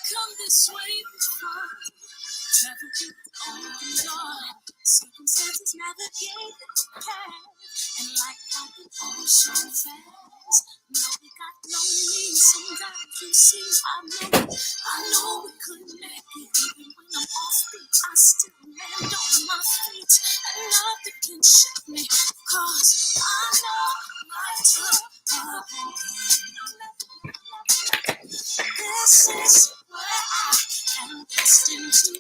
come this way before. Travel through all your circumstances, navigate the path, and like how the ocean fast. No, we got lonely. Sometimes you see, I know we couldn't make it. Even when I'm off beat, I still land on my feet, and nothing can shake me. Cause I know my trouble. This is where I am destined to be.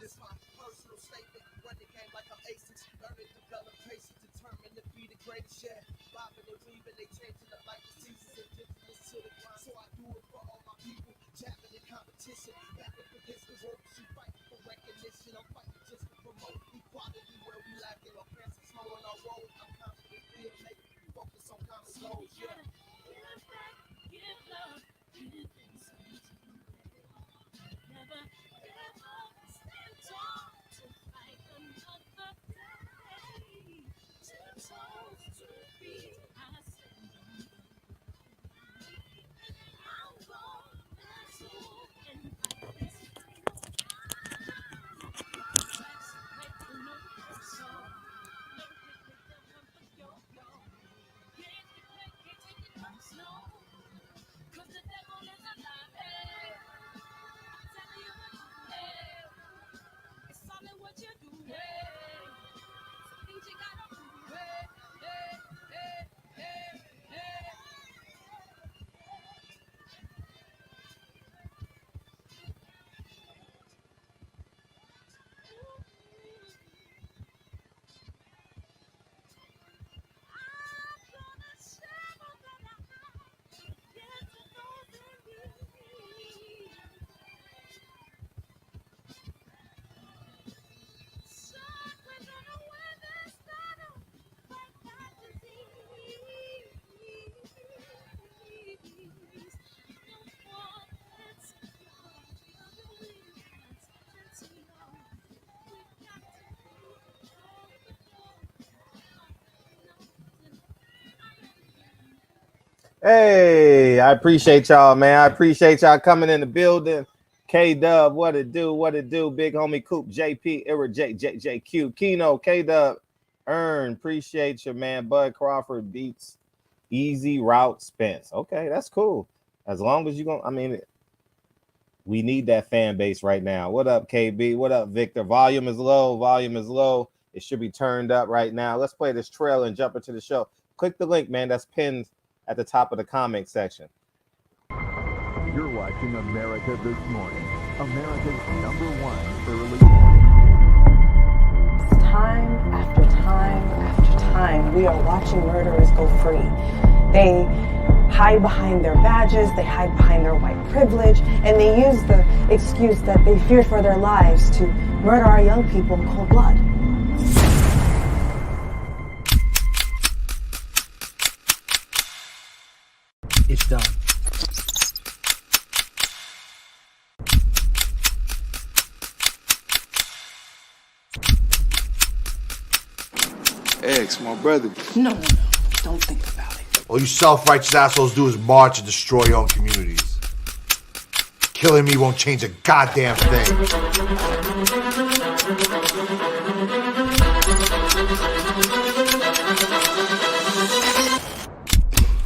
This my personal statement. Run the game like I'm aces. Learn and develop patience, determined to be the greatest. Yeah, bobbing and weaving, they changing up like the seasons. Indigenous to the grind, so I do it for all my people. Jabbing in competition, battling for this work. She fighting for recognition. I'm fighting just to promote equality where we lack it. Our parents are slow on our road. I'm confident we'll make it. Focus on common goals. Yeah. Give back, give love, give things. Never give up, stand tall to fight another day. 2 toes to be, I stand on. I'm going to and fight this freedom. Let's make the new song. Don't pick them up for your goal. Can't take it from snow. 'Cause the devil is alive. Hey. I'm telling you what you hey. It's all in what you do. Hey. Some things you gotta do. Hey, hey, hey, hey, hey. I'm gonna share all that I have. Get to know them you. So we're gonna win this battle. Fight that disease. No more, let's go. The wings, let's go. We've got to be on the floor. Hey, I appreciate y'all, man. I appreciate y'all coming in the building. K-Dub, what it do? What it do? Big homie Coop, JP, Ira, JJQ, Keno, K-Dub, Earn, appreciate you, man. Bud Crawford beats Easy Route Spence. Okay, that's cool. As long as you're going, we need that fan base right now. What up, KB? What up, Victor? Volume is low. Volume is low. It should be turned up right now. Let's play this trailer and jump into the show. Click the link, man. That's pinned at the top of the comment section. You're watching America This Morning, America's #1 early morning. Time after time after time, we are watching murderers go free. They hide behind their badges, they hide behind their white privilege, and they use the excuse that they fear for their lives to murder our young people in cold blood. It's done. Ex, my brother. No. Don't think about it. All you self-righteous assholes do is march and destroy your own communities. Killing me won't change a goddamn thing.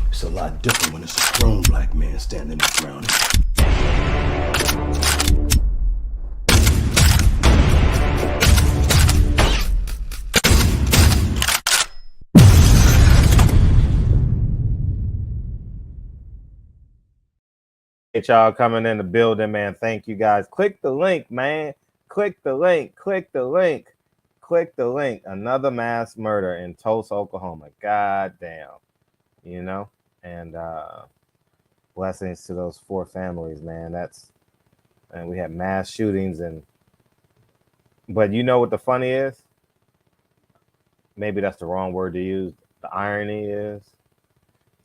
It's a lot different when it's a grown black man standing his ground. Y'all coming in the building, man. Thank you guys. Click the link, man. Click the link. Click the link. Click the link. Another mass murder in Tulsa, Oklahoma. God damn. You know? And blessings to those 4 families, man. And we had mass shootings but you know what the funny is? Maybe that's the wrong word to use. The irony is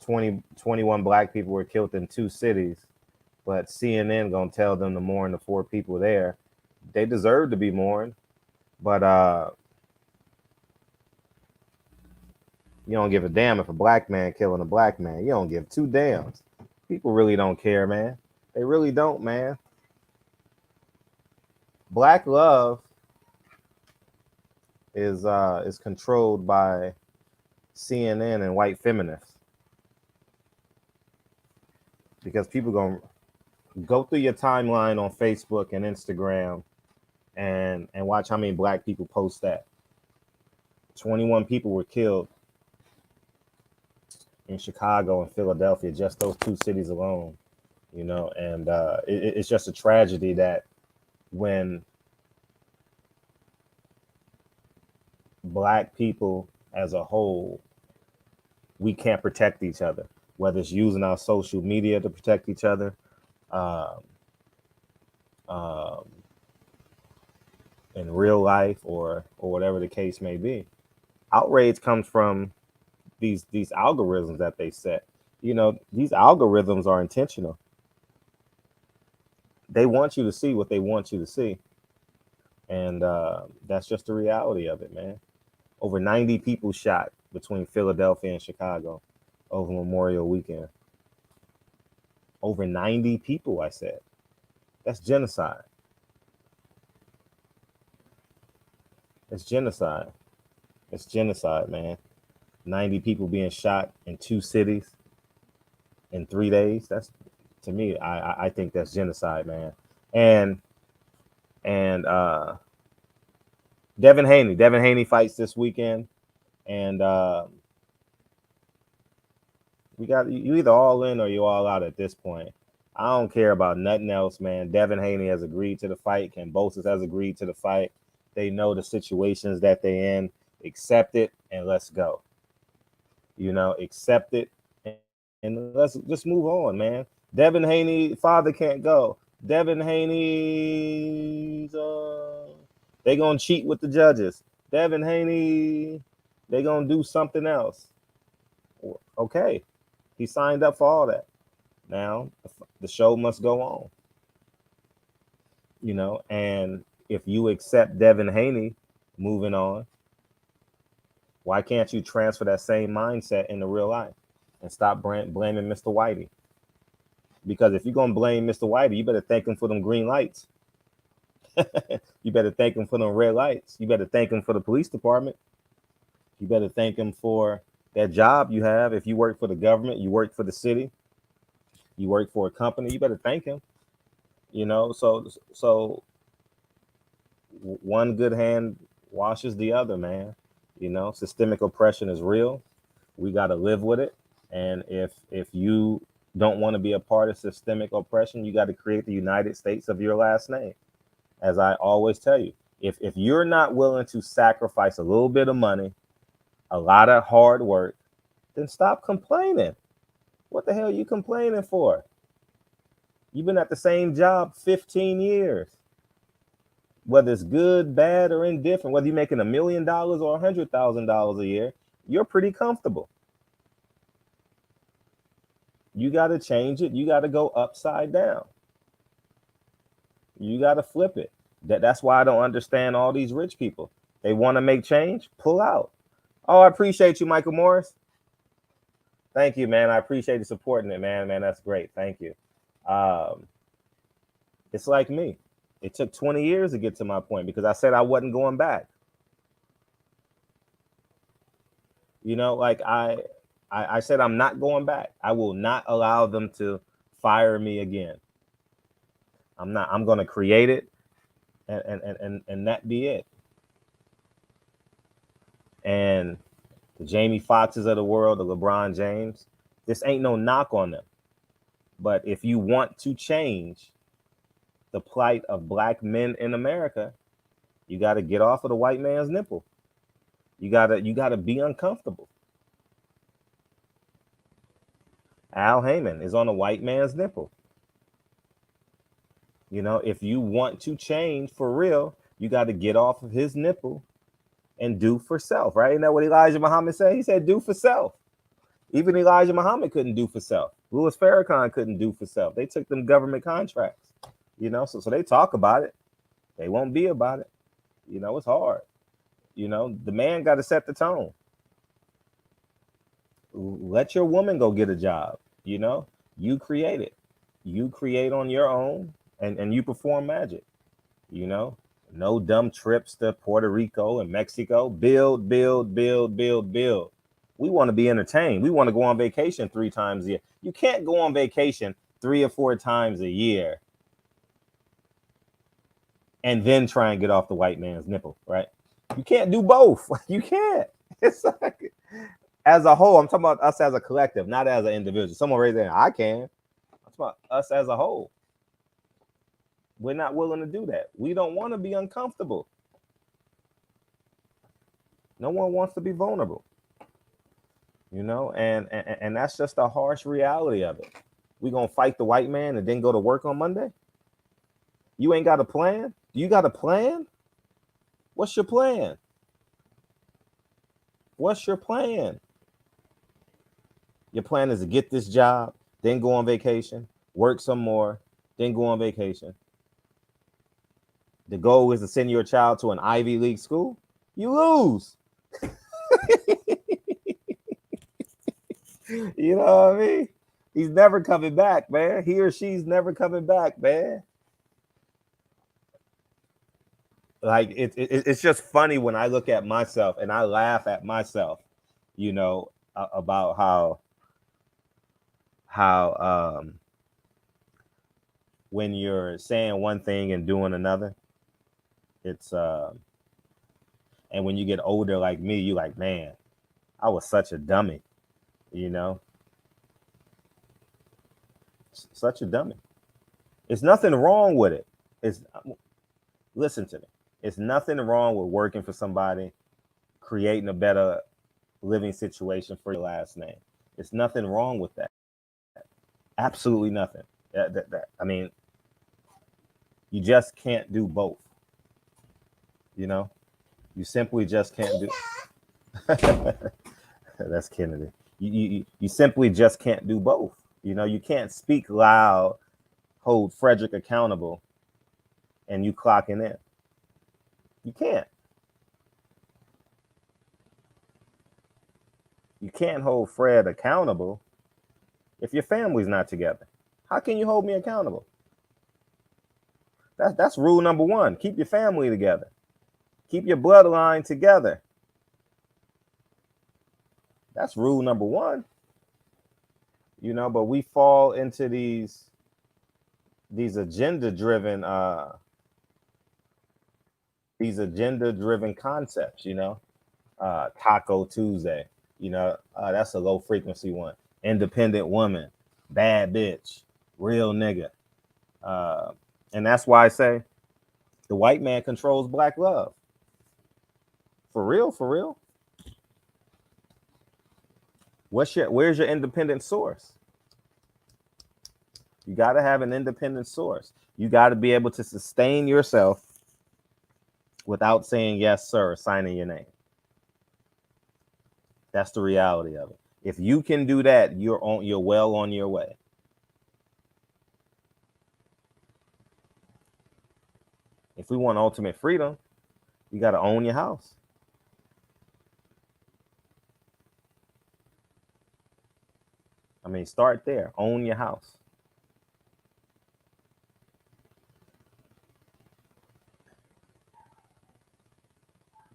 21 black people were killed in 2 cities. But CNN gonna tell them to mourn the 4 people there. They deserve to be mourned, but you don't give a damn if a black man killing a black man. You don't give 2 damns. People really don't care, man. They really don't, man. Black love is controlled by CNN and white feminists, because people gonna go through your timeline on Facebook and Instagram and watch how many black people post that. 21 people were killed in Chicago and Philadelphia, just those 2 cities alone, you know, and it's just a tragedy that when black people as a whole, we can't protect each other, whether it's using our social media to protect each other, in real life or whatever the case may be. Outrage comes from these algorithms that they set. You know, these algorithms are intentional. They want you to see what they want you to see. And that's just the reality of it, man. Over 90 people shot between Philadelphia and Chicago over Memorial Weekend. Over 90 people, I said. That's genocide. It's genocide. It's genocide, man. 90 people being shot in 2 cities in 3 days. That's, to me, I think that's genocide, man. And Devin Haney fights this weekend, and we got you either all in or you all out at this point. I don't care about nothing else, man. Devin Haney has agreed to the fight. Kambosos has agreed to the fight. They know the situations that they're in. Accept it and let's go. You know, accept it and let's just move on, man. Devin Haney, father can't go. Devin Haney's they gonna cheat with the judges. Devin Haney, they gonna do something else. Okay, he signed up for all that. Now the show must go on. You know, and if you accept Devin Haney moving on, why can't you transfer that same mindset into real life and stop blaming Mr. Whitey? Because if you're going to blame Mr. Whitey, you better thank him for them green lights. You better thank him for them red lights. You better thank him for the police department. You better thank him for that job you have. If you work for the government, you work for the city, you work for a company, you better thank him. You know, so one good hand washes the other, man. You know, systemic oppression is real. We got to live with it. And if you don't want to be a part of systemic oppression, you got to create the United States of your last name. As I always tell you, if you're not willing to sacrifice a little bit of money, a lot of hard work, then stop complaining. What the hell are you complaining for? You've been at the same job 15 years. Whether it's good, bad, or indifferent, whether you're making $1 million or $100,000 a year, you're pretty comfortable. You got to change it. You got to go upside down. You got to flip it. That's why I don't understand all these rich people. They want to make change, pull out. Oh, I appreciate you, Michael Morris. Thank you, man. I appreciate you supporting it, man. Man, that's great. Thank you. Um, it's like me. It took 20 years to get to my point because I said I wasn't going back. You know, like I said I'm not going back. I will not allow them to fire me again. I'm not. I'm going to create it, and that be it. And the Jamie Foxxes of the world, the LeBron James, this ain't no knock on them. But if you want to change the plight of black men in America, you got to get off of the white man's nipple. You gotta be uncomfortable. Al Heyman is on a white man's nipple. You know, if you want to change for real, you got to get off of his nipple and do for self, right? Isn't that what Elijah Muhammad said? He said, do for self. Even Elijah Muhammad couldn't do for self. Louis Farrakhan couldn't do for self. They took them government contracts, you know, so they talk about it. They won't be about it. You know, it's hard. You know, the man got to set the tone. Let your woman go get a job. You know, you create it. You create on your own and you perform magic. You know, no dumb trips to Puerto Rico and Mexico. Build, build, build, build, build. We want to be entertained. We want to go on vacation 3 times a year. You can't go on vacation 3 or 4 times a year and then try and get off the white man's nipple, right? You can't do both. You can't. It's like, as a whole, I'm talking about us as a collective, not as an individual. Someone raise their hand. I can. I'm talking about us as a whole. We're not willing to do that. We don't want to be uncomfortable. No one wants to be vulnerable. You know, and that's just a harsh reality of it. We're going to fight the white man and then go to work on Monday? You ain't got a plan? Do you got a plan? What's your plan? What's your plan? Your plan is to get this job, then go on vacation, work some more, then go on vacation. The goal is to send your child to an Ivy League school. You lose. You know what I mean? He's never coming back, man. He or she's never coming back, man. Like it's just funny when I look at myself and I laugh at myself, you know, about how when you're saying one thing and doing another, it's and when you get older like me, you like, man, I was such a dummy, you know, such a dummy. It's nothing wrong with it. Listen to me. It's nothing wrong with working for somebody, creating a better living situation for your last name. It's nothing wrong with that. Absolutely nothing. I mean, you just can't do both. You know, you simply just can't do. That's Kennedy. You simply just can't do both. You know, you can't speak loud, hold Frederick accountable, and you clocking in. You can't. You can't hold Fred accountable if your family's not together. How can you hold me accountable? That's rule number 1. Keep your family together. Keep your bloodline together. That's rule number 1. You know, but we fall into these agenda-driven concepts, you know. Taco Tuesday, you know, that's a low frequency one. Independent woman, bad bitch, real nigga. And that's why I say the white man controls black love. For real, for real. Where's your independent source? You got to have an independent source. You got to be able to sustain yourself without saying yes, sir, signing your name. That's the reality of it. If you can do that, you're well on your way. If we want ultimate freedom, you got to own your house. I mean, start there. Own your house.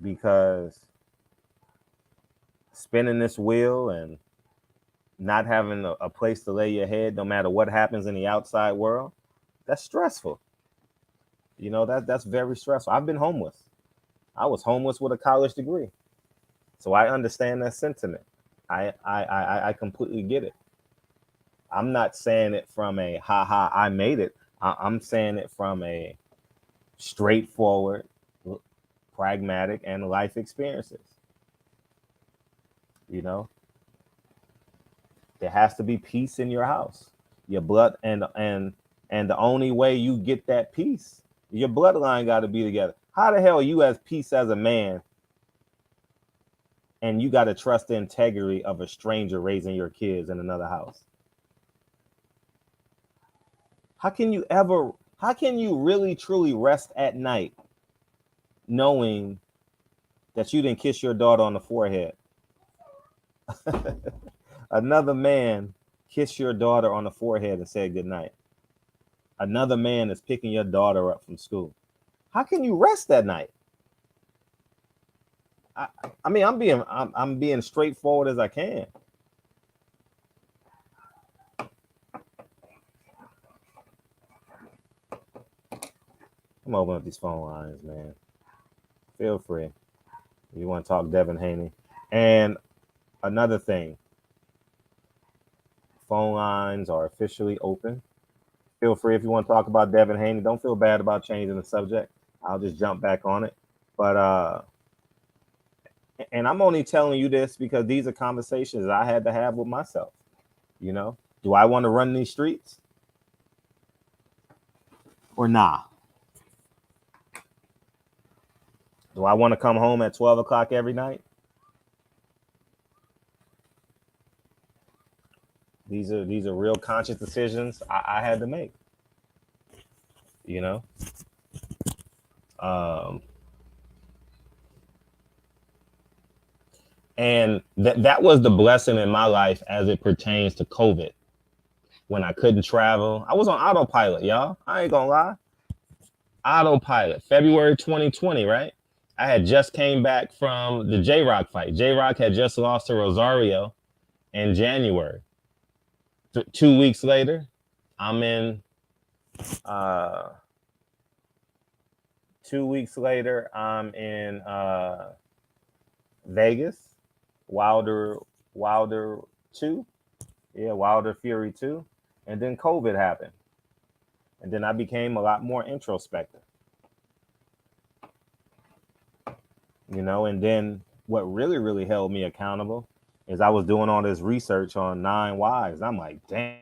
Because spinning this wheel and not having a place to lay your head, no matter what happens in the outside world, that's stressful. You know, that's very stressful. I've been homeless. I was homeless with a college degree. So I understand that sentiment. I completely get it. I'm not saying it from a ha ha, I made it. I'm saying it from a straightforward, pragmatic, and life experiences. You know, there has to be peace in your house. Your blood and the only way you get that peace, your bloodline got to be together. How the hell are you as peace as a man and you got to trust the integrity of a stranger raising your kids in another house? How can you really truly rest at night knowing that you didn't kiss your daughter on the forehead? Another man kissed your daughter on the forehead and said goodnight. Another man is picking your daughter up from school. How can you rest that night? I mean, I'm being straightforward as I can. I'm opening up these phone lines, man. Feel free. If you want to talk Devin Haney. And another thing, phone lines are officially open. Feel free if you want to talk about Devin Haney. Don't feel bad about changing the subject. I'll just jump back on it. But and I'm only telling you this because these are conversations I had to have with myself. You know, do I want to run these streets or nah? Do I want to come home at 12 o'clock every night? These are real conscious decisions I had to make. You know, and that was the blessing in my life as it pertains to COVID. When I couldn't travel, I was on autopilot, y'all. I ain't gonna lie. Autopilot. February 2020, right? I had just came back from the J-Rock fight. J-Rock had just lost to Rosario in January. 2 weeks later, I'm in 2 weeks later, I'm in Vegas, Wilder 2. Yeah, Wilder Fury 2. And then COVID happened. And then I became a lot more introspective. You know, and then what really, really held me accountable is I was doing all this research on 9 wives. I'm like, damn,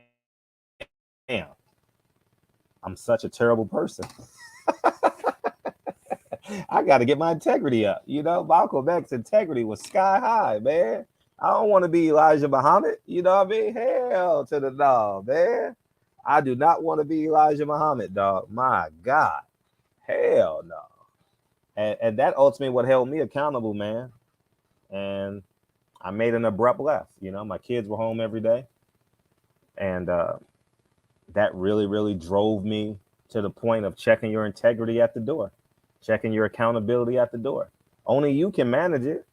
I'm such a terrible person. I got to get my integrity up. You know, Malcolm X's integrity was sky high, man. I don't want to be Elijah Muhammad. You know what I mean? Hell to the no, man. I do not want to be Elijah Muhammad, dog. My God. Hell no. And that ultimately what held me accountable, man. And I made an abrupt left. You know, my kids were home every day. And that really, really drove me to the point of checking your integrity at the door, checking your accountability at the door. Only you can manage it.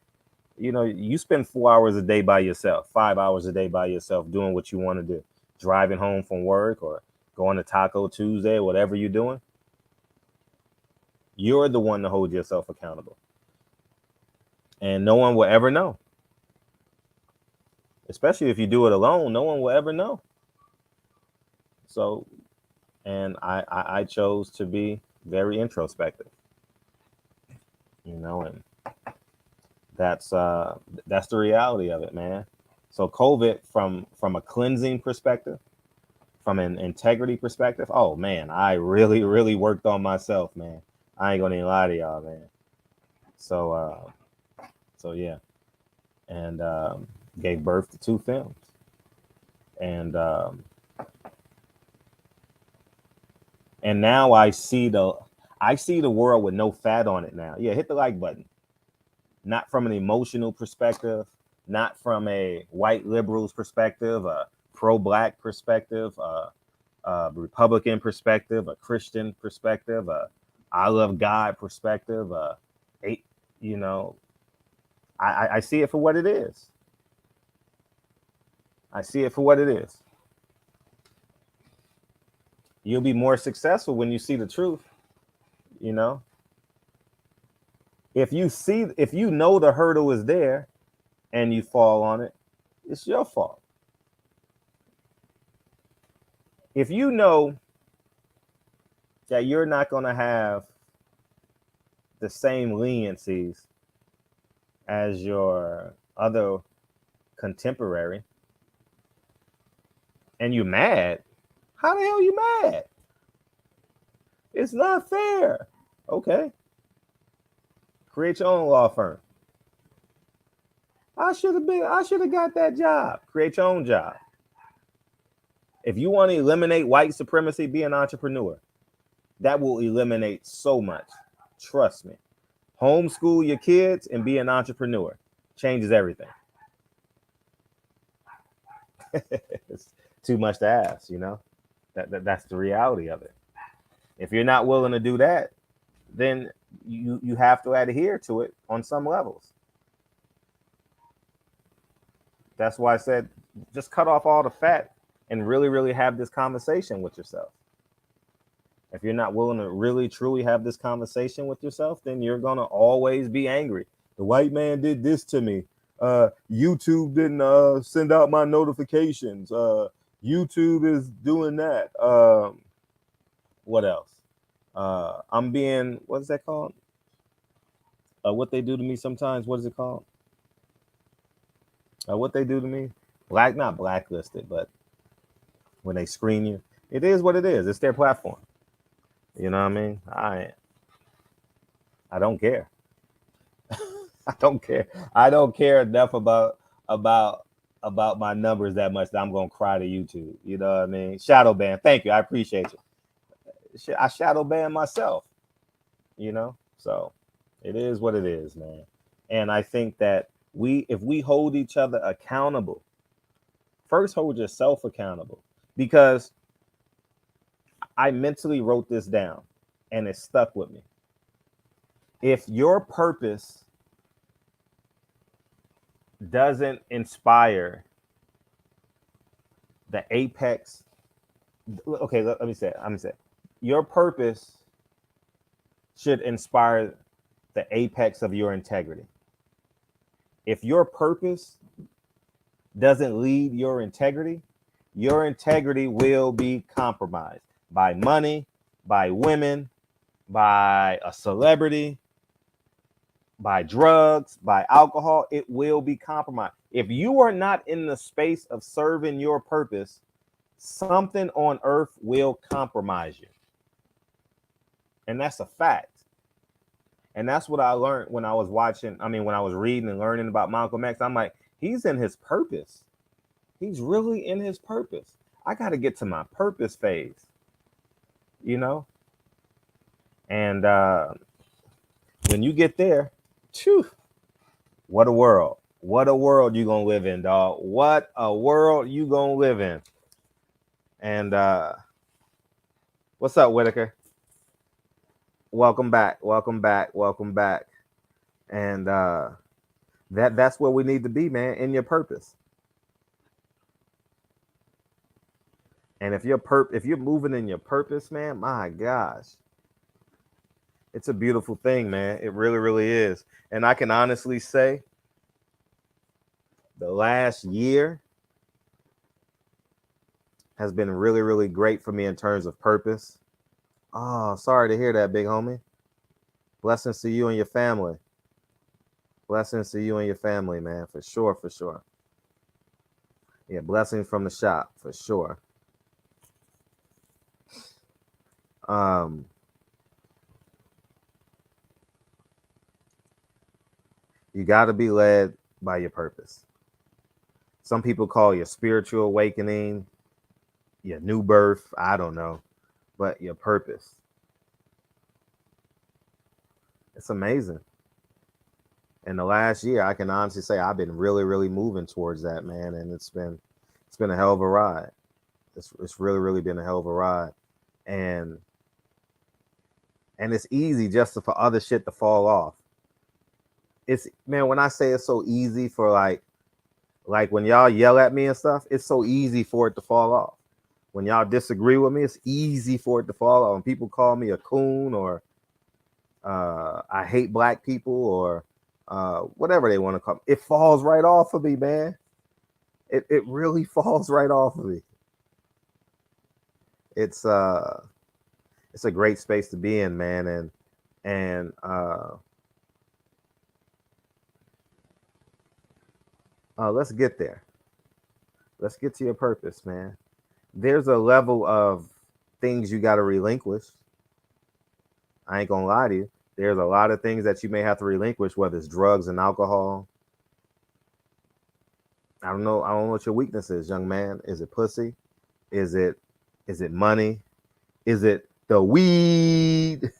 You know, you spend 4 hours a day by yourself, 5 hours a day by yourself doing what you want to do, driving home from work or going to Taco Tuesday, whatever you're doing. You're the one to hold yourself accountable. And no one will ever know. Especially if you do it alone, no one will ever know. So, and I chose to be very introspective. You know, and that's the reality of it, man. So COVID from a cleansing perspective, from an integrity perspective, oh man, I really, really worked on myself, man. I ain't gonna even lie to y'all, man. So yeah, and gave birth to 2 films, and now I see the world with no fat on it now. Yeah, hit the like button. Not from an emotional perspective, not from a white liberal's perspective, a pro-black perspective, a Republican perspective, a Christian perspective, a I love God perspective, you know, I see it for what it is. I see it for what it is. You'll be more successful when you see the truth, you know. If you know the hurdle is there and you fall on it, it's your fault. If you know that you're not going to have the same leniencies as your other contemporary, and you're mad, how the hell are you mad? It's not fair. Okay. Create your own law firm. I should have got that job. Create your own job. If you want to eliminate white supremacy, be an entrepreneur. That will eliminate so much. Trust me. Homeschool your kids and be an entrepreneur. Changes everything. It's too much to ask, you know? That's the reality of it. If you're not willing to do that, then you have to adhere to it on some levels. That's why I said just cut off all the fat and really, really have this conversation with yourself. If you're not willing to really, truly have this conversation with yourself, then you're going to always be angry. The white man did this to me. YouTube didn't send out my notifications. YouTube is doing that. What else? I'm being, what is that called? What they do to me sometimes. What is it called? What they do to me? Not blacklisted, but when they screen you. It is what it is. It's their platform. You know what I mean? I don't care. I don't care. I don't care enough about my numbers that much that I'm gonna cry to YouTube. You know what I mean? Shadow ban. Thank you. I appreciate you. I shadow ban myself. You know? So it is what it is, man. And I think that if we hold each other accountable, first hold yourself accountable, because I mentally wrote this down and it stuck with me. If your purpose doesn't inspire the apex, okay, let me say it. Your purpose should inspire the apex of your integrity. If your purpose doesn't lead your integrity will be compromised by money, by women, by a celebrity, by drugs, by alcohol. It will be compromised. If you are not in the space of serving your purpose, something on earth will compromise you. And that's a fact. And that's what I learned when I was when I was reading and learning about Malcolm X. I'm like, he's in his purpose. He's really in his purpose. I got to get to my purpose phase, you know? And when you get there, phew, what a world. What a world you going to live in, dog. What a world you going to live in. And what's up, Whitaker? Welcome back. And that's where we need to be, man, in your purpose. And if you're moving in your purpose, man, my gosh, it's a beautiful thing, man. It really, really is. And I can honestly say the last year has been really, really great for me in terms of purpose. Oh, sorry to hear that, big homie. Blessings to you and your family. Blessings to you and your family, man, for sure, for sure. Yeah, blessings from the shop, for sure. You got to be led by your purpose. Some people call your spiritual awakening, your new birth, I don't know, but your purpose. It's amazing. In the last year, I can honestly say I've been really, really moving towards that, man. And it's It's been a hell of a ride. It's really, really been a hell of a ride. And it's easy just for other shit to fall off. It's, man, when I say it's so easy for like when y'all yell at me and stuff, it's so easy for it to fall off. When y'all disagree with me, it's easy for it to fall off. When people call me a coon or I hate black people or whatever they want to call me, it falls right off of me, man. It really falls right off of me. It's a great space to be in, man, and let's get there. Let's get to your purpose, man. There's a level of things you got to relinquish. I ain't gonna lie to you. There's a lot of things that you may have to relinquish, whether it's drugs and alcohol. I don't know what your weakness is, young man. Is it pussy? Is it money? Is it the weed?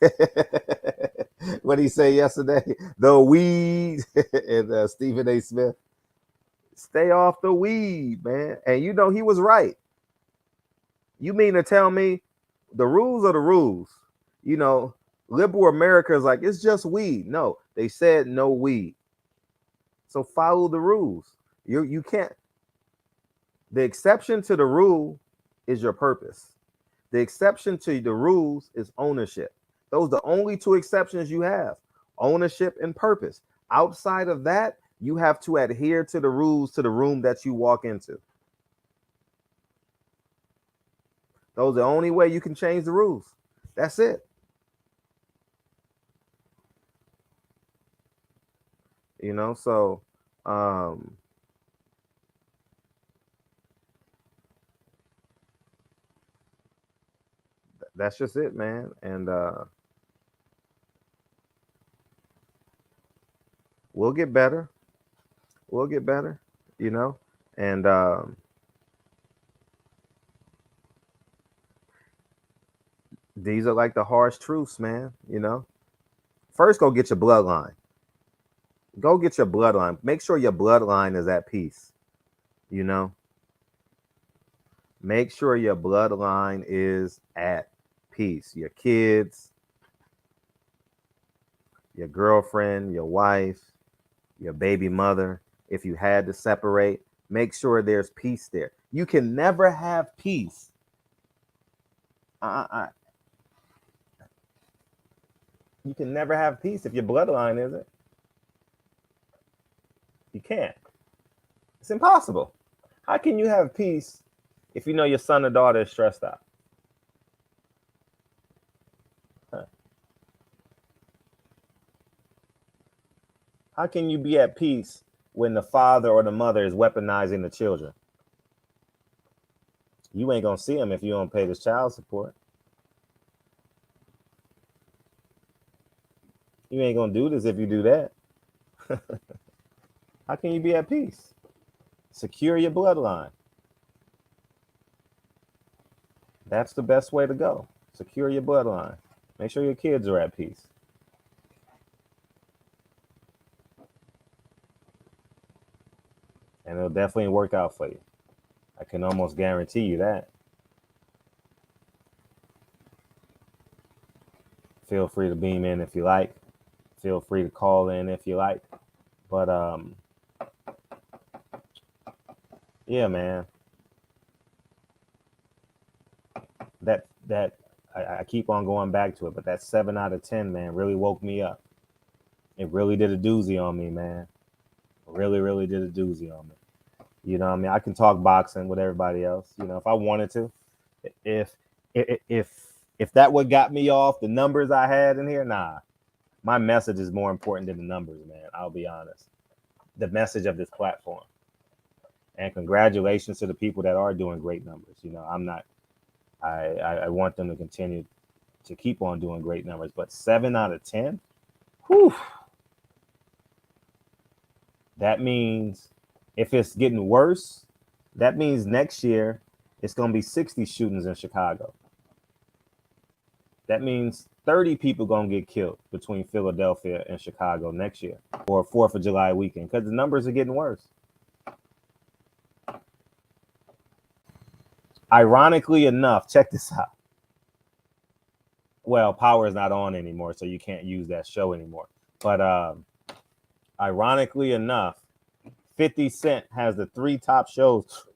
What did he say yesterday? The weed. And Stephen A. Smith. Stay off the weed, man. And you know he was right. You mean to tell me the rules are the rules? You know, liberal America is like, it's just weed. No, they said no weed. So follow the rules. You can't. The exception to the rule is your purpose. The exception to the rules is ownership. Those are the only two exceptions you have: ownership and purpose. Outside of that, you have to adhere to the rules to the room that you walk into. Those are the only way you can change the rules. That's it. You know, so that's just it, man. And we'll get better. We'll get better, you know. And these are like the harsh truths, man. You know, first go get your bloodline. Go get your bloodline. Make sure your bloodline is at peace. You know, make sure your bloodline is at peace. Your kids, your girlfriend, your wife, your baby mother. If you had to separate, make sure there's peace there. You can never have peace. You can never have peace if your bloodline isn't. You can't. It's impossible. How can you have peace if you know your son or daughter is stressed out? Huh. How can you be at peace when the father or the mother is weaponizing the children? You ain't gonna see them if you don't pay this child support. You ain't gonna do this if you do that. How can you be at peace? Secure your bloodline. That's the best way to go. Secure your bloodline. Make sure your kids are at peace. And it'll definitely work out for you. I can almost guarantee you that. Feel free to beam in if you like. Feel free to call in if you like. But yeah, man. That I keep on going back to it, but that 7 out of 10, man, really woke me up. It really did a doozy on me, man. Really, really did a doozy on me. You know what I mean? I can talk boxing with everybody else, you know, if I wanted to. If that what got me off the numbers I had in here, nah. My message is more important than the numbers, man. I'll be honest. The message of this platform. And congratulations to the people that are doing great numbers. You know, I want them to continue to keep on doing great numbers. But 7 out of 10, whew. That means if it's getting worse, that means next year it's going to be 60 shootings in Chicago. That means 30 people going to get killed between Philadelphia and Chicago next year or 4th of July weekend because the numbers are getting worse. Ironically enough, check this out. Well, Power is not on anymore, so you can't use that show anymore. But ironically enough, 50 Cent has the 3 top shows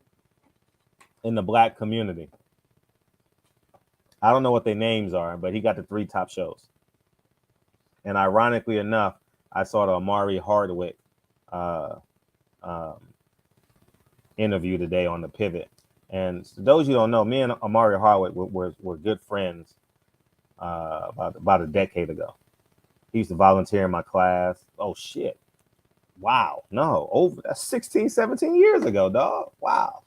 in the black community. I don't know what their names are, but he got the 3 top shows. And ironically enough, I saw the Amari Hardwick interview today on the Pivot. And for those you don't know, me and Amari Hardwick were good friends about a decade ago. He used to volunteer in my class. Oh, shit. Wow. No, that's 16, 17 years ago, dog. Wow.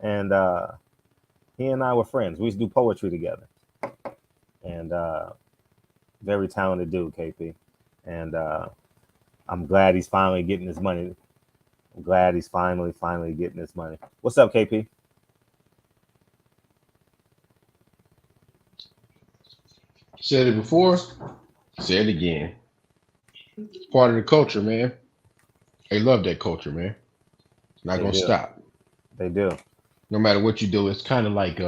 And he and I were friends. We used to do poetry together. And very talented dude, KP. And I'm glad he's finally getting his money. I'm glad he's finally getting his money. What's up, KP? Said it before, said it again. It's part of the culture, man. They love that culture, man. Not gonna stop. They do. No matter what you do, it's kind of like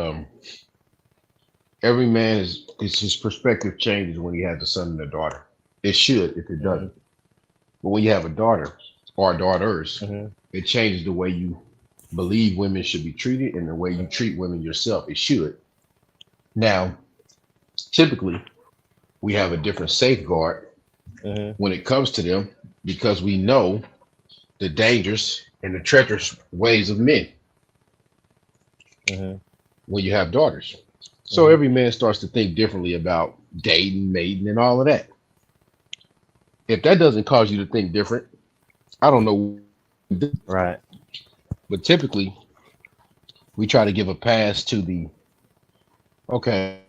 every man it's his perspective changes when he has a son and a daughter. It should if it doesn't. But when you have a daughter or daughters, it changes the way you believe women should be treated and the way you treat women yourself. It should. Now, typically, we have a different safeguard when it comes to them because we know the dangerous and the treacherous ways of men when you have daughters. So every man starts to think differently about dating, mating, and all of that. If that doesn't cause you to think different, I don't know. Right. But typically, we try to give a pass to the, okay,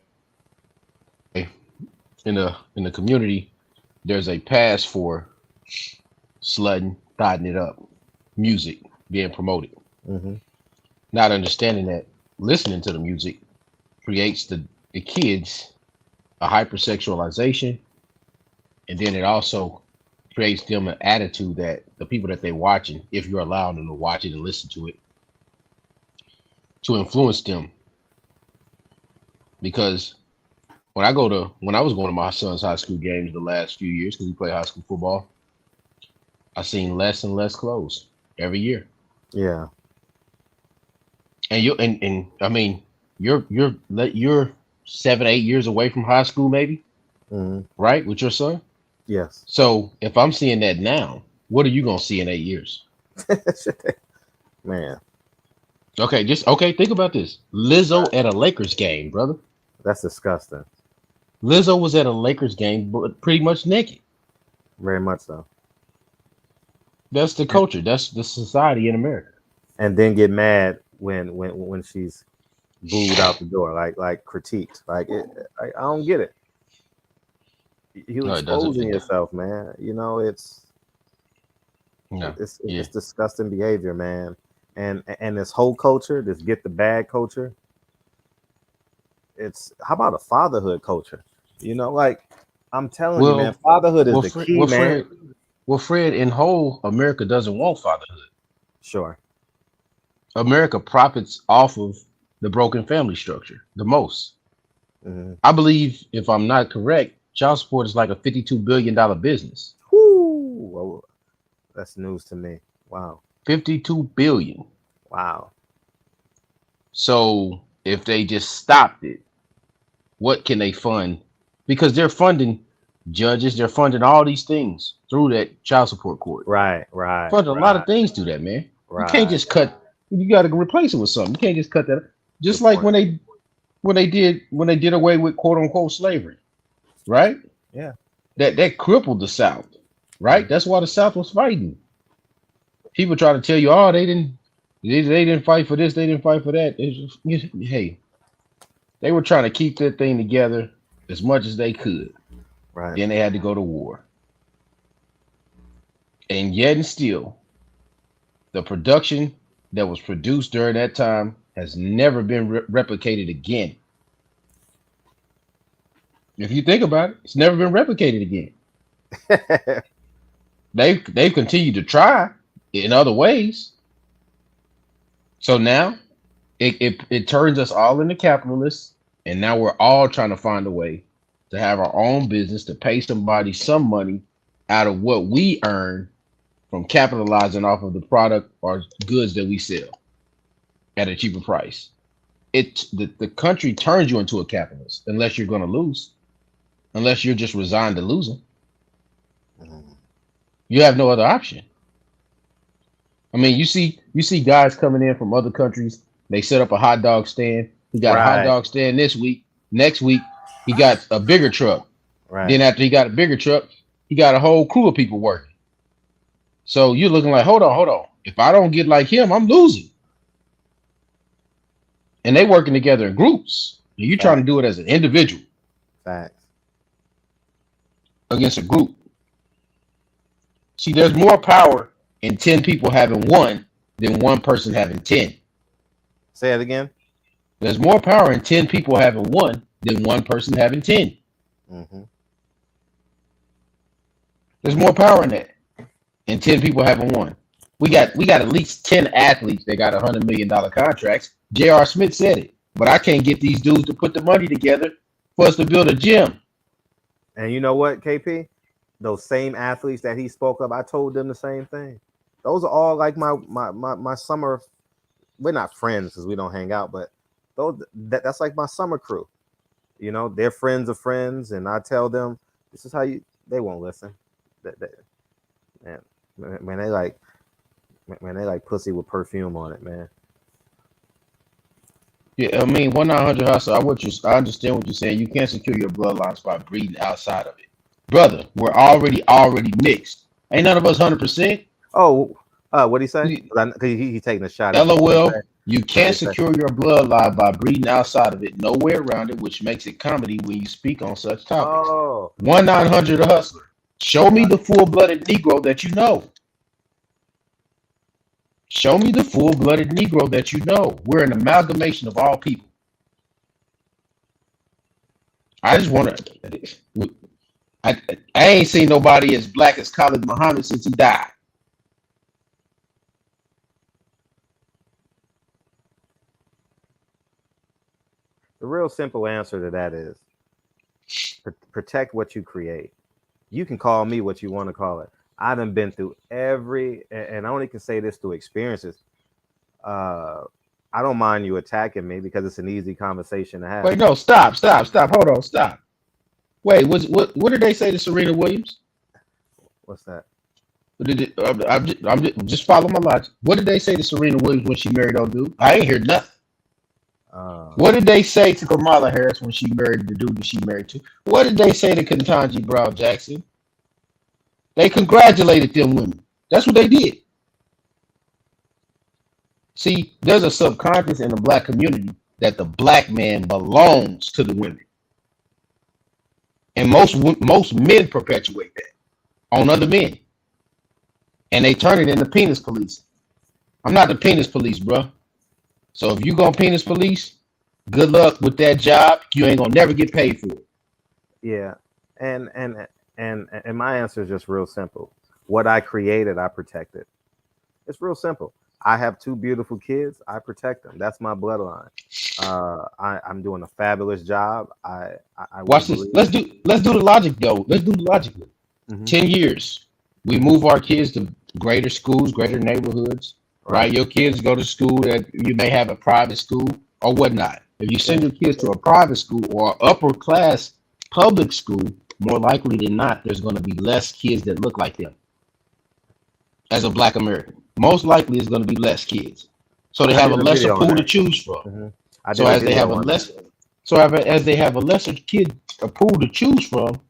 in the community, there's a pass for slutting, thotting it up, music being promoted. Not understanding that listening to the music creates the kids a hypersexualization, and then it also creates them an attitude that the people that they're watching, if you're allowing them to watch it and listen to it, to influence them. Because when I was going to my son's high school games the last few years, because he played high school football, I seen less and less clothes every year. Yeah. And I mean, you're 7-8 years away from high school, maybe, right? With your son. Yes. So if I'm seeing that now, what are you gonna see in 8 years? Man. Okay, think about this. Lizzo at a Lakers game, brother. That's disgusting. Lizzo was at a Lakers game, but pretty much naked. Very much so. That's the culture. That's the society in America. And then get mad when she's booed out the door, like critiqued. Like I don't get it. You're exposing yourself, man. You know, it's disgusting behavior, man. And this whole culture, this get the bag culture. How about a fatherhood culture? You know, like I'm telling you, man, fatherhood is the key, man. Fred, in whole, America doesn't want fatherhood. Sure. America profits off of the broken family structure the most. I believe, if I'm not correct, child support is like a $52 billion business. Woo! That's news to me. Wow. 52 billion. Wow. So if they just stopped it, what can they fund? Because they're funding judges, they're funding all these things through that child support court. Right. Funding a lot of things through that, man. You can't just cut. You got to replace it with something. You can't just cut that. Just like when they did away with quote unquote slavery, right? Yeah. That crippled the South, right? That's why the South was fighting. People try to tell you, oh, they didn't fight for this, they didn't fight for that. Hey, they were trying to keep that thing together as much as they could. Right. Then they had to go to war. And yet and still, the production that was produced during that time has never been replicated again. If you think about it, it's never been replicated again. They've continued to try in other ways. So now It turns us all into capitalists, and now we're all trying to find a way to have our own business to pay somebody some money out of what we earn from capitalizing off of the product or goods that we sell at a cheaper price. The country turns you into a capitalist unless you're going to lose, unless you're just resigned to losing. You have no other option. I mean, you see guys coming in from other countries. They set up a hot dog stand. He got a hot dog stand this week. Next week, he got a bigger truck. Right. Then after he got a bigger truck, he got a whole crew of people working. So you're looking like, hold on. If I don't get like him, I'm losing. And they working together in groups. And you're trying to do it as an individual. Facts. Against a group. See, there's more power in 10 people having one than one person having 10. Say it again. There's more power in 10 people having one than one person having 10. Mm-hmm. There's more power in that. And 10 people having one. We got at least 10 athletes that got $100 million contracts. J.R. Smith said it. But I can't get these dudes to put the money together for us to build a gym. And you know what, KP? Those same athletes that he spoke of, I told them the same thing. Those are all like my summer. We're not friends because we don't hang out, but that's like my summer crew. You know, they're friends of friends, and I tell them this is how you. They won't listen. Man, they like pussy with perfume on it, man. Yeah, I mean, 1-900 hustle. I understand what you're saying. You can't secure your bloodlines by breeding outside of it, brother. We're already mixed. Ain't none of us 100%. Oh, what'd he say? He taking a shot. LOL. You can't secure your bloodline by breeding outside of it. No way around it, which makes it comedy when you speak on such topics. Oh. 1-900 hustler. Show me the full-blooded Negro that you know. Show me the full-blooded Negro that you know. We're an amalgamation of all people. I just want to. I ain't seen nobody as black as Khalid Muhammad since he died. The real simple answer to that is protect what you create. You can call me what you want to call it. I done been through and I only can say this through experiences. I don't mind you attacking me because it's an easy conversation to have. Wait, no, stop. Hold on, stop. Wait, what did they say to Serena Williams? What's that? I'm just follow my logic. What did they say to Serena Williams when she married old dude? I ain't heard nothing. What did they say to Kamala Harris when she married the dude that she married to? What did they say to Ketanji Brown Jackson? They congratulated them women. That's what they did. See, there's a subconscious in the black community that the black man belongs to the women. And most men perpetuate that on other men. And they turn it into penis police. I'm not the penis police, bro. So if you gonna penis police, good luck with that job. You ain't gonna never get paid for it. Yeah. And my answer is just real simple. What I created, I protected. It's real simple. I have 2 beautiful kids. I protect them. That's my bloodline. I'm doing a fabulous job. I watch this. Let's do the logic though. Let's do the logic. 10 years, we move our kids to greater schools, greater neighborhoods. Right? Your kids go to school that you may have a private school or whatnot. If you send your kids to a private school or upper class public school, more likely than not, there's going to be less kids that look like them. As a black American, most likely it's going to be less kids. So they have a lesser pool to choose from. So as they have a lesser kid pool to choose from,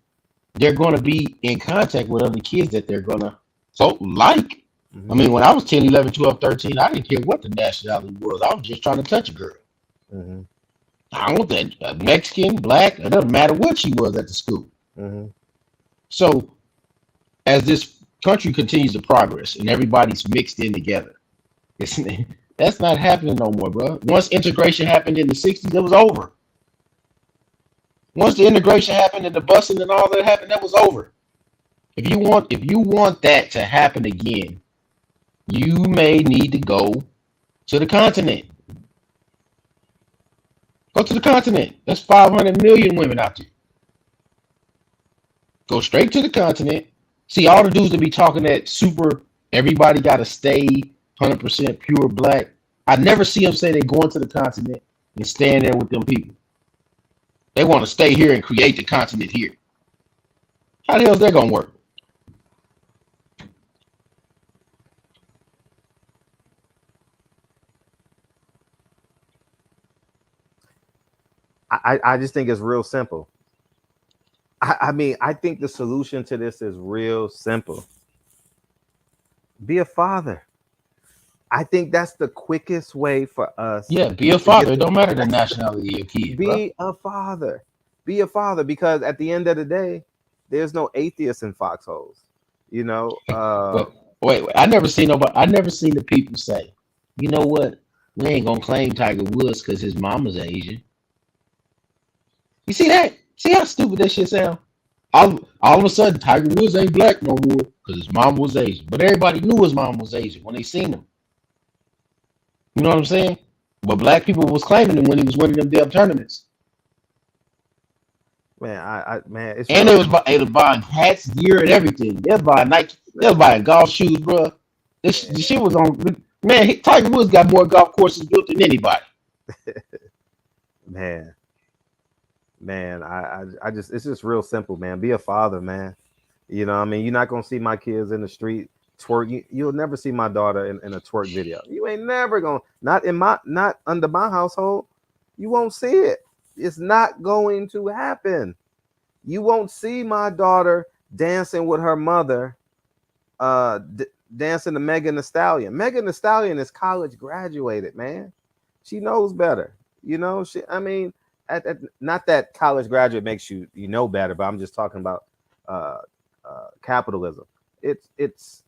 they're going to be in contact with other kids that they're going to like. I mean, when I was 10, 11, 12, 13, I didn't care what the nationality was. I was just trying to touch a girl. I don't want that Mexican, black, it doesn't matter what she was at the school. So as this country continues to progress and everybody's mixed in together, that's not happening no more, bro. Once integration happened in the 60s, it was over. Once the integration happened and the busing and all that happened, that was over. If you want that to happen again, you may need to go to the continent. Go to the continent. There's 500 million women out there. Go straight to the continent. See, all the dudes that be talking that super, everybody got to stay 100% pure black. I never see them say they going to the continent and stand there with them people. They want to stay here and create the continent here. How the hell is that going to work? I just think it's real simple. I mean, I think the solution to this is real simple. Be a father. I think that's the quickest way for us. Yeah, be a father. It don't matter the nationality of your kid. Be a father. Be a father, because at the end of the day, there's no atheists in foxholes. You know. Wait. I never seen the people say, you know what? We ain't gonna claim Tiger Woods because his mama's Asian. You see that? See how stupid that shit sound? All of a sudden, Tiger Woods ain't black no more because his mom was Asian. But everybody knew his mom was Asian when they seen him. You know what I'm saying? But black people was claiming him when he was winning them damn tournaments. Man, it's and they was buying hats, gear, and everything. They was buying Nike. They was buying golf shoes, bro. The shit was on. Man, Tiger Woods got more golf courses built than anybody. Man, I just, it's just real simple, man. Be a father, man. You know, I mean, you're not gonna see my kids in the street twerk. You'll never see my daughter in a twerk video. You ain't never gonna, not under my household. You won't see it. It's not going to happen. You won't see my daughter dancing with her mother, dancing to Megan Thee Stallion. Megan Thee Stallion is college graduated, man. She knows better. You know, not that college graduate makes you know better, but I'm just talking about capitalism. It's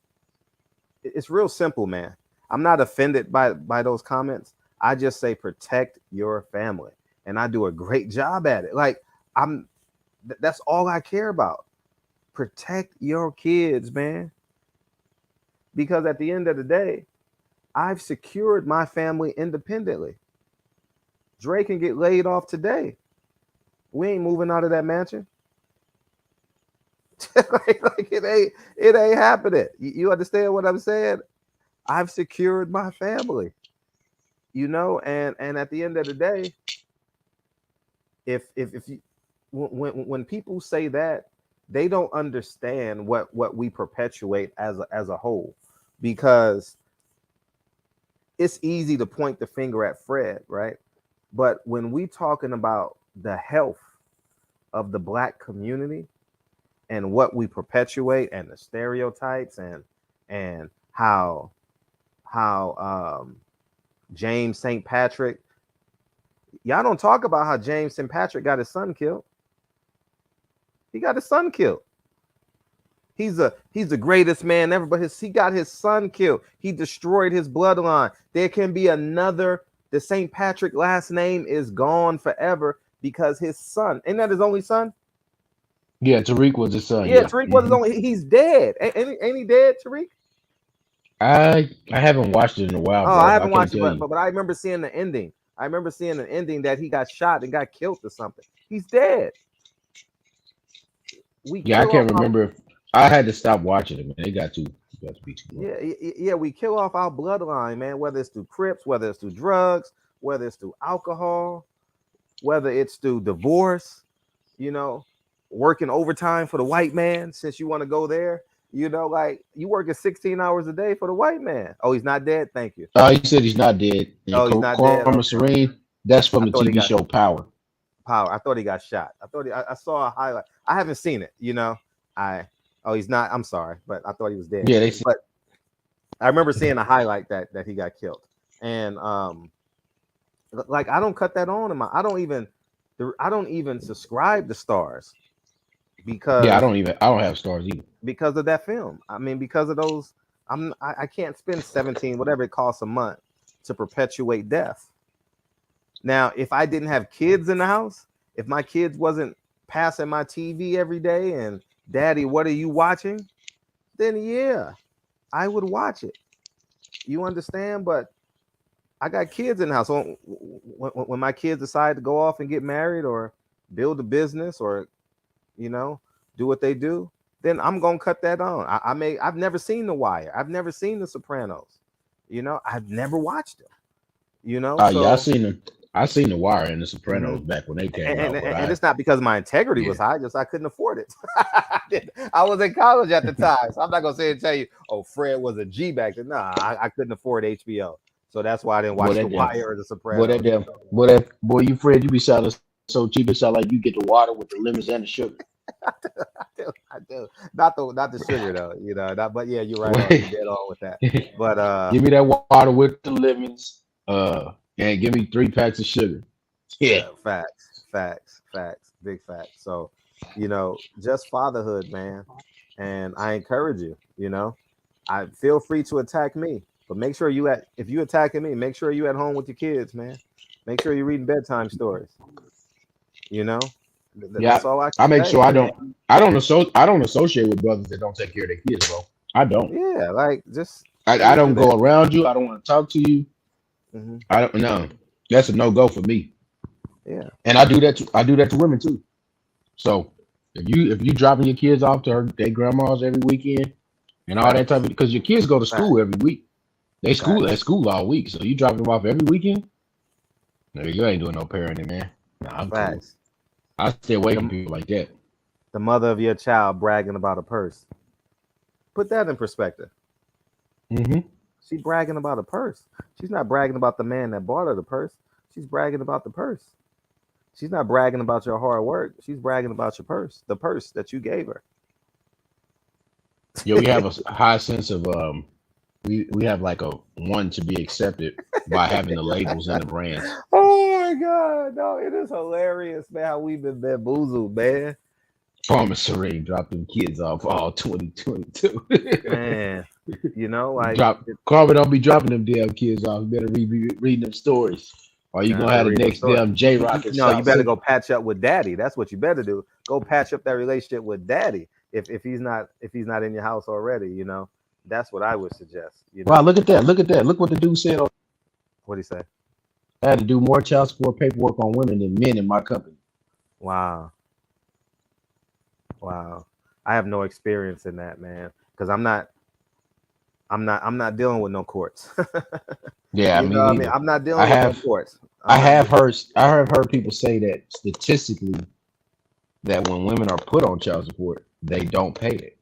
real simple, man. I'm not offended by those comments. I just say protect your family, and I do a great job at it. Like that's all I care about. Protect your kids, man. Because at the end of the day, I've secured my family independently. Dre can get laid off today. We ain't moving out of that mansion. like it ain't happening. You understand what I'm saying? I've secured my family. You know, and at the end of the day, if you when people say that, they don't understand what we perpetuate as a whole, because it's easy to point the finger at Fred, right? But when we talking about the health of the black community and what we perpetuate and the stereotypes and how James St. Patrick, y'all don't talk about how James St. Patrick got his son killed. He got his son killed. He's the greatest man ever, but he got his son killed. He destroyed his bloodline. There can be another. The St. Patrick last name is gone forever because his son, ain't that his only son? Yeah, Tariq was his son. Yeah, Tariq was his only. He's dead. Ain't he dead, Tariq? I haven't watched it in a while. Oh, bro. I haven't watched it, but I remember seeing the ending. I remember seeing an ending that he got shot and got killed or something. He's dead. I can't remember if I had to stop watching it, man. It got to be too much. Yeah, we kill off our bloodline, man, whether it's through Crips, whether it's through drugs, whether it's through alcohol, whether it's through divorce, you know, working overtime for the white man, since you want to go there, you know, like you working 16 hours a day for the white man. Oh, he's not dead. Thank you. Oh, he said he's not dead. And he's not dead. Okay. Serene, that's from the TV show Power. I thought he got shot. I saw a highlight. I haven't seen it, you know. He's not. I'm sorry, but I thought he was dead. Yeah, but I remember seeing a highlight that he got killed. And like I don't cut that on in my. I don't even subscribe to Stars, because I don't have Stars either because of that film. I mean, because of those. I can't spend 17 whatever it costs a month to perpetuate death. Now, if I didn't have kids in the house, if my kids wasn't passing my TV every day and Daddy, what are you watching? Then yeah, I would watch it. You understand? But I got kids in the house. So when my kids decide to go off and get married or build a business or, you know, do what they do, then I'm gonna cut that on. I've never seen The Wire. I've never seen The Sopranos. You know, I've never watched them. You know, Yeah, so I seen The Wire and The Sopranos back when they came out, but and it's not because my integrity was high, just I couldn't afford it. I was in college at the time, so I'm not gonna say and tell you, oh, Fred was a G back then. Nah, I couldn't afford HBO, so that's why I didn't watch The Wire or The Sopranos. Boy, you Fred, you be sounding so cheap. It sound like you get the water with the lemons and the sugar. I do. Not the sugar though, you know. But yeah, you're right. You're dead on with that. But give me that water with the lemons. And give me 3 packs of sugar. Yeah. Facts, big facts. So, you know, just fatherhood, man. And I encourage you. You know, I feel free to attack me, but make sure if you attacking me, make sure you at home with your kids, man. Make sure you're reading bedtime stories. You know. That's all I make sure I don't associate with brothers that don't take care of their kids, bro. I don't. Yeah, like just I don't go around you. I don't want to talk to you. I don't know. That's a no-go for me. Yeah. And I do that to women too. So if you dropping your kids off to their grandmas every weekend and all that type of, because your kids go to school every week. They at school all week. So you drop them off every weekend? No, you ain't doing no parenting, man. Nah, I'm cool. I stay away from people like that. The mother of your child bragging about a purse. Put that in perspective. She's bragging about a purse. She's not bragging about the man that bought her the purse. She's bragging about the purse. She's not bragging about your hard work. She's bragging about your purse, the purse that you gave her. Yeah, we have a high sense of we have like a one to be accepted by having the labels and the brands. Oh my God, no, it is hilarious, man. How we've been bamboozled, man. Farmer Serena dropped them kids off all 2022. Man, you know, like Carver don't be dropping them damn kids off. You better read them stories, or you gonna have the next damn J Rock. No, you better go patch up with Daddy. That's what you better do. Go patch up that relationship with Daddy. If he's not in your house already, you know, that's what I would suggest. You know? Wow, look at that! Look what the dude said. What'd he say? I had to do more child support paperwork on women than men in my company. Wow. I have no experience in that, man, because I'm not dealing with no courts. Yeah, I mean, I'm not dealing with no courts. I have heard people say that statistically that when women are put on child support, they don't pay it.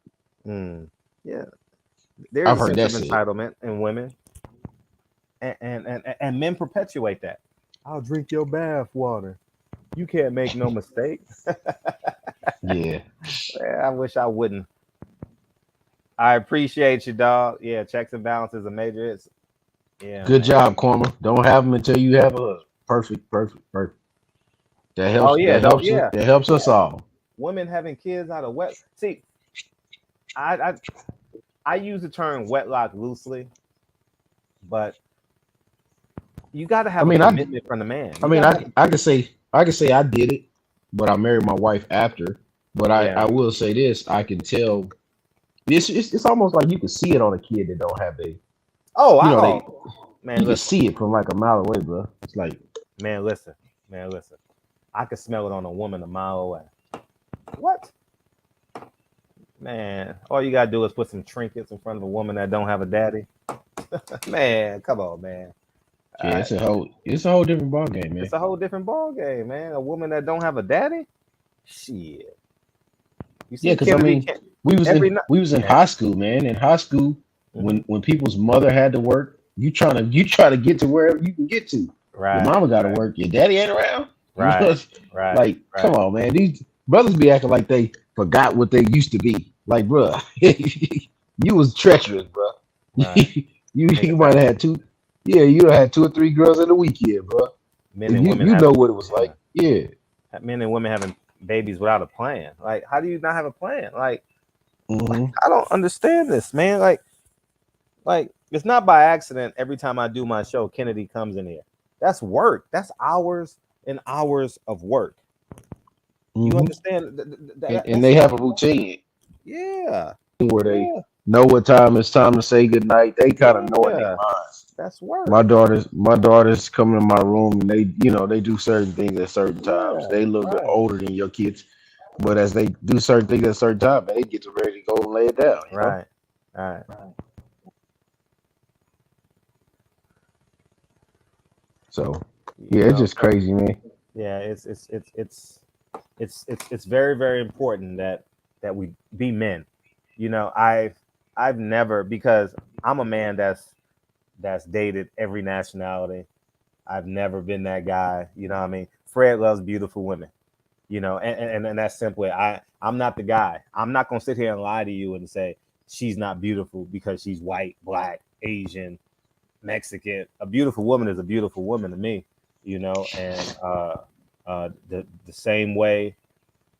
Yeah. There's a sense of entitlement in women. And men perpetuate that. I'll drink your bath water. You can't make no mistake. Yeah. I wish I wouldn't. I appreciate you, dog. Yeah, checks and balances are major. Yeah. Good job, Corma. Don't have them until you have a perfect. That helps. That helps us all. Women having kids out of wet. See, I use the term wetlock loosely, but you got to have a commitment from the man. I could say I did it, but I married my wife after. But I will say this: I can tell. It's almost like you can see it on a kid that don't have a. You can see it from like a mile away, bro. It's like, man, listen. I can smell it on a woman a mile away. What? Man, all you gotta do is put some trinkets in front of a woman that don't have a daddy. Man, come on, man. Yeah, it's a whole different ball game, man. It's a whole different ball game, man. A woman that don't have a daddy, shit. You see, because we was in high school, man. In high school, when people's mother had to work, you try to get to wherever you can get to. Right. Your mama got to work. Your daddy ain't around. Right. Come on, man. These brothers be acting like they forgot what they used to be. Like, bro, you was treacherous, bro. Right. you might have had two. Yeah, you had 2 or 3 girls in a weekend, bro. Men and women, you know what it was like. Yeah. Men and women having babies without a plan. Like, how do you not have a plan? Like I don't understand this, man. Like it's not by accident. Every time I do my show, Kennedy comes in here. That's work. That's hours and hours of work. You understand? And they have a routine. Yeah. Where they know what time it's time to say goodnight. They kind of know in their minds. That's work. My daughters come in my room and they do certain things at certain times. They a little bit older than your kids, but as they do certain things at certain times, they get to ready to go and lay it down. You know? Right. So yeah, it's just crazy, man. Yeah, it's very, very important that we be men. I've never, because I'm a man that's dated every nationality. I've never been that guy. You know what I mean? Fred loves beautiful women. And that's simply, I'm not the guy. I'm not gonna sit here and lie to you and say she's not beautiful because she's white, black, Asian, Mexican. A beautiful woman is a beautiful woman to me. And the same way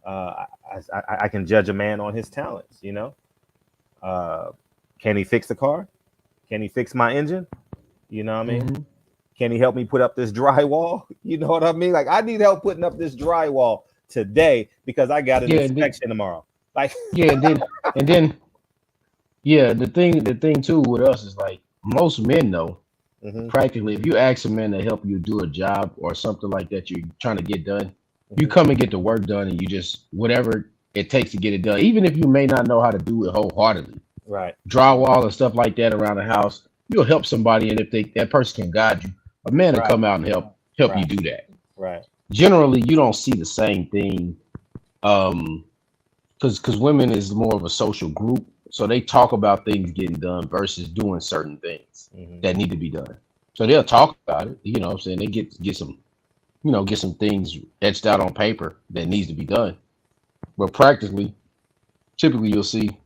I can judge a man on his talents. Can he fix the car? Can he fix my engine? You know what I mean? Mm-hmm. Can he help me put up this drywall? You know what I mean? Like, I need help putting up this drywall today because I got an inspection tomorrow. Like, and then the thing too with us is like most men know practically if you ask a man to help you do a job or something like that you're trying to get done, you come and get the work done and you just whatever it takes to get it done, even if you may not know how to do it wholeheartedly. Right. Drywall and stuff like that around the house, you'll help somebody, and if that person can guide you, a man will come out and help you do that. Right. Generally, you don't see the same thing, because women is more of a social group, so they talk about things getting done versus doing certain things that need to be done. So they'll talk about it. You know what I'm saying? They get some, get some things etched out on paper that needs to be done. But practically, typically you'll see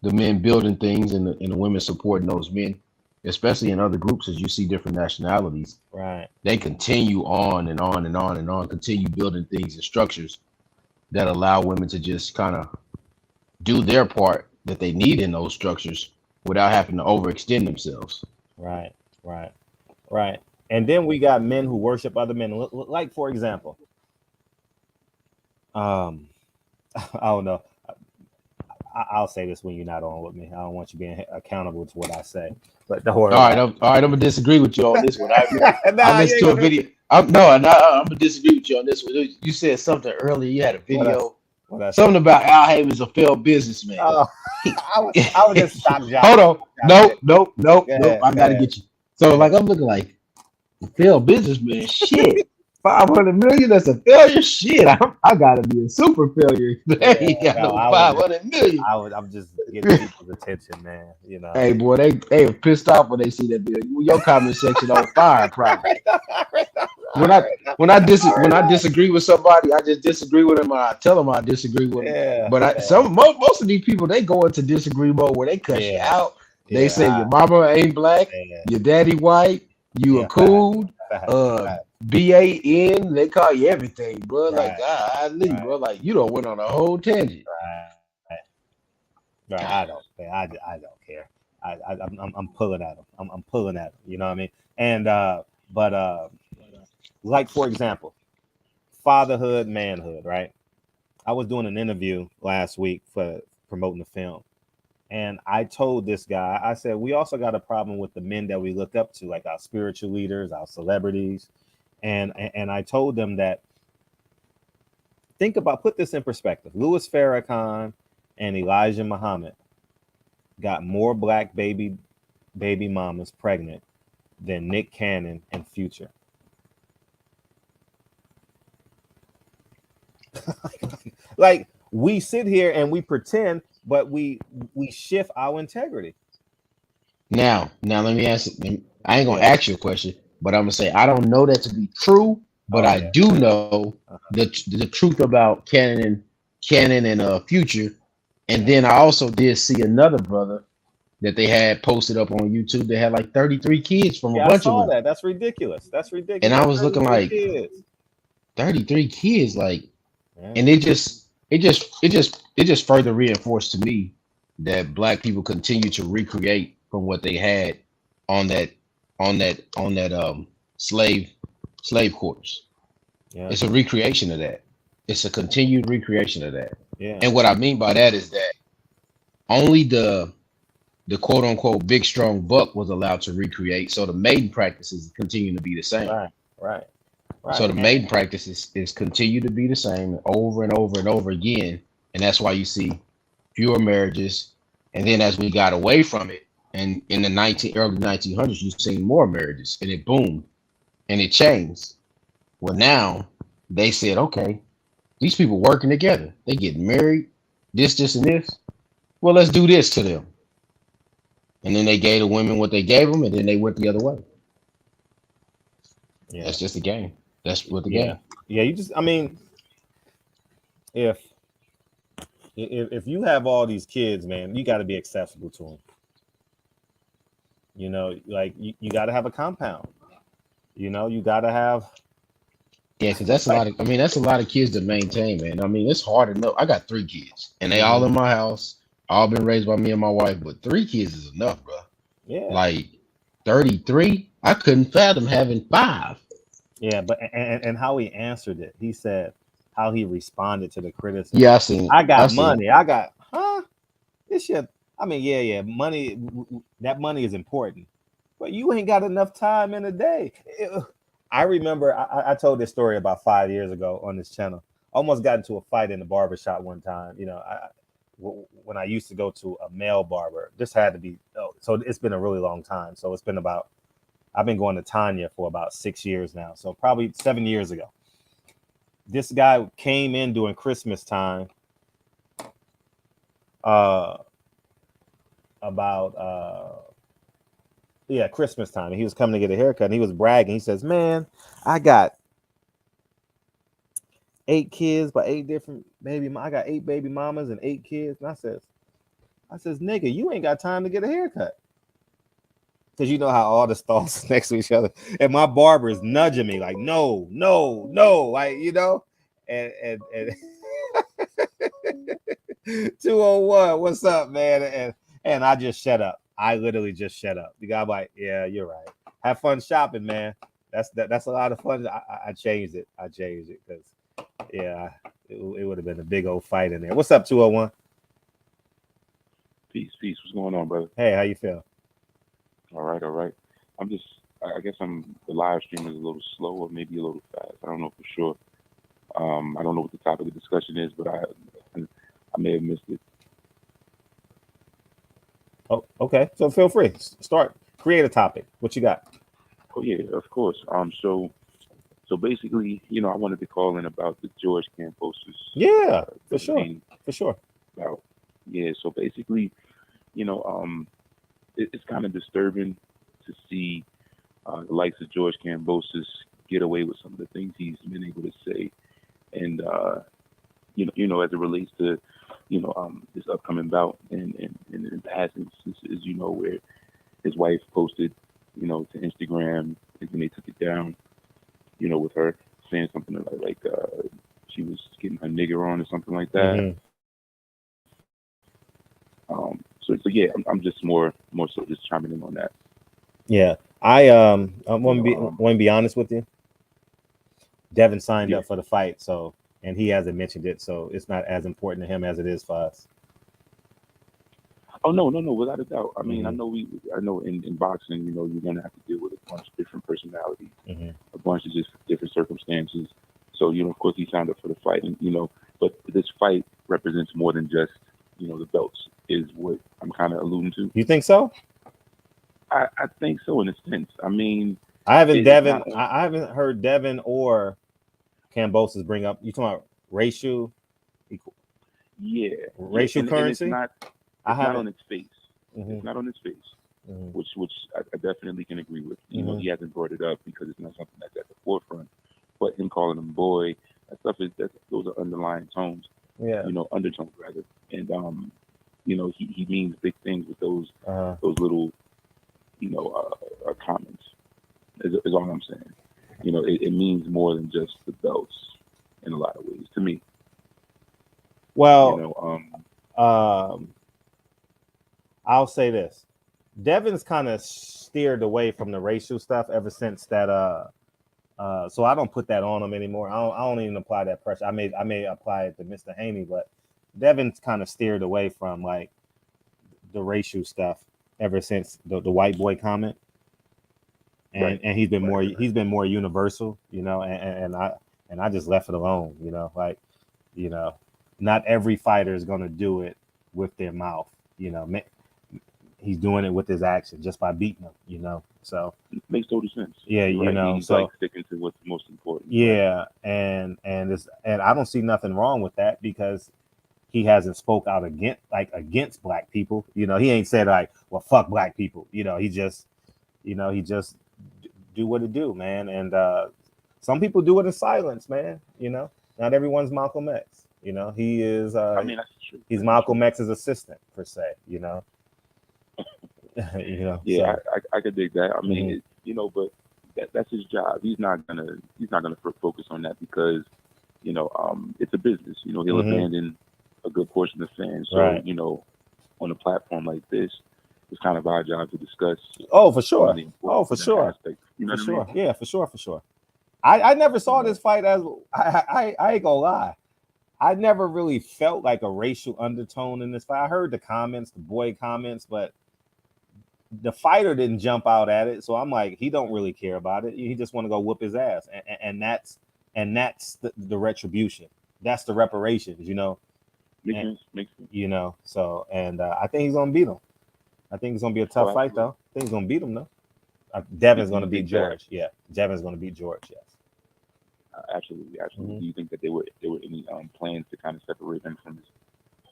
the men building things and the women supporting those men, especially in other groups as you see different nationalities. Right. They continue on and on and on and on, continue building things and structures that allow women to just kind of do their part that they need in those structures without having to overextend themselves. Right. And then we got men who worship other men. Like, for example, I don't know. I'll say this when you're not on with me. I don't want you being accountable to what I say. But don't worry. All right, I'm gonna disagree with you on this one. I listened to a video. I'm gonna disagree with you on this one. You said something earlier. You had a video. Something about Al Haven's a failed businessman. I was just stop job. Hold on. Nope. I gotta get you. So like I'm looking like failed businessman. Shit. 500 million, that's a failure. Shit, I gotta be a super failure. Hey, no, 500 million. I'm just getting people's attention, man. Hey, boy, they are pissed off when they see that video. Your comment section on fire, probably. When I disagree with somebody, I just disagree with them. Or I tell them I disagree with them. But most of these people, they go into disagree mode where they cut you out. They say your mama ain't black, your daddy white, you are cool. BAN, they call you everything, bro. Like, bro, like you don't went on a whole tangent. Right. I don't care. I'm pulling at them. I'm pulling at them. You know what I mean? And but like for example, fatherhood, manhood. Right. I was doing an interview last week for promoting the film, and I told this guy, I said, we also got a problem with the men that we look up to, like our spiritual leaders, our celebrities. And I told them that, put this in perspective. Louis Farrakhan and Elijah Muhammad got more black baby mamas pregnant than Nick Cannon and Future. Like, we sit here and we pretend, but we shift our integrity. Now let me ask you. I ain't gonna ask you a question, but I'm gonna say I don't know that to be true, but I do know the truth about Cannon and Future. And then I also did see another brother that they had posted up on YouTube. They had like 33 kids from a bunch of them. That. That's ridiculous. And I was looking like 33 kids, like, and it just further reinforced to me that black people continue to recreate from what they had on that slave quarters. Yeah. It's a recreation of that. It's a continued recreation of that. Yeah. And what I mean by that is that only the the quote unquote big strong buck was allowed to recreate. So the mating practices continue to be the same. Right. So the mating practices is continue to be the same over and over and over again. And that's why you see fewer marriages. And then as we got away from it, and in the early 1900s, you've seen more marriages, and it boomed and it changed. Well, now they said, okay, these people working together, they get married, this, and this. Well, let's do this to them. And then they gave the women what they gave them, and then they went the other way. Yeah. That's just a game. That's what the Yeah. game. Yeah, you just, I mean, if you have all these kids, man, you got to be accessible to them. You know, like you got to have a compound. You know, you got to have. Yeah, because that's a lot of. I mean, that's a lot of kids to maintain, man. I mean, it's hard enough. I got 3 kids, and they all in my house. All been raised by me and my wife, but 3 kids is enough, bro. Yeah. Like 33, I couldn't fathom having 5. Yeah, but and how he answered it, he said how he responded to the criticism. Yeah, I seen. I got money. I got this shit. I mean, yeah. Money. That money is important, but you ain't got enough time in a day. I remember I told this story about 5 years ago on this channel. Almost got into a fight in the barbershop one time. You know, when I used to go to a male barber. This had to be. So it's been a really long time. So it's been about. I've been going to Tanya for about 6 years now. So probably 7 years ago. This guy came in during Christmas time. Christmas time. And he was coming to get a haircut and he was bragging. He says, man, I got 8 kids by 8 different I got 8 baby mamas and 8 kids. And I says, nigga, you ain't got time to get a haircut. Because you know how all the stalls next to each other. And my barber is nudging me like, no. Like, you know, and 201, what's up, man? And I just shut up. I literally just shut up. The guy like, yeah, you're right. Have fun shopping, man. That's a lot of fun. I changed it. Because, yeah, it would have been a big old fight in there. What's up, 201? Peace. What's going on, brother? Hey, how you feel? All right. I guess the live stream is a little slow or maybe a little fast. I don't know for sure. I don't know what the topic of discussion is, but I may have missed it. Oh, okay. So feel free. Start. Create a topic. What you got? Oh yeah, of course. So basically, you know, I wanted to call in about the George Kambosos. Yeah, for sure. So basically, you know, it's kind of disturbing to see the likes of George Kambosos get away with some of the things he's been able to say, and you know, as it relates to, you know, this upcoming bout and in past instances, you know, where his wife posted, you know, to Instagram, and then they took it down, you know, with her saying something like she was getting her nigger on or something like that. Mm-hmm. So yeah, I'm just more so just chiming in on that. Yeah, I want to be honest with you. Devin signed up for the fight, so, and he hasn't mentioned it, so it's not as important to him as it is for us. Oh no, without a doubt. I mean, I know in boxing, you know, you're gonna have to deal with a bunch of different personalities, a bunch of just different circumstances. So, you know, of course, he signed up for the fight, and you know, but this fight represents more than just, you know, the belts, is what I'm kind of alluding to. You think so? I think so, in a sense. I mean, I haven't heard Devin or Kambosos bring up. You talking about racial? Racial currency. And not on its face. It's not on its face, which I definitely can agree with. You know, he hasn't brought it up because it's not something that's at the forefront. But him calling him boy, that stuff those are underlying tones. Yeah. You know, undertones rather, and you know, he means big things with those little, you know, comments. Is all I'm saying. You know, it means more than just the belts in a lot of ways to me. Well, you know, I'll say this: Devin's kind of steered away from the racial stuff ever since that. So I don't put that on him anymore. I don't even apply that pressure. I may apply it to Mr. Haney, but Devin's kind of steered away from like the racial stuff. ever since the white boy comment, and he's been more universal, you know, and I just left it alone, you know, like, you know, not every fighter is gonna do it with their mouth, you know. He's doing it with his action just by beating them, you know. So it makes total sense. yeah, You're you right. know, He's so like sticking to what's most important. yeah, and I don't see nothing wrong with that because he hasn't spoke out against black people. You know, he ain't said like, well, fuck black people. You know, he just do what it do, man. And some people do it in silence, man. You know, not everyone's Malcolm X. You know, he is. I mean, that's true. He's Malcolm X's assistant per se. You know. You know. Yeah, so. I could dig that. I mean, you know, but that's his job. He's not gonna focus on that because, you know, it's a business. You know, he'll abandon a good portion of fans. So, Right. you know, on a platform like this, it's kind of our job to discuss. Oh, for sure. Oh, for sure. Aspect. You know for what sure. I mean? Yeah, for sure. For sure. I never saw this fight as I ain't gonna lie. I never really felt like a racial undertone in this fight. I heard the comments, the boy comments, but the fighter didn't jump out at it. So I'm like, he don't really care about it. He just want to go whoop his ass, and that's the retribution. That's the reparations, you know. Makes sense. You know. So and I think he's gonna beat him. I think it's gonna be a tough fight though. I think he's gonna beat him though. Devin's gonna beat George. Yeah, Devin's gonna beat George. Yes. Absolutely. Do you think that there were any plans to kind of separate him from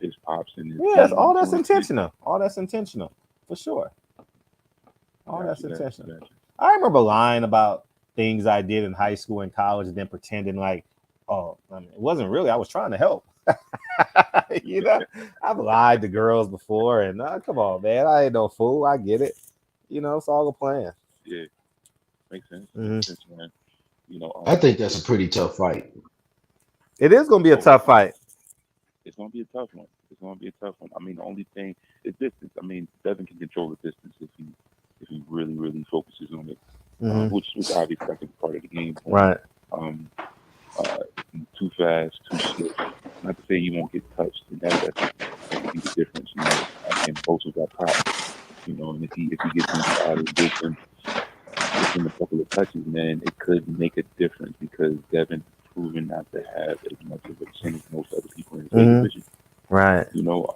his pops and his yes, all that's intentional. All that's intentional for sure. All that's intentional. I remember lying about things I did in high school and college, and then pretending like, oh, I mean, it wasn't really. I was trying to help. You know, I've lied to girls before, and come on, man, I ain't no fool. I get it. You know, it's all a plan. Yeah, makes sense. Makes sense, man. You know, I think that's a pretty tough fight. It is going to be a tough fight. It's going to be a tough one. I mean, the only thing is distance. I mean, Devin can control the distance if he really, really focuses on it, which obviously I think is part of the game. Right. Too fast, too slick. Not to say you won't get touched, and that could be the difference. You know, and both got popped. You know, and if he gets inside and gives him a couple of touches, man, it could make a difference because Devin's proven not to have as much of a chin as most other people in his division. Right. You know,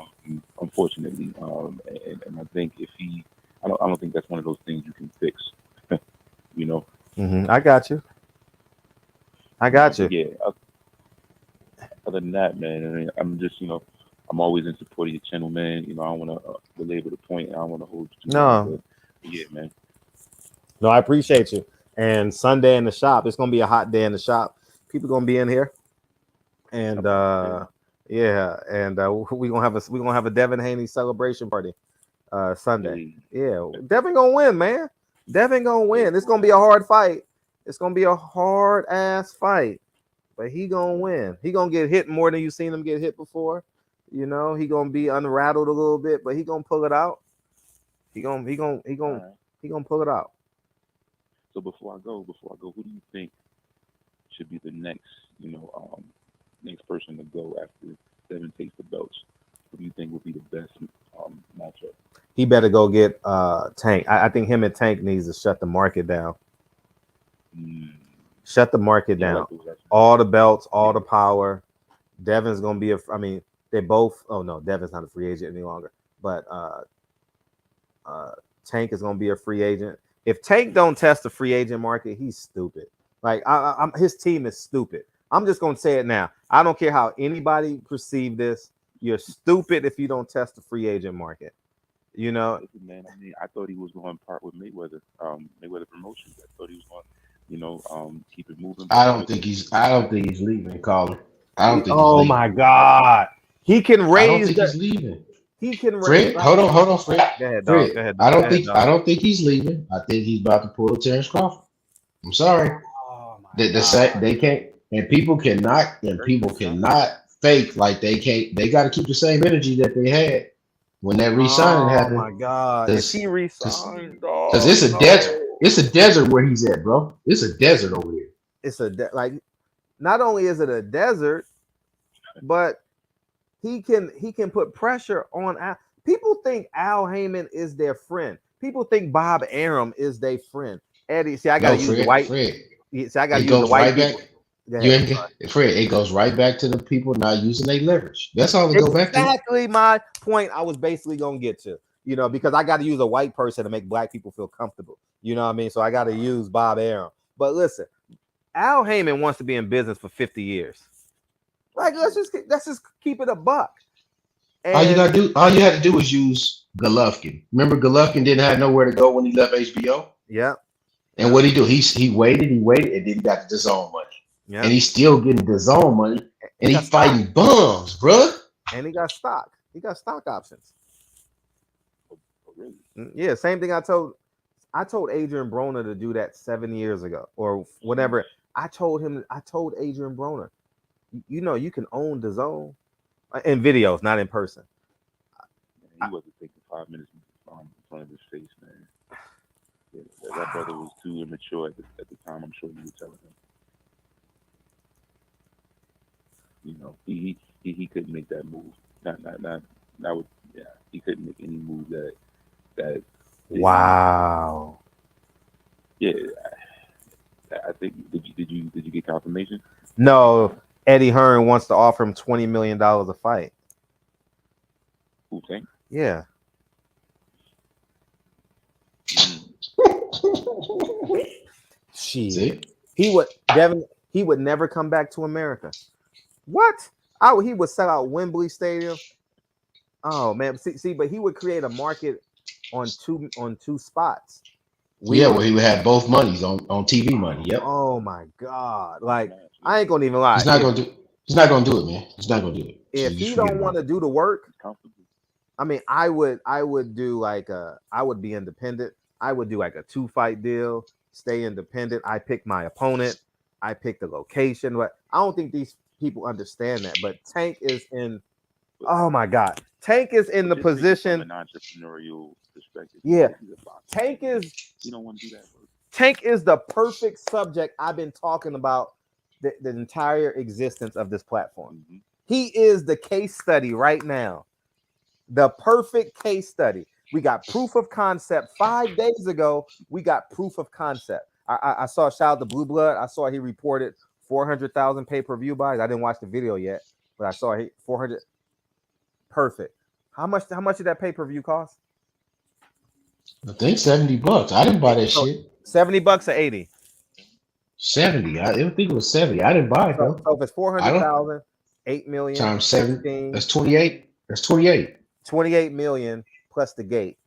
unfortunately, and I think if I don't think that's one of those things you can fix. You know. I got you. Yeah. Other than that, man, I mean, I'm just, you know, I'm always in support of your channel, man. You know, I don't want to belabor the point. I don't want to hold you too long, but yeah, man. No, I appreciate you. And Sunday in the shop, it's gonna be a hot day in the shop. People gonna be in here, and we're gonna have a Devin Haney celebration party Sunday. Yeah, Devin gonna win, man. Devin gonna win. It's gonna be a hard fight. It's gonna be a hard ass fight, but he gonna win. He gonna get hit more than you've seen him get hit before. You know, he gonna be unrattled a little bit, but he gonna pull it out. He gonna pull it out. So before I go, who do you think should be the next, you know, next person to go after Devin takes the belts? Who do you think would be the best matchup? He better go get Tank. I think him and Tank needs to shut the market down. Shut the market down. All the belts, all the power. Devin's gonna be they both. Oh no, Devin's not a free agent any longer. But Tank is gonna be a free agent. If Tank don't test the free agent market, he's stupid. Like his team is stupid. I'm just gonna say it now. I don't care how anybody perceive this. You're stupid if you don't test the free agent market. You know, man. I mean, I thought he was going to part with Mayweather. Mayweather Promotions. I thought he was going, you know, keep it moving. I don't think he's leaving, Colin. I don't think. Oh he's leaving. my God, he can raise. I don't think he's leaving. He can raise. Fred, hold on, Fred. Go ahead, Fred. dog. Go ahead, I don't think he's leaving. I think he's about to pull a Terrence Crawford. I'm sorry. Oh They can't, and people cannot fake like they can't. They got to keep the same energy that they had when that re-signing happened. Oh my God, if he re-signed, because it's a desert. It's a desert where he's at, bro. It's a desert over here. It's like, not only is it a desert, but he can put pressure on. People think Al Heyman is their friend. People think Bob Arum is their friend. Eddie, see, I gotta No, use the Fred, white. Fred. See, I gotta It use the goes white right people. back. Go You ahead. I'm ain't sorry. Fred. It goes right back to the people not using their leverage. That's all it go back to. Exactly my point. I was basically gonna get to, because I got to use a white person to make black people feel comfortable. You know what I mean? So I got to use Bob Arum. But listen, Al Heyman wants to be in business for 50 years. Like, let's just keep it a buck. All you And had to do was use Golovkin. Remember, Golovkin didn't have nowhere to go when he left HBO. yeah, And what he do? He waited, and then he got the DAZN money, yeah, and he's still getting DAZN money, and got he fighting bums, bruh. and he got stock. He got stock options. Oh, really? Yeah, same thing I told Adrian Broner to do that 7 years ago or whatever. I told Adrian Broner, you can own the zone in videos, not in person. He wasn't taking 5 minutes in front of his face, man. Yeah, that brother was too immature at the time. I'm sure you were telling him. He couldn't make that move. He couldn't make any move that. Wow. Yeah, I think. Did you get confirmation? No, Eddie Hearn wants to offer him $20 million a fight. Who think? Yeah. See? Devin, he would never come back to America. What? He would sell out Wembley Stadium. Oh man, see, but he would create a market on two spots. Where he would have both monies on TV money. Yep. Oh my God! Like, I ain't gonna even lie. He's not gonna do it, man. He's not gonna do it. If he don't want to do the work, I mean, I would do I would be independent. I would do like a 2-fight deal, stay independent. I pick my opponent. I pick the location. But I don't think these people understand that. But Tank is in. Oh my God, Tank is in the position. From an entrepreneurial perspective. Yeah, Tank is. You don't want to do that work. Tank is the perfect subject I've been talking about the entire existence of this platform. Mm-hmm. He is the case study right now. The perfect case study. We got proof of concept 5 days ago. We got proof of concept. I saw shout out to Blue Blood. I saw he reported 400,000 pay-per-view buys. I didn't watch the video yet, but I saw 400. Perfect. How much did that pay-per-view cost? I think $70. I didn't buy that shit. $70 or 80? 70. I didn't think it was 70. I didn't buy it though. So if it's 400,000, 8 million times 7, that's 28. That's 28. 28 million plus the gate.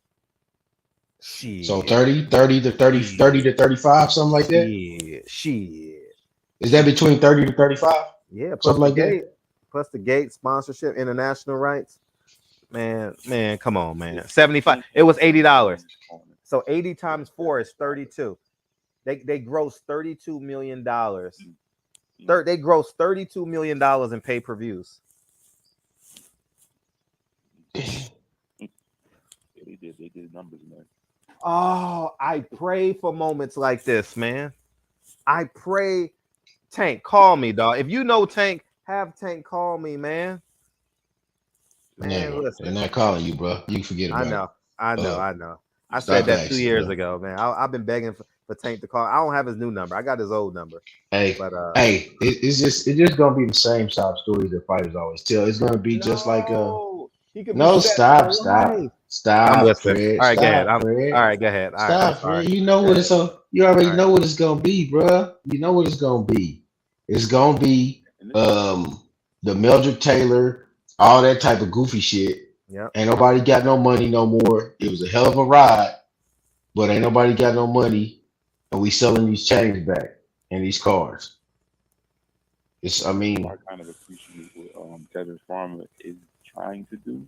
Shit. So 30 to 35, something like that. Shit. Is that between 30 to 35? Yeah, plus something like gate, that. Plus the gate, sponsorship, international rights. Man, come on, man. 75. It was $80. So 80 times 4 is 32. They gross $32 million. They gross $32 million in pay-per-views. They did numbers, man. Oh, I pray for moments like this, man. I pray. Tank, call me, dog. If you know Tank, have Tank call me, man. Man, listen. They're not calling you, bro. You can forget about it. I know. I said that 2 years ago, man. I've been begging for Tank to call. I don't have his new number. I got his old number. Hey, it's just gonna be the same type stories that fighters always tell. It's gonna be just like stop, Fred. All right, go ahead. All right, go ahead. Stop, Fred. You know what it's you already know what it's gonna be, bro. You know what it's gonna be. It's gonna be the Mildred Taylor, all that type of goofy shit. Yeah. Ain't nobody got no money no more. It was a hell of a ride, but ain't nobody got no money, and we selling these chains back and these cars. I kind of appreciate what Kevin Farmer is trying to do.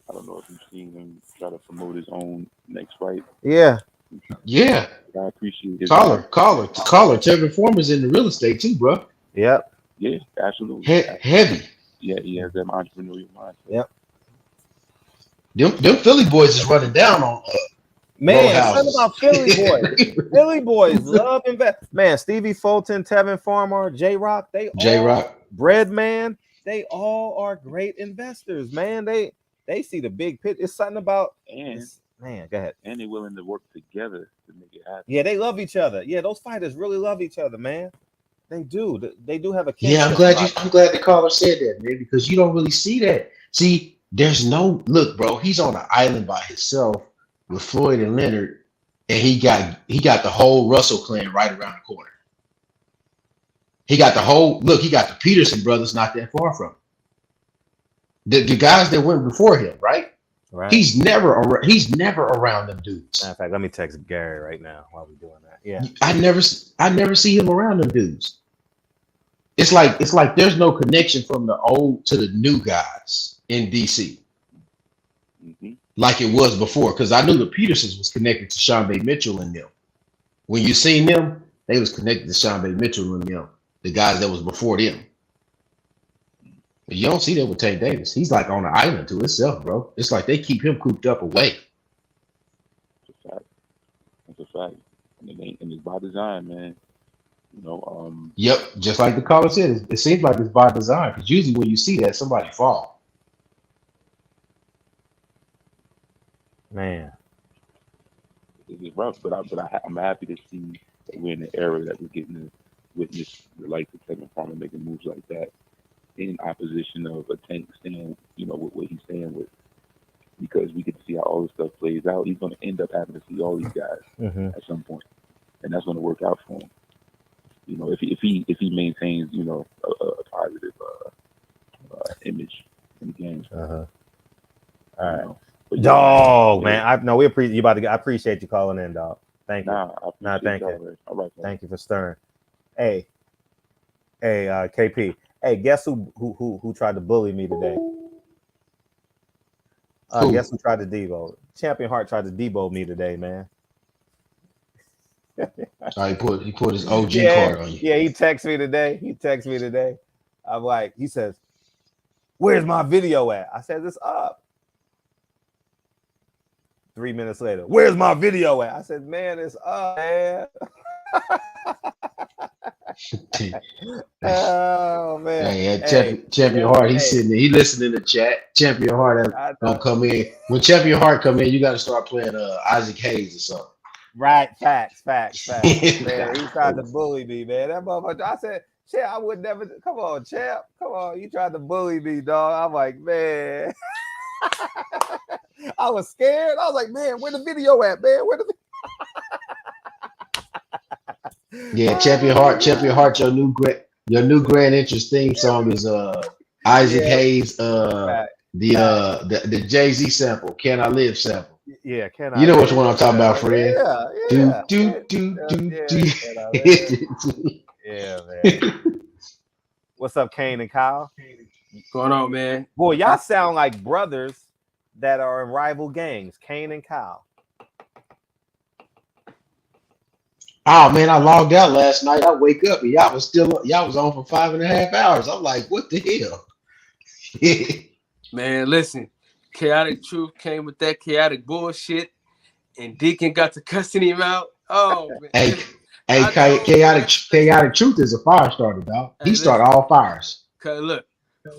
I don't know if you've seen him try to promote his own next fight. Yeah. I appreciate his caller. Kevin Farmer's in the real estate too, bro. Yep. Yeah, absolutely. Heavy. Yeah, he has that entrepreneurial mindset. Yep. Them Philly boys is running down on man. Something about Philly boys. Philly boys love invest. Man, Stevie Fulton, Tevin Farmer, J-Rock, Breadman, they all are great investors, man. They see the big picture. It's something about and man. Go ahead. and they're willing to work together to make it happen. Yeah, they love each other. Yeah, those fighters really love each other, man. They do. They do have a Yeah, kinship. I'm glad the caller said that, man, because you don't really see that. See, there's no look, bro. He's on an island by himself with Floyd and Leonard, and he got the whole Russell clan right around the corner. He got the Peterson brothers not that far from him. The guys that went before him, right? Right. He's never around them dudes. Matter of fact, let me text Gary right now while we're doing that. Yeah. I never see him around them dudes. It's like there's no connection from the old to the new guys in DC. Mm-hmm. Like it was before, because I knew the Petersons was connected to Sean Bay Mitchell and them. When you seen them, they was connected to Sean Bay Mitchell and them, the guys that was before them. But you don't see that with Tank Davis. He's like on an island to himself, bro. It's like they keep him cooped up away. It's a fact. It's a fact. And it's by design, man. Yep, just like the caller said, it seems like it's by design. Because usually when you see that, somebody fall. Man, it's rough, but I'm happy to see that we're in an era that we're getting to witness the likes of Kevin Farmer making moves like that in opposition of a Tank stand, with what he's saying with, because we get to see how all this stuff plays out. He's going to end up having to see all these guys at some point, and that's going to work out for him. If he maintains, a positive image in the game. All right. But dog, man. I appreciate you calling in, dog. Thank you. Thank you. Man. All right, man. Thank you for stirring. Hey, KP. Hey, guess who tried to bully me today? Guess who tried to Debo? Champion Heart tried to Debo me today, man. He put his OG card on you. Yeah, he texted me today. I'm like, he says, "Where's my video at?" I said, "It's up." 3 minutes later, "Where's my video at?" I said, "Man, it's up, man." Oh man! Champion Heart, he's sitting there, he listening to chat. Champion Heart don't come in. When Champion Heart come in, you got to start playing Isaac Hayes or something. Right, facts. Man, he tried to bully me, man. That motherfucker. I said, "Champ, I would never." Come on, Champ. Come on, you tried to bully me, dog. I'm like, man. I was scared. I was like, man, where the video at, man? Where the Yeah, Champion Heart, your new grand entrance theme song is Isaac Hayes, the Jay-Z sample, Can I Live sample. Yeah, can I? You know which one I'm talking about, friend. Yeah. Yeah, man. What's up, Kane and Kyle? What's going on, man? Boy, y'all sound like brothers that are in rival gangs, Kane and Kyle. Oh man, I logged out last night. I wake up and y'all was on for 5.5 hours. I'm like, what the hell? Man, listen, Chaotic Truth came with that chaotic bullshit, and Deacon got to cussing him out. Oh man. Hey, chaotic Truth is a fire starter, dog. He started all fires. Cause look,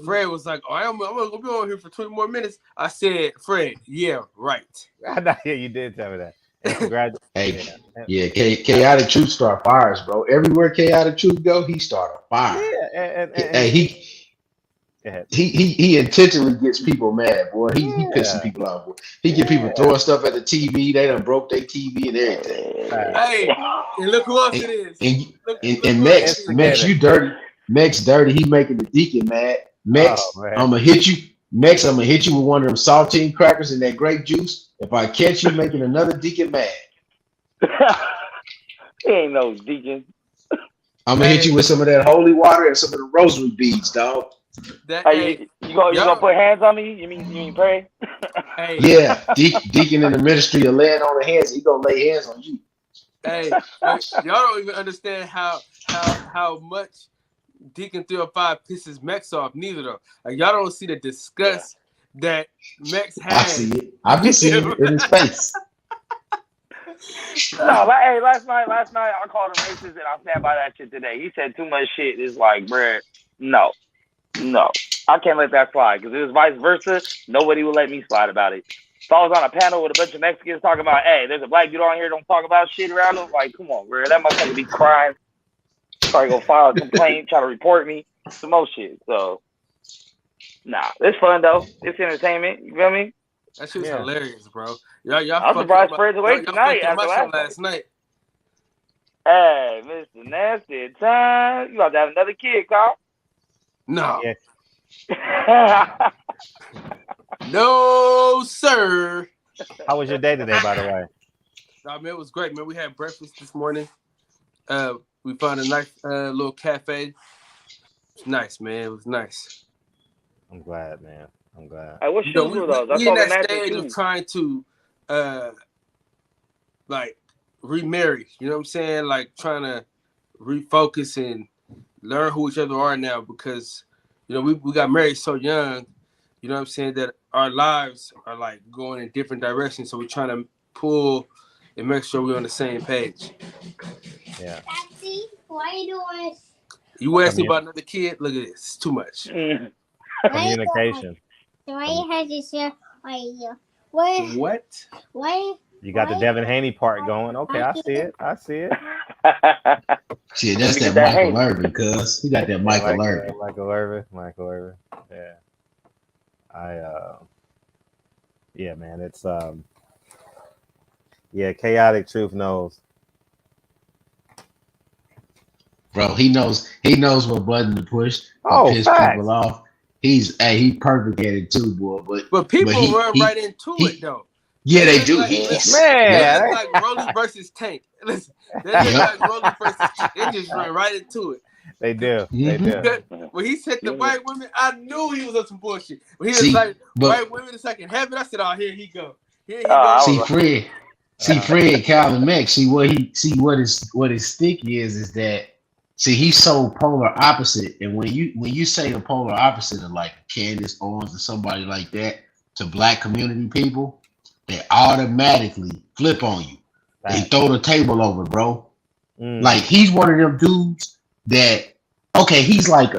Fred was like, "Oh, I'm gonna be on here for 20 more minutes." I said, "Fred, yeah, right." Yeah, you did tell me that. Chaotic Truth start fires, bro. Everywhere Chaotic Truth go, he start a fire. Yeah, he intentionally gets people mad, boy. He pissing people off, boy. He get people throwing stuff at the TV. They done broke their TV and everything. Hey, and look who else it is. And Mex, you dirty. Mex dirty. He making the Deacon mad. Mex, I'm gonna hit you. Mex, I'm gonna hit you with one of them saltine crackers and that grape juice. If I catch you making another Deacon mad, he ain't no Deacon. I'm gonna hit you with some of that holy water and some of the rosary beads, dog. You gonna put hands on me? You mean pray? Hey. Yeah, Deacon in the ministry of laying on the hands. He gonna lay hands on you. Hey, y'all don't even understand how much Deacon 305 pisses Mex off. Neither though. Like y'all don't see the disgust that Mex has. I see it. I've been seeing it in his face. No, hey, last night I called him racist and I stand by that shit today. He said too much shit. It's like, bruh, no. I can't let that slide because if it was vice versa, nobody would let me slide about it. If I was on a panel with a bunch of Mexicans talking about, hey, there's a black dude on here, don't talk about shit around him. Like, come on, bro. That motherfucker be crying. Probably go file a complaint, try to report me, some more shit. So, nah, it's fun though. It's entertainment. You feel me? That shit was hilarious, bro. Y'all I'm surprised Fred's away tonight after last night. Hey, Mr. Nasty time. You about to have another kid, Carl? No. No, sir. How was your day today, by the way? Nah, man, it was great, man. We had breakfast this morning. We found a nice little cafe. It's nice, man. It was nice. I'm glad, man. I'm glad. Hey, what shoes were those? We in that stage of trying to like remarry. You know what I'm saying? Like trying to refocus and learn who each other are now because you know we got married so young. You know what I'm saying? That our lives are like going in different directions. So we're trying to pull and make sure we're on the same page. Yeah. Daddy, why are you doing this? You asked me about another kid? Look at this. It's too much. Communication. Why you have this here? What? Why? You got the Devin Haney part going. Okay, I see it. I see it. Shit, that's that Michael Irvin, cuz. He got that Michael Irvin. Michael Irvin. Yeah. Yeah, man, it's chaotic truth knows. Bro, he knows what button to push to piss people off. He's perfect at it too, boy. But people run right into it though. Yeah, they do. Man, they like Rolling versus Tank. Listen, they like Rolling versus Tank. They just run right into it. They do. They do. When he said the white women, I knew he was on some bullshit. When he was like white women is like in heaven, I said, "Oh, here he go. Here he go." Fred, Calvin Mack. See what his stick is that. See, he's so polar opposite, and when you say the polar opposite of like Candace Owens or somebody like that to black community people, they automatically flip on you. They throw the table over, bro. Like he's one of them dudes that he's like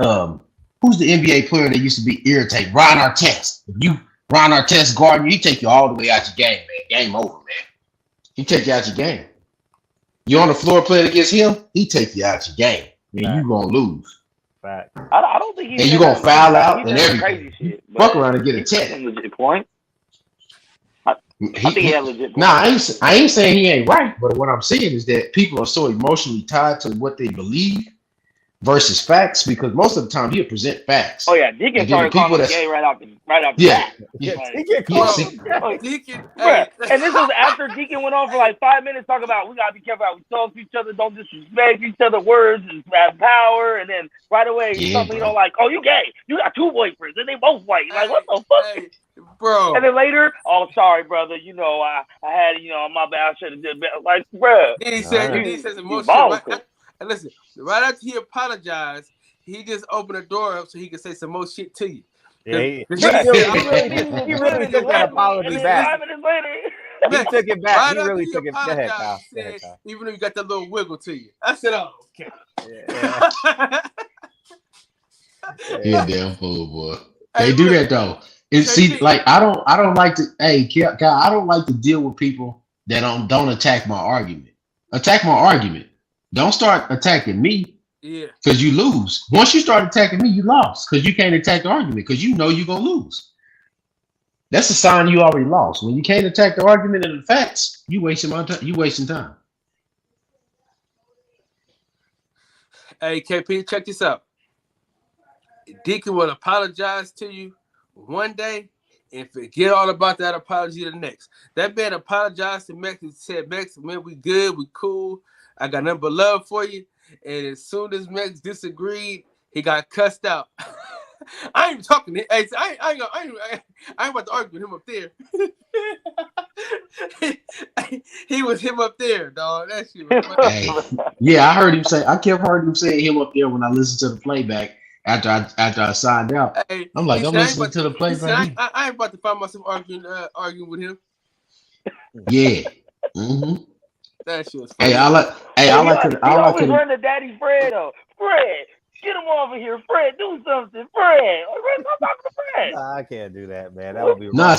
who's the NBA player that used to be irritating? Ron Artest. If you Ron Artest guarding you, he take you all the way out your game, man. Game over, man. He take you out your game. You on the floor playing against him, he take you out your game. Man, you gonna lose. Fact. I don't think he's and you gonna foul out and everything. Crazy shit, fuck around and get a check. Legit point. I think he had a legit point. Nah, I ain't saying he ain't right, but what I'm saying is that people are so emotionally tied to what they believe versus facts because most of the time he'll present facts. Oh yeah, Deacon started calling him gay right out the yeah. Deacon. And this was after Deacon went on for like 5 minutes talking about we gotta be careful how we talk to each other, don't disrespect each other, words and have power, and then right away something like, oh, you gay, you got 2 boyfriends, and they both white. Like what the fuck, bro? And then later, oh sorry, brother, you know I had my bad, I should have did better. Like, bro. Then he says emotional. And listen, right after he apologized, he just opened the door up so he could say some more shit to you. Yeah, he really took that apology back. He took it back. Right he really took it back. Even though you got that little wiggle to you. I said, oh, okay. You're a damn fool, boy. They do that though. I don't like to. Hey, God, I don't like to deal with people that don't attack my argument. Attack my argument. Don't start attacking me. Yeah. Because you lose. Once you start attacking me, you lost. Because you can't attack the argument. Because you know you're gonna lose. That's a sign you already lost. When you can't attack the argument and the facts, you wasting my time. You wasting time. Hey, KP, check this out. Deacon will apologize to you one day and forget all about that apology the next. That man apologized to Mex and said, Mex, man, we good, we cool. I got nothing but love for you. And as soon as Mex disagreed, he got cussed out. I ain't even talking to him. Hey, I ain't about to argue with him up there. He was him up there, dog. That shit was funny. Yeah, I kept hearing him saying him up there when I listened to the playback after I signed out. Hey, I'm like, I'm listening to the playback. I ain't about to find myself arguing with him. Yeah. Mm-hmm. That shit was funny. I like to run to Daddy Fred though. Fred, Get him over here, Fred. Do something, Fred. I'm talking to Fred. Nah, I can't do that, man. That would be Nah, wrong.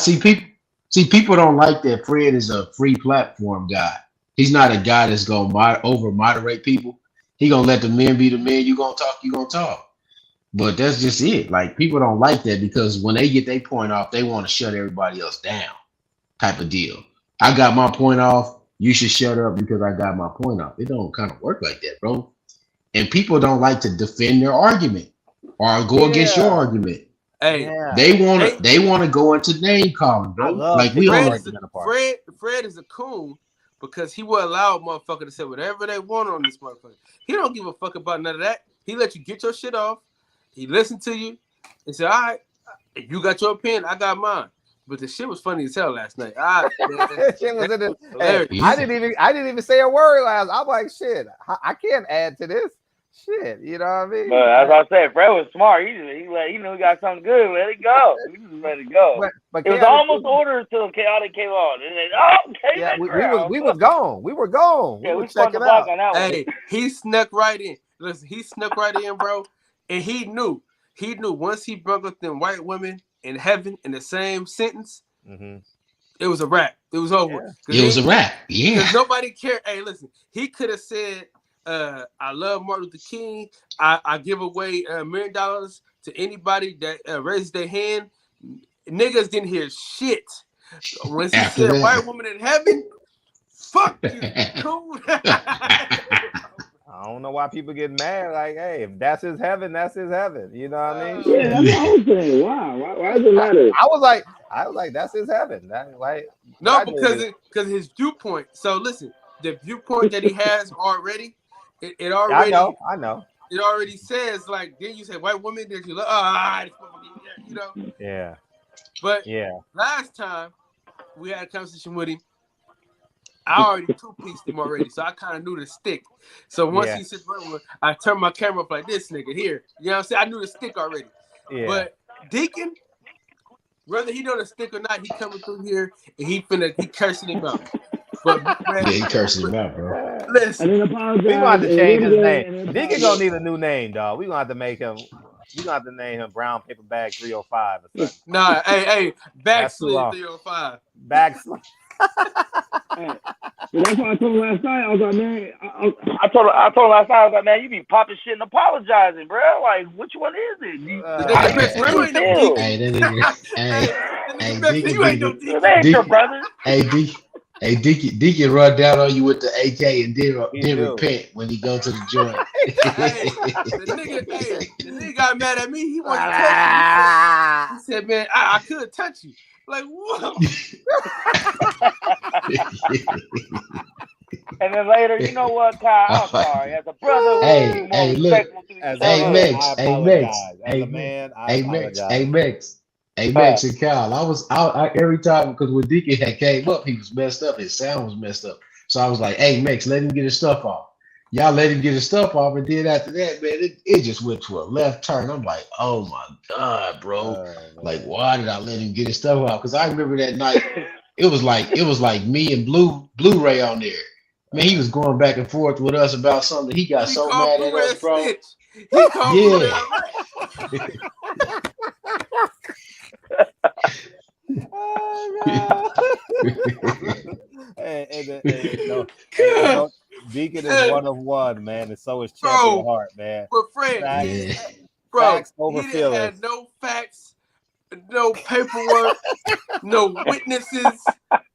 people don't like that. Fred is a free platform guy. He's not a guy that's gonna over moderate people. He gonna let the men be the men. You gonna talk. But that's just it. Like, people don't like that because when they get their point off, they want to shut everybody else down, type of deal. I got my point off. You should shut up because I got my point off. It don't kind of work like that, bro. And people don't like to defend their argument or go against your argument. Hey, they want to go into name calling, bro. Like, we all Fred is a coon because he will allow a motherfucker to say whatever they want on this motherfucker. He don't give a fuck about none of that. He let you get your shit off. He listened to you and said, all right, you got your opinion, I got mine. But the shit was funny as hell last night. I didn't even say a word last. I'm like, shit, I can't add to this. Shit, you know what I mean? But as I said, Fred was smart. He knew he got something good. Let it go. He just let it go. But it was almost ordered until Chaotic came on. And then, we was gone. We were gone. Yeah, we were checking out. On that one. Hey, he snuck right in. Listen, he snuck right in, bro. And he knew once he broke up them white women in heaven in the same sentence, it was a wrap. It was over. Yeah. It was a wrap. Yeah. Because nobody cared. Hey, listen, he could have said, I love Martin Luther King. I give away $1 million to anybody that raises their hand. Niggas didn't hear shit. When he said white woman in heaven, fuck you. Cool. I don't know why people get mad. Like, hey, if that's his heaven, that's his heaven. You know what I mean? Yeah, that's what I'm saying. Why does it matter? I was like, that's his heaven. Because his viewpoint. So listen, the viewpoint that he has already, it already. I know. It already says, like, then you say white woman, then you look, you know. Yeah. But last time we had a conversation with him, I already two-pieced him already, so I kind of knew the stick. So once he said, I turned my camera up like this nigga here. You know what I'm saying? I knew the stick already. Yeah. But Deacon, whether he know the stick or not, he coming through here and he cursing him out. But man, he cursing him out, bro. Listen, we gonna have to change his name. Deacon gonna need a new name, dog. We gonna have to make him. You gonna have to name him Brown Paper Bag 305 or something. Nah, hey, Backslid 305. Backslid. That's what I told him last night. I was like, man, I told him last night, I was like, man, you be popping shit and apologizing, bro. Like, which one is it? You ain't your brother. Hey, Deacon run down on you with the AK and then repent when he go to the joint. the nigga got mad at me. He wanted to touch me. He said, man, I could touch you. Like, whoa. And then later, you know what, Kyle? I'm sorry. As a brother, Max and Kyle. I was out every time because when Deacon had came up, he was messed up. His sound was messed up. So I was like, hey, Max, let him get his stuff off. Y'all let him get his stuff off, and then after that, man, it just went to a left turn. I'm like, oh my God, bro. Like, why did I let him get his stuff off? Because I remember that night, it was like me and Blu-ray on there. Man, he was going back and forth with us about something. He got so mad at us, bro. Deacon is one of one, man, and so is Champion Heart, man. But Fred, facts over he didn't have no facts, no paperwork, no witnesses.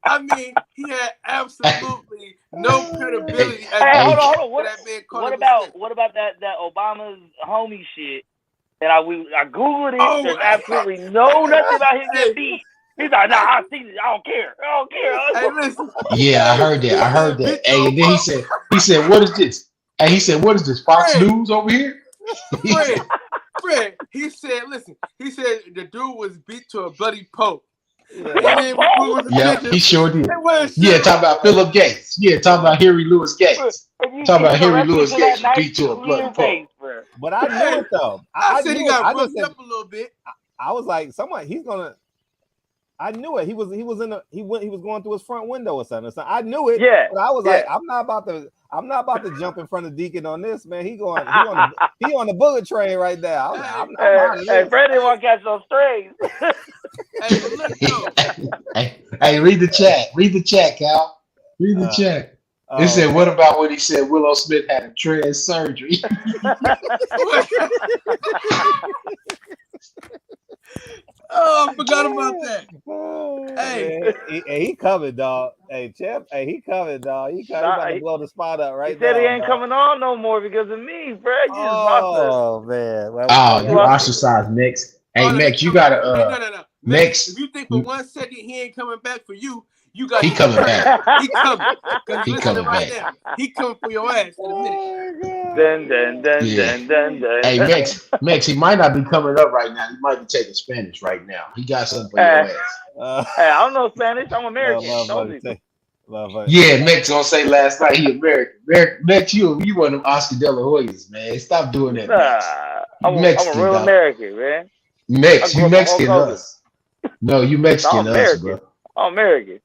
I mean, he had absolutely no credibility. Hold on. What about that Obama's homie shit? And I googled it. There's absolutely nothing about him getting beat. He's like, nah, I see this. I don't care. Hey, listen. Yeah, I heard that. Hey, and then he said, what is this? And he said, what is this? Fox News over here? Fred, he said, listen, the dude was beat to a bloody pulp. Yeah, he sure did. Yeah, talking about Philip Gates. Yeah, talking about Harry Lewis Gates. Talking about Harry Lewis Gates beat to a bloody pulp. But I knew it though. I said he got roughed up a little bit. I was like, he's gonna. I knew it. He was going through his front window or something. So I knew it. Yeah. But I was like, I'm not about to. I'm not about to jump in front of Deacon on this, man. He on the bullet train right now. I'm out of this. Freddie want to catch those strays. Hey, read the chat. Read the chat, Cal. Read the chat. It said, what about when he said Willow Smith had a trans surgery? Oh, I forgot about that. Hey, he coming, dog. Hey, Champ. Hey, he coming, dog. He about to blow the spot up right now. He said he ain't coming on no more because of me, bro. Oh man. Well, you ostracized, Mex. Hey, Mex, you gotta no. Mex. If you think for 1 second he ain't coming back for you, you got. He coming back. He coming. He coming back. Now. He coming for your ass in a minute. Then. Hey, Mex, he might not be coming up right now. He might be taking Spanish right now. He got something for your ass. Hey, I don't know Spanish. I'm American. Yeah, Mex gonna say last night he American. Mex, you one of them Oscar De La Hoyas, man. Stop doing that. I'm a real American, man. Mex, you Mexican us. No, you Mexican us, bro. I'm American.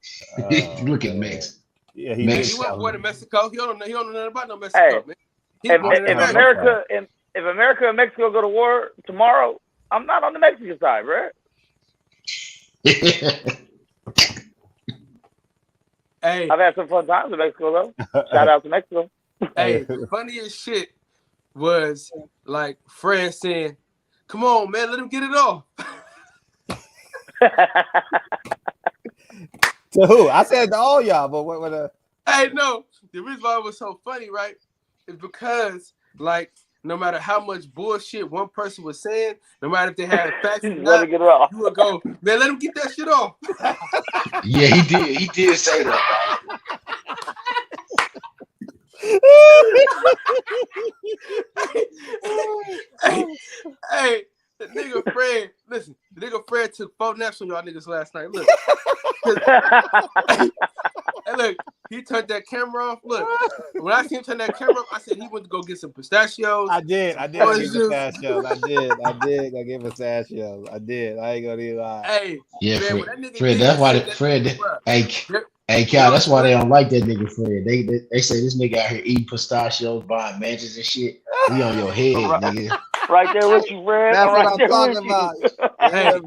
Look at Mex. Yeah, he went born in Mexico. He don't know nothing about no Mexico, man. If America and Mexico go to war tomorrow, I'm not on the Mexican side, bro. Hey, I've had some fun times in Mexico, though. Shout out to Mexico. Hey, the funniest shit was like Fred saying, "Come on, man, let him get it off." To who? I said to all y'all, but what? Hey, no. The reason why it was so funny, right, is because like no matter how much bullshit one person was saying, no matter if they had facts or not, you would go, man, let him get that shit off. Yeah, he did. He did say that. Hey, the nigga Fred, listen, the nigga Fred took 4 naps on y'all niggas last night. Look. Hey, look, he turned that camera off. Look, when I seen him turn that camera off, I said he went to go get some pistachios. I did. I get pistachios. I did. I get pistachios. I did. I ain't gonna even lie. Hey, yeah, man, Fred. That's why Fred. Hey, Cal, that's why they don't like that nigga Fred. They say this nigga out here eating pistachios, buying mansions and shit. We on your head, nigga. Right there with you, Fred. That's right what I'm talking about. Hey,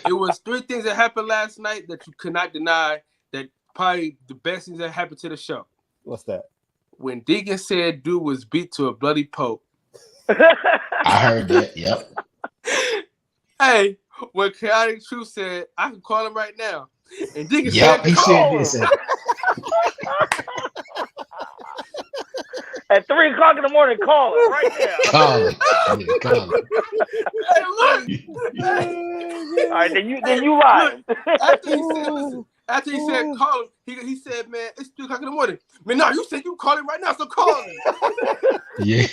it was 3 things that happened last night that you could not deny. That probably the best things that happened to the show. What's that? When Deacon said dude was beat to a bloody pulp. I heard that. Yep. Hey, when Chaotic Truth said, I can call him right now. And Deacon said this. At 3 o'clock in the morning, call him right now. Call him. All right, then you lied. After he said call him, he said, man, it's 3 o'clock in the morning. Man, no, you said you call him right now, so call him. Yeah.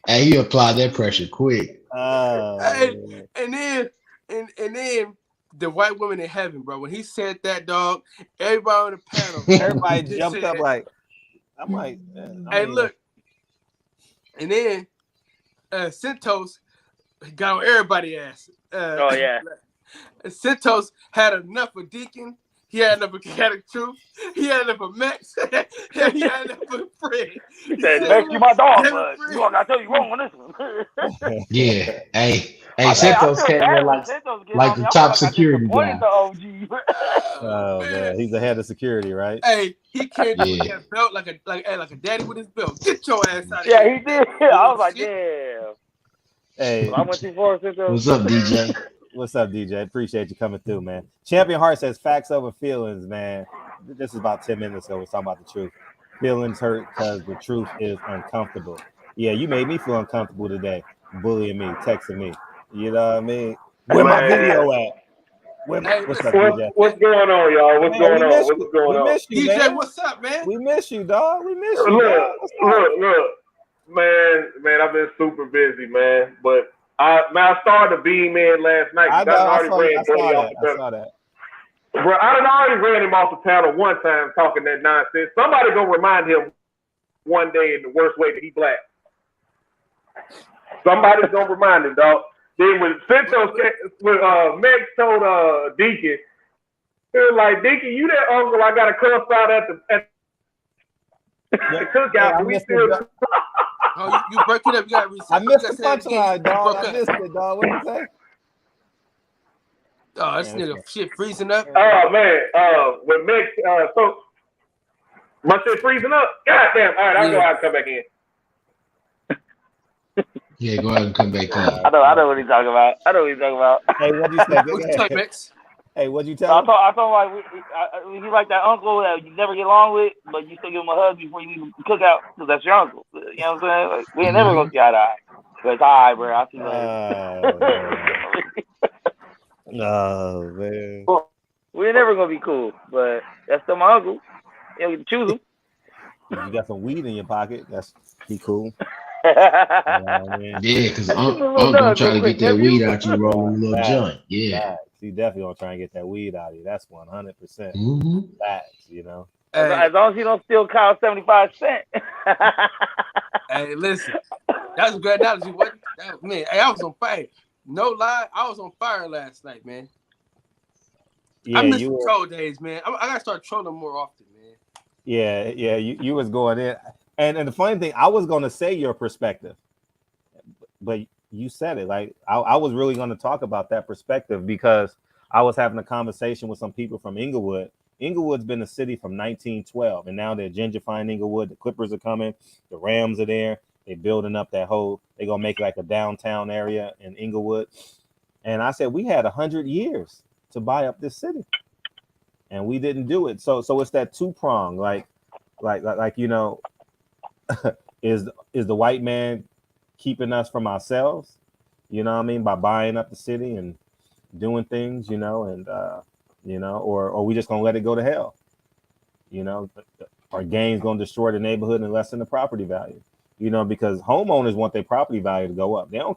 Hey, you applied that pressure quick. And then the white woman in heaven, bro. When he said that, dog, everybody on the panel, everybody jumped up like, I'm like, hey, look. And then Santos got on everybody's ass. Oh yeah. Santos had enough of Deacon. He had enough of Chaotic Truth. He had enough of Max. He had enough of Fred. He said, Max, you my dog, but you don't gotta tell you wrong on this one. Yeah. Hey, Santos came in like the top security guy. Oh man, he's the head of security, right? Hey, he came with that belt like a daddy with his belt. Get your ass out of here. Yeah, he did. I was like, damn. Hey, I went too far, Santos. What's up, DJ? What's up, DJ? Appreciate you coming through, man. Champion Heart says facts over feelings, man. This is about 10 minutes ago. We're talking about the truth. Feelings hurt because the truth is uncomfortable. Yeah, you made me feel uncomfortable today, bullying me, texting me. You know what I mean? Where my video at? What's up, DJ? What's going on, y'all? What's going on? We miss you, DJ, man. what's up, man? We miss you, dog. We miss you. Look. Man, I've been super busy, man. But I started to beam in last night. I saw that. Bro, I done already ran him off the panel one time talking that nonsense. Somebody gonna remind him one day in the worst way that he black. Somebody's gonna remind him, dog. Then when Santos, when Meg told Deacon, he was like, Deacon, you that uncle I got to cuss out at The cookout. We still. Oh, you break it up. You got reset. I missed the punchline, dog. I missed it, dog. What did you say? Oh, this nigga shit freezing up. Oh man, when Meg, so my shit freezing up. God damn! All right, I'll go out and come back in. Yeah, go ahead and come back in. I know what he's talking about. Hey, what'd you say? What you say, Mix? Hey, what'd you tell him? I told him like he's like that uncle that you never get along with, but you still give him a hug before you leave the cookout because that's your uncle. You know what I'm saying? Like, we ain't never gonna see eye to eye. But it's all right, bro. I'll see you later. Oh man. We ain't never gonna be cool, but that's still my uncle. You don't get to choose him. You got some weed in your pocket. That's be cool. Yeah, because I'm trying to get that weed out you, rolling a little joint. Yeah. He definitely gonna try and get that weed out of you. That's 100% facts, you know. As long as you don't steal Kyle 75 cents. Hey, listen, that's a great analogy. Man, hey, I was on fire. No lie, I was on fire last night, man. Yeah, I miss the troll days, man. I gotta start trolling more often, man. Yeah, you was going in, and the funny thing, I was gonna say your perspective, but you said it. Like I was really gonna talk about that perspective because I was having a conversation with some people from Inglewood. Inglewood's been a city from 1912, and now they're gentrifying Inglewood. The Clippers are coming, the Rams are there. They're building up that whole. They're gonna make like a downtown area in Inglewood. And I said we had 100 years to buy up this city, and we didn't do it. So it's that two-prong, like you know, is the white man keeping us from ourselves? You know what I mean, by buying up the city and doing things, you know, and you know, or we just gonna let it go to hell? You know, our gangs gonna destroy the neighborhood and lessen the property value. You know, because homeowners want their property value to go up. They don't.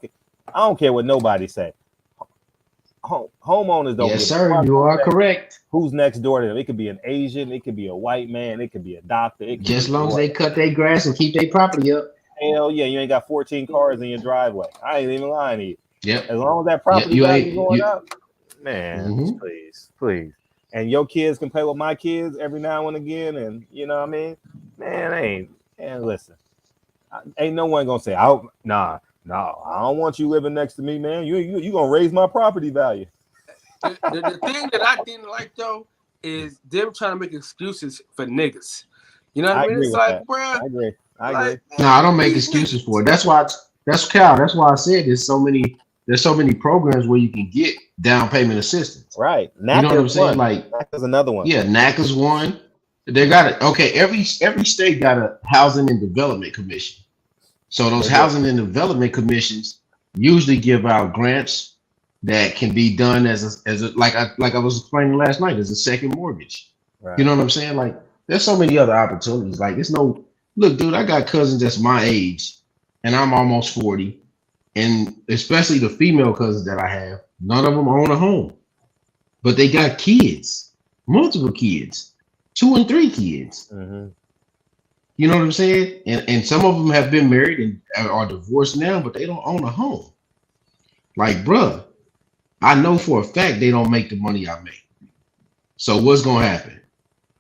I don't care what nobody say. Homeowners don't. Yes, sir. You are correct. Who's next door to them? It could be an Asian. It could be a white man. It could be a doctor. Just as long as they cut their grass and keep their property up. Hell yeah, you ain't got 14 cars in your driveway. I ain't even lying to you. Yep. As long as that property value going up, man, please. And your kids can play with my kids every now and again, and you know what I mean? Man, listen. Ain't no one gonna say, nah, I don't want you living next to me, man. You gonna raise my property value. The thing that I didn't like though is them trying to make excuses for niggas. You know what I mean? It's like, bro. I agree. No, I don't make excuses for it. That's why I said there's so many programs where you can get down payment assistance. Right. You know what I'm saying? Like NACA's another one. Yeah, NACA's one. They got it. Okay, every state got a housing and development commission. So those housing and development commissions usually give out grants that can be done as a like I was explaining last night, as a second mortgage. Right. You know what I'm saying? Like there's so many other opportunities. Like look, dude, I got cousins that's my age and I'm almost 40. And especially the female cousins that I have, none of them own a home, but they got kids, multiple kids, 2 and 3 kids. Mm-hmm. You know what I'm saying? And some of them have been married and are divorced now, but they don't own a home. Like, bruh, I know for a fact they don't make the money I make. So what's going to happen?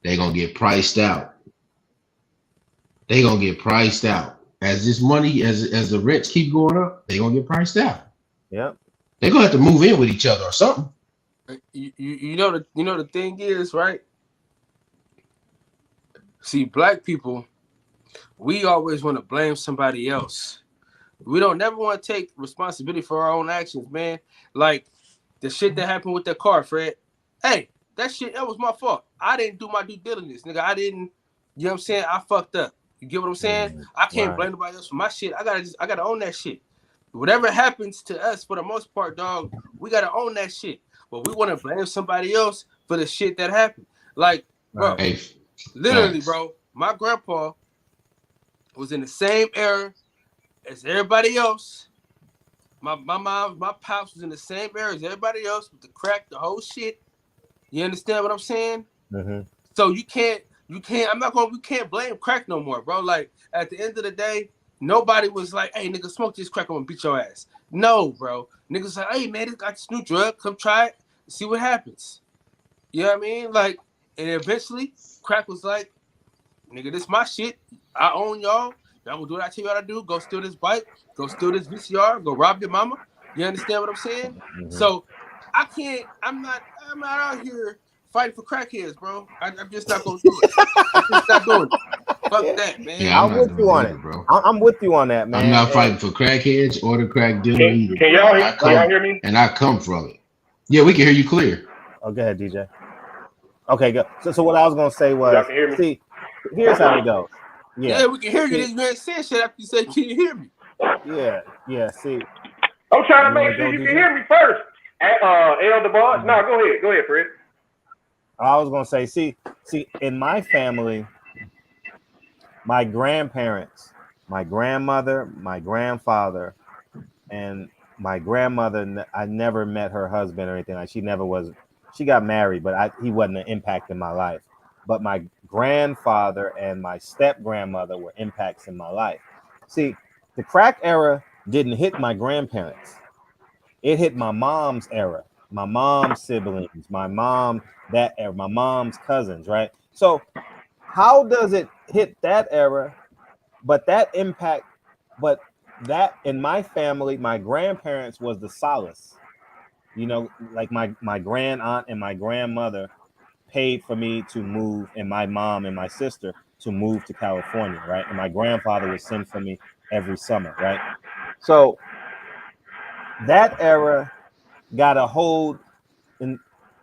They're going to get priced out. They're going to get priced out. As this money, as the rents keep going up, they're going to get priced out. Yeah. They're going to have to move in with each other or something. You know the thing is, right? See, black people, we always want to blame somebody else. We don't never want to take responsibility for our own actions, man. Like the shit that happened with that car, Fred. Hey, that was my fault. I didn't do my due diligence, nigga. I didn't, you know what I'm saying? I fucked up. You get what I'm saying? I can't blame nobody else for my shit. I gotta own that shit. Whatever happens to us, for the most part, dog, we gotta own that shit. But we want to blame somebody else for the shit that happened. Like, bro, literally, bro, my grandpa was in the same era as everybody else. My mom, my pops was in the same era as everybody else with the crack, the whole shit. You understand what I'm saying? Mm-hmm. So we can't blame crack no more, bro. Like at the end of the day, nobody was like, hey, nigga, smoke this crack, I'm gonna beat your ass. No, bro. Niggas like, hey man, this got this new drug, come try it, see what happens. You know what I mean? Like, and eventually crack was like, nigga, this my shit. I own y'all. Y'all gonna do what I tell y'all to do. Go steal this bike. Go steal this VCR. Go rob your mama. You understand what I'm saying? Mm-hmm. So I'm not out here fighting for crackheads, bro. I'm just not gonna do it. I'm just not doing it. Fuck that, man. Yeah, I'm with you on it, bro. I'm with you on that, man. I'm not fighting for crackheads or the crack dealer either. Can y'all hear me? And I come from it. Yeah, we can hear you clear. Oh, go ahead, DJ. Okay, good. So what I was gonna say was, Y'all can hear me? see, here's how it goes. Yeah, we can hear you. You ain't saying shit after you say, "Can you hear me?" Yeah. See, I'm trying to make sure you can hear me first. Elder Boss. No, go ahead, Fred. I was gonna say, see, in my family, my grandparents, my grandmother, my grandfather, and my grandmother, I never met her husband or anything. Like, she never was. She got married, but he wasn't an impact in my life. But my grandfather and my step grandmother were impacts in my life. See, the crack era didn't hit my grandparents. It hit my mom's era, my mom's siblings, my mom's cousins, right? So how does it hit that era? But that in my family, my grandparents was the solace. You know, like my grand aunt and my grandmother paid for me to move, and my mom and my sister to move to California, right? And my grandfather would send for me every summer, right? So that era got a hold, and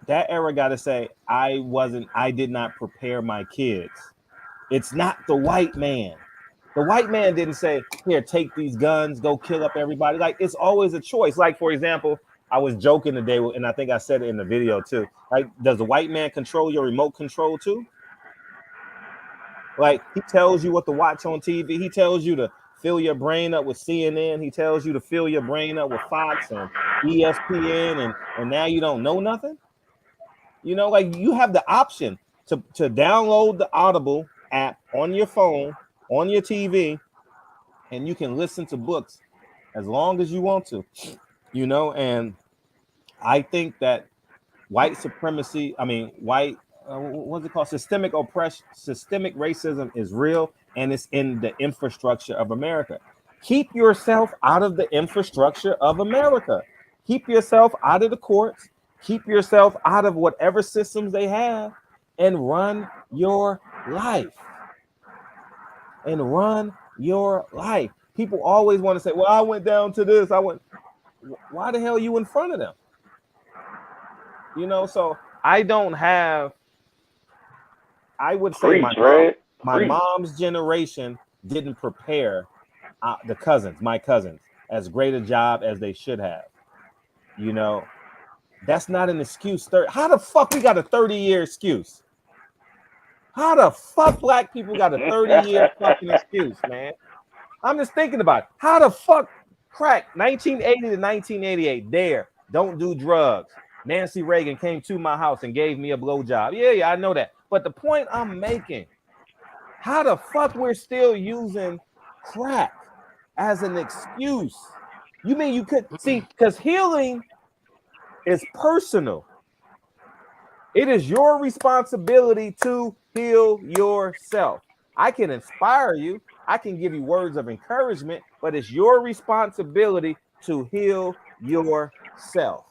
that era got to say, I did not prepare my kids. It's not the white man. The white man didn't say, here, take these guns, go kill up everybody. Like, it's always a choice. Like, for example, I was joking today, and I think I said it in the video too. Like, does the white man control your remote control too? Like, he tells you what to watch on TV. He tells you to fill your brain up with CNN. He tells you to fill your brain up with Fox and ESPN, and now you don't know nothing. You know, like, you have the option to download the Audible app on your phone, on your TV, and you can listen to books as long as you want to, you know. And I think that white supremacy, what's it called? Systemic racism is real, and it's in the infrastructure of America. Keep yourself out of the infrastructure of America. Keep yourself out of the courts. Keep yourself out of whatever systems they have, and run your life. People always want to say, well, I went down to this. Why the hell are you in front of them? You know, so I would say my mom's generation didn't prepare my cousins, as great a job as they should have. You know, that's not an excuse. How the fuck we got a 30-year excuse? How the fuck black people got a 30-year fucking excuse, man? I'm just thinking about it. How the fuck crack 1980 to 1988? Don't do drugs. Nancy Reagan came to my house and gave me a blowjob. Yeah, I know that. But the point I'm making, how the fuck we're still using crack as an excuse? You mean you could see, because healing is personal. It is your responsibility to heal yourself. I can inspire you. I can give you words of encouragement, but it's your responsibility to heal yourself.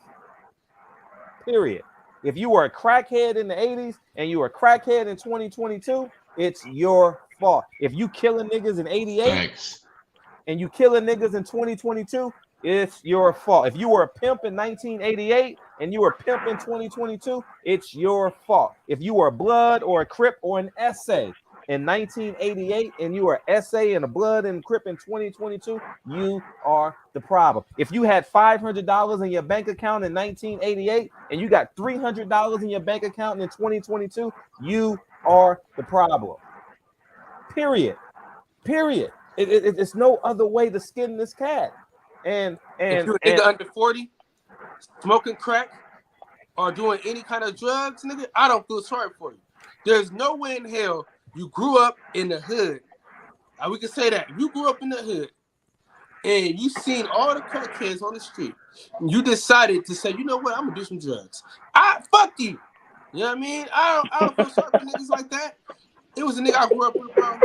Period. If you were a crackhead in the 80s and you were a crackhead in 2022, it's your fault. If you killing niggas in 88 and you killing niggas in 2022, it's your fault. If you were a pimp in 1988 and you were a pimp in 2022, it's your fault. If you were a blood or a crip or an essay in 1988 and you were an essay and a blood and crip in 2022, you are the problem. If you had $500 in your bank account in 1988 and you got $300 in your bank account in 2022, you are the problem. Period. It's no other way to skin this cat. And if you're a nigga under 40 smoking crack or doing any kind of drugs, nigga, I don't feel sorry for you. There's no way in hell you grew up in the hood. We can say that. You grew up in the hood and you seen all the crackheads on the street. And you decided to say, you know what, I'm gonna do some drugs. Fuck you. You know what I mean? I don't feel sorry for niggas like that. It was a nigga I grew up with, bro.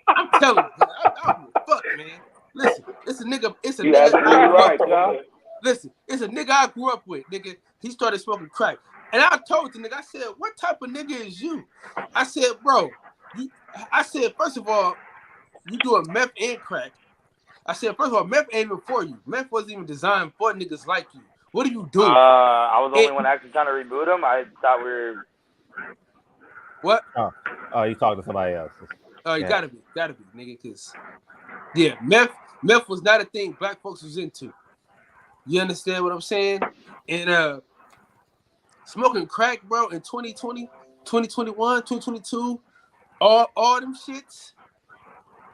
I'm telling you, I don't give a fuck, man. Listen, it's a nigga I grew up with. Listen, it's a nigga I grew up with, nigga. He started smoking crack. And I told the nigga, I said, what type of nigga is you? I said, bro, first of all, you doing meth and crack. I said, first of all, meth ain't even for you. Meth wasn't even designed for niggas like you. What are you doing? I was the only one actually trying to reboot him. I thought we were... What? Oh, you talking to somebody else. Oh, you gotta be, nigga, because yeah, meth was not a thing black folks was into. You understand what I'm saying? And smoking crack, bro, in 2020, 2021, 2022, all them shits,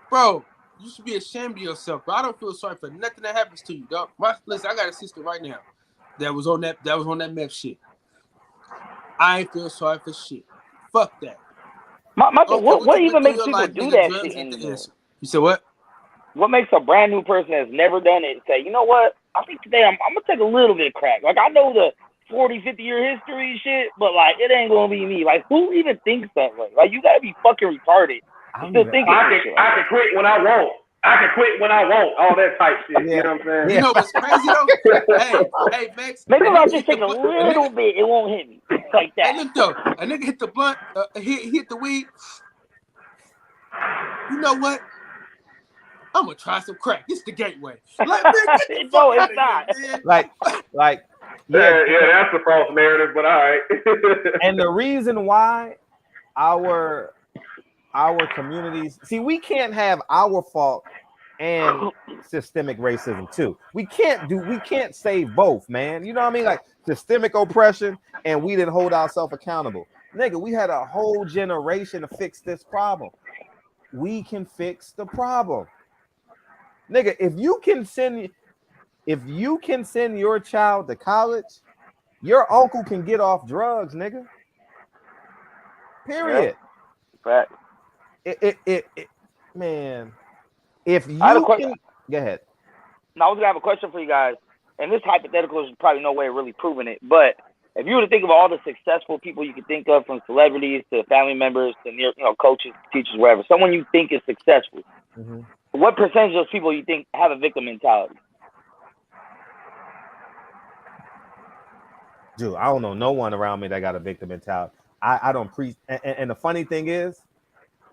bro, you should be ashamed of yourself, bro. I don't feel sorry for nothing that happens to you, dog. Listen, I got a sister right now that was on that meth shit. I ain't feel sorry for shit. Fuck that. What even makes people do that shit anymore? You said what? What makes a brand new person that's never done it say, you know what? I think today I'm gonna take a little bit of crack. Like, I know the 40, 50-year history shit, but like, it ain't gonna be me. Like, who even thinks that way? Like, you gotta be fucking retarded. I can quit when I want. I can quit when I want. All that type shit. Yeah. You know what I'm saying? You know what's crazy though? hey, Max. Maybe if I just take a little bit, it won't hit me like that. Hey, look though, a nigga hit the blunt, he hit the weed. You know what? I'm gonna try some crack. It's the gateway. Like, man, no, it's not. Here, like, yeah, that's a false narrative, but all right. And the reason why our communities, see, we can't have our fault and systemic racism too. We can't save both, man. You know what I mean? Like systemic oppression, and we didn't hold ourselves accountable. Nigga, we had a whole generation to fix this problem. We can fix the problem. Nigga, if you can send your child to college, your uncle can get off drugs, nigga. Period. Right. Man. If you can, go ahead. Now I was gonna have a question for you guys, and this hypothetical is probably no way of really proving it, but if you were to think of all the successful people you could think of, from celebrities to family members to coaches, teachers, wherever, someone you think is successful, what percentage of those people you think have a victim mentality? Dude, I don't know no one around me that got a victim mentality. I don't and the funny thing is,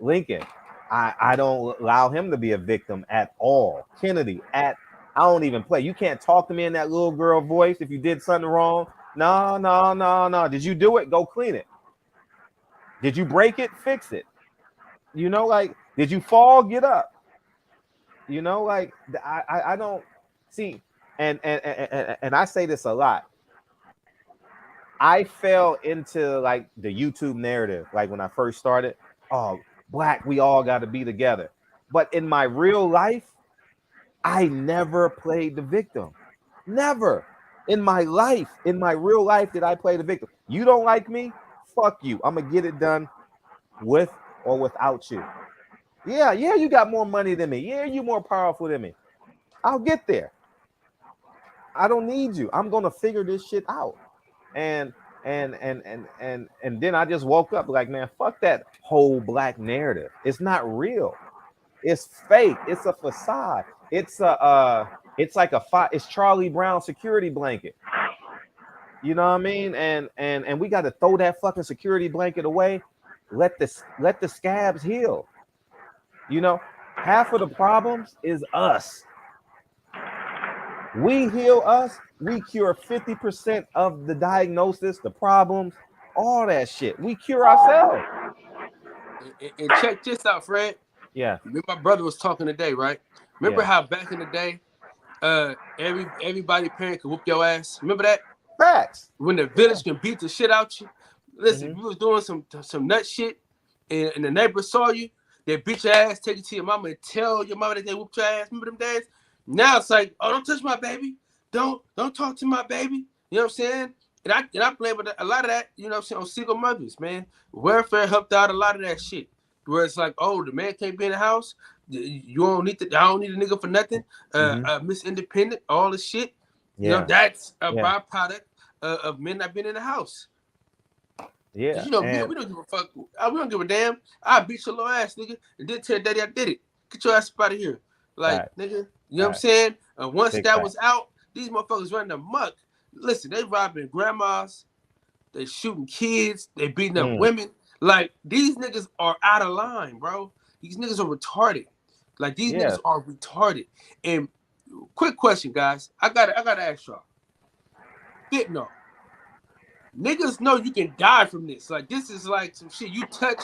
Lincoln, I don't allow him to be a victim at all. Kennedy, I don't even play. You can't talk to me in that little girl voice if you did something wrong. No. Did you do it? Go clean it. Did you break it? Fix it. You know, like, did you fall? Get up. You know, like, I don't see, and I say this a lot. I fell into like the YouTube narrative, like when I first started. Oh, Black, we all got to be together. But in my real life, I never played the victim. Never. In my real life, did I play the victim. You don't like me? Fuck you. I'm gonna get it done with or without you. Yeah, you got more money than me. Yeah, you more powerful than me. I'll get there. I don't need you. I'm gonna figure this shit out. And then I just woke up like, man, fuck that whole Black narrative. It's not real. It's fake. It's a facade. It's it's Charlie Brown security blanket. You know what I mean? And we got to throw that fucking security blanket away. Let the scabs heal. You know, half of the problems is us. We heal us, we cure 50% of the diagnosis, the problems, all that shit. We cure ourselves. And check this out, Fred. Yeah. Remember my brother was talking today, right? Remember how back in the day, everybody parent could whoop your ass? Remember that? Facts. When the village can beat the shit out you. Listen, if you was doing some nut shit and the neighbors saw you, they beat your ass, take you to your mama and tell your mama that they whooped your ass. Remember them days? Now it's like, oh, don't touch my baby. Don't talk to my baby. You know what I'm saying? And I blame a lot of that, you know what I'm saying, on single mothers, man. Welfare helped out a lot of that shit. Where it's like, oh, the man can't be in the house. I don't need a nigga for nothing. Miss Independent, all this shit. You know, that's a byproduct of men not being in the house. Yeah, Cause you know and we don't give a fuck. We don't give a damn. I beat your little ass, nigga, and then tell daddy I did it. Get your ass up out of here, like fact, nigga. You know what I'm fact, saying? And once big that fact. was out, these motherfuckers running amok. Listen, they robbing grandmas, they shooting kids, they beating up women. Like these niggas are out of line, bro. These niggas are retarded. Like these Yeah, niggas are retarded. And quick question, guys. I gotta ask y'all. Fentanyl. Niggas know you can die from this. Like this is like some shit. You touch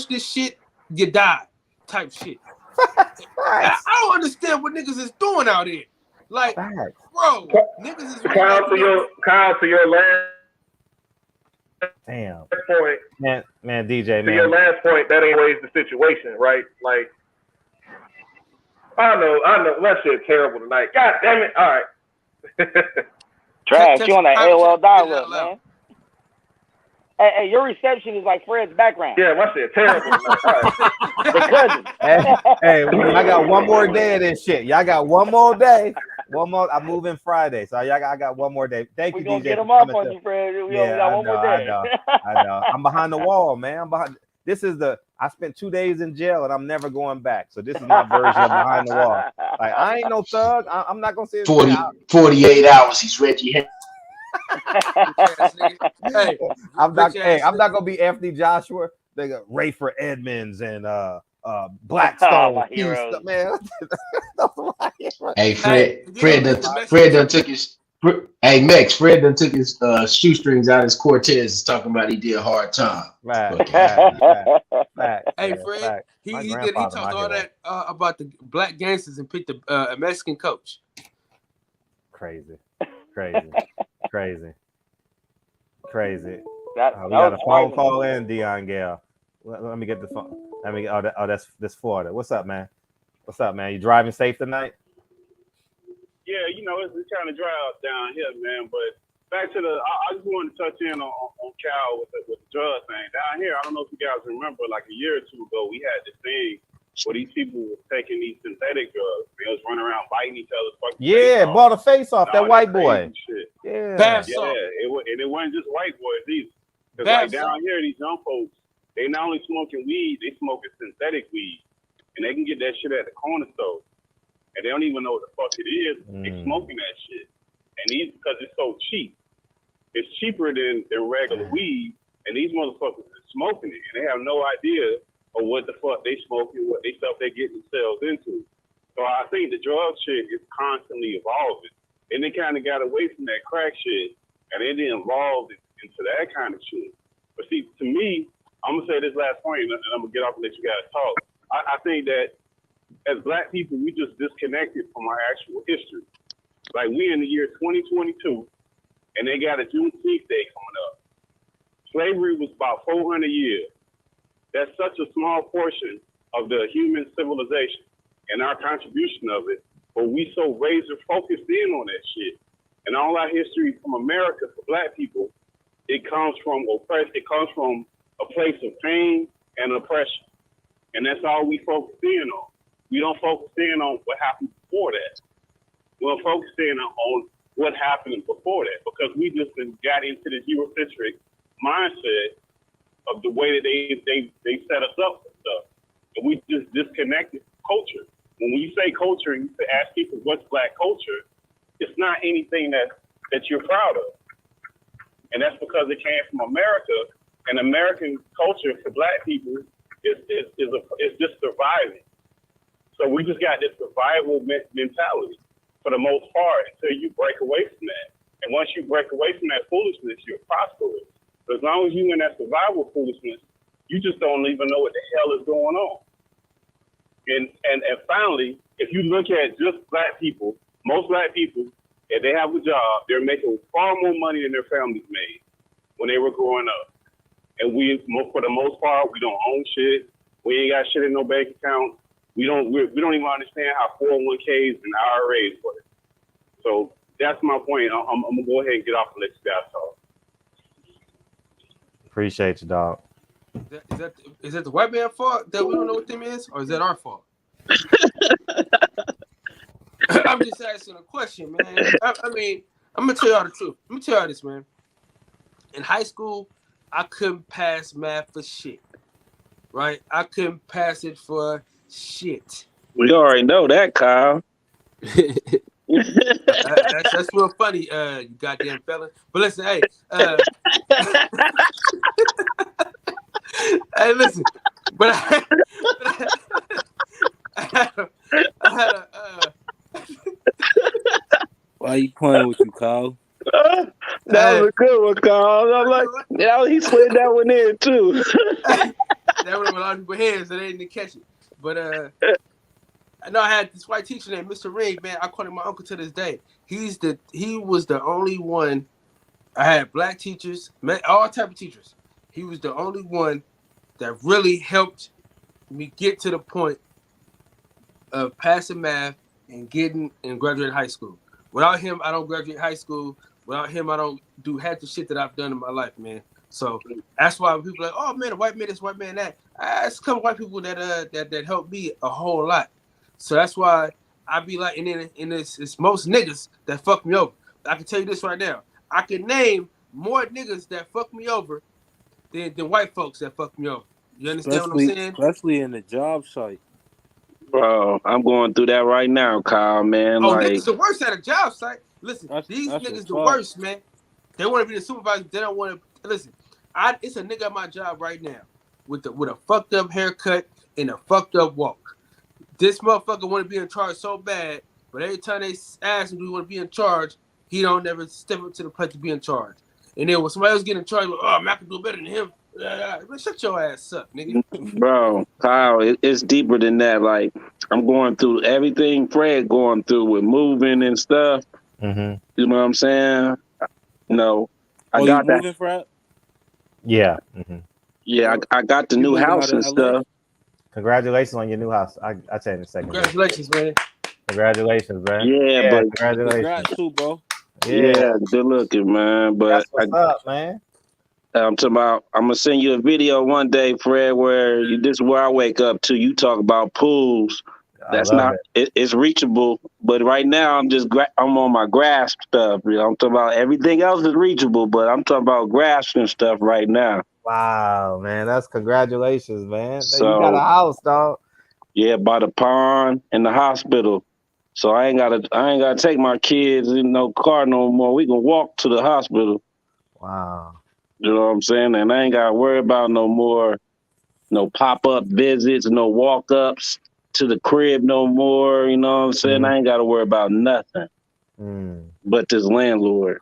this shit, you die. Type shit. I don't understand what niggas is doing out here. Like, bro, niggas is really Kyle, to your last damn point, man, DJ, to your last point, that ain't always the situation, right? Like, I know, that shit's terrible tonight. God damn it! All right. Trash, you on that AOL dial-up, man. Hey, your reception is like Fred's background. Yeah, my shit terrible tonight. All right. The cousin. Hey, I got one more day of this shit. Y'all got one more day. One more. I'm moving Friday, so I got one more day. Thank you, DJ. We're gonna get them up on you, Fred. We got one more day. I know. I'm behind the wall, man. I'm behind. I spent 2 days in jail and I'm never going back. So this is my version of behind the wall. Like I ain't no thug. I'm not gonna say 48 hours. He's Reggie. Hey, I'm not gonna be Anthony Joshua. They got Rayford Edmonds and Blackstone. Heroes. Man. Hey, Fred done took his. Hey, Max, Fred done took his shoestrings out of his Cortez. Is talking about he did hard time. Fact. Hey, Fred, he talked all that about the black gangsters and picked a Mexican coach. Crazy. We got a phone call in, Dion Gale. Let me get the phone. That's Florida. What's up, man? You driving safe tonight? Yeah, it's kind of dry out down here, man. But back to I just wanted to touch in on Cal with the drug thing. Down here, I don't know if you guys remember, like a year or two ago, we had this thing where these people were taking these synthetic drugs. They was running around biting each other. Yeah, bought a face off that white boy. Shit. Yeah. And it wasn't just white boys either. Because like down here, these young folks, they not only smoking weed, they smoking synthetic weed. And they can get that shit at the corner store. And they don't even know what the fuck it is. They smoking that shit. And because it's so cheap. It's cheaper than regular weed. And these motherfuckers are smoking it. And they have no idea of what the fuck they smoking, what they stuff they get themselves into. So I think the drug shit is constantly evolving. And they kind of got away from that crack shit. And they didn't evolve into that kind of shit. But see, to me, I'm going to say this last point, and I'm going to get off and let you guys talk. I think that as black people, we just disconnected from our actual history. Like we in the year 2022, and they got a Juneteenth Day coming up. Slavery was about 400 years. That's such a small portion of the human civilization and our contribution of it, but we so razor focused in on that shit. And all our history from America for black people, it comes from oppression. It comes from a place of pain and oppression. And that's all we focus in on. We don't focus in on what happened before that. We'll focus in on what happened before that because we just got into this Eurocentric mindset of the way that they set us up for stuff. And we just disconnected culture. When you say culture and you ask people what's black culture, it's not anything that you're proud of. And that's because it came from America, and American culture for black people is just surviving. So we just got this survival mentality for the most part until you break away from that. And once you break away from that foolishness, you're prosperous. But as long as you're in that survival foolishness, you just don't even know what the hell is going on. And finally, if you look at just black people, most black people, if they have a job, they're making far more money than their families made when they were growing up. And we, for the most part, we don't own shit. We ain't got shit in no bank account. We don't even understand how 401ks and IRAs work. So that's my point. I'm gonna go ahead and get off and let you guys talk. Appreciate you, dog. Is that the white man's fault that we don't know what them is, or is that our fault? I'm just asking a question, man. I mean, I'm gonna tell y'all the truth. Let me tell y'all this, man. in high school, I couldn't pass math for shit. Right? I couldn't pass it for shit. We already know that, Kyle. That's real funny, you goddamn fella. But listen, hey, hey, listen. But I had a Why are you playing with you, Kyle? That was a good one, Kyle. I'm like, yeah, he slid that one in too. That would have a lot of people's heads, so they didn't catch it. But I know I had this white teacher named Mr. Ring, man. I call him my uncle to this day. He was the only one. I had black teachers, all type of teachers. He was the only one that really helped me get to the point of passing math and graduating high school. Without him, I don't graduate high school. Without him, I don't do half the shit that I've done in my life, man. So that's why people are like, oh man, a white man this, white man that. It's a couple white people that helped me a whole lot. So that's why I be like, and then it's most niggas that fuck me over. I can tell you this right now. I can name more niggas that fuck me over than white folks that fuck me over. You understand what I'm saying? Especially in the job site. Bro, I'm going through that right now, Kyle, man. Oh, like, niggas the worst at a job site. Listen, these niggas the worst, man. They want to be the supervisor. They don't want to listen. It's a nigga at my job right now with a fucked up haircut and a fucked up walk. This motherfucker want to be in charge so bad, but every time they ask him, do you want to be in charge, he don't never step up to the plate to be in charge. And then when somebody else get in charge, like, oh, man, I can do better than him. Shut your ass up, nigga. Bro, Kyle, it's deeper than that. Like, I'm going through everything Fred going through with moving and stuff. Mm-hmm. You know what I'm saying? You know, I got got you moving, Fred? Yeah. Mm-hmm. Yeah, I got the new house and stuff. Congratulations on your new house. I'll tell you in a second. Congratulations, man. Congratulations, man. Yeah, but congratulations. Congrats too, bro. Yeah, good looking, man. But that's what's up, man. I'm talking about. I'm gonna send you a video one day, Fred, where this is where I wake up to. You talk about pools. That's not. It's reachable, but right now I'm on my grasp stuff. You know, I'm talking about everything else is reachable, but I'm talking about grasping stuff right now. Wow, man, that's congratulations, man. So, you got a house, dog. Yeah, by the pond and the hospital. So I ain't gotta take my kids in no car no more. We can walk to the hospital. Wow. You know what I'm saying? And I ain't gotta worry about no pop-up visits, no walk-ups to the crib no more. You know what I'm saying? I ain't gotta worry about nothing but this landlord.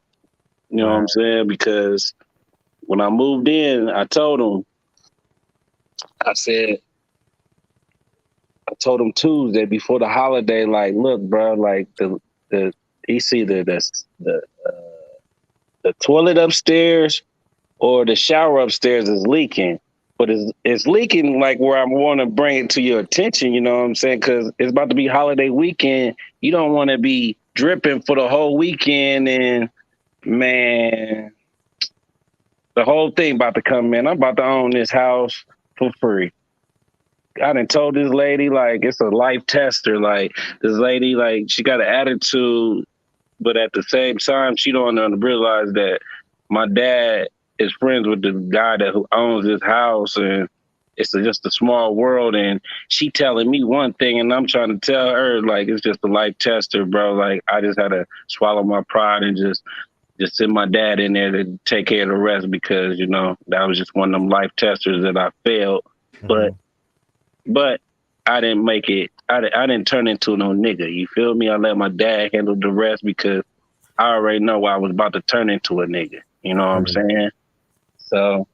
You know what I'm saying? Because when I moved in, I told him Tuesday before the holiday, like, look, bro, like it's either the toilet upstairs or the shower upstairs is leaking, but it's leaking like where I want to bring it to your attention. You know what I'm saying? Because it's about to be holiday weekend. You don't want to be dripping for the whole weekend, and man, the whole thing about to come in. I'm about to own this house for free. I done told this lady, like, it's a life tester. Like, this lady, like, she got an attitude, but at the same time, she don't realize that my dad is friends with the guy who owns this house, and it's just a small world. And she telling me one thing, and I'm trying to tell her, like, it's just a life tester, bro. Like, I just had to swallow my pride and just send my dad in there to take care of the rest, because, you know, that was just one of them life testers that I failed. But I didn't make it. I didn't turn into no nigga. You feel me? I let my dad handle the rest because I already know I was about to turn into a nigga. You know what I'm saying? So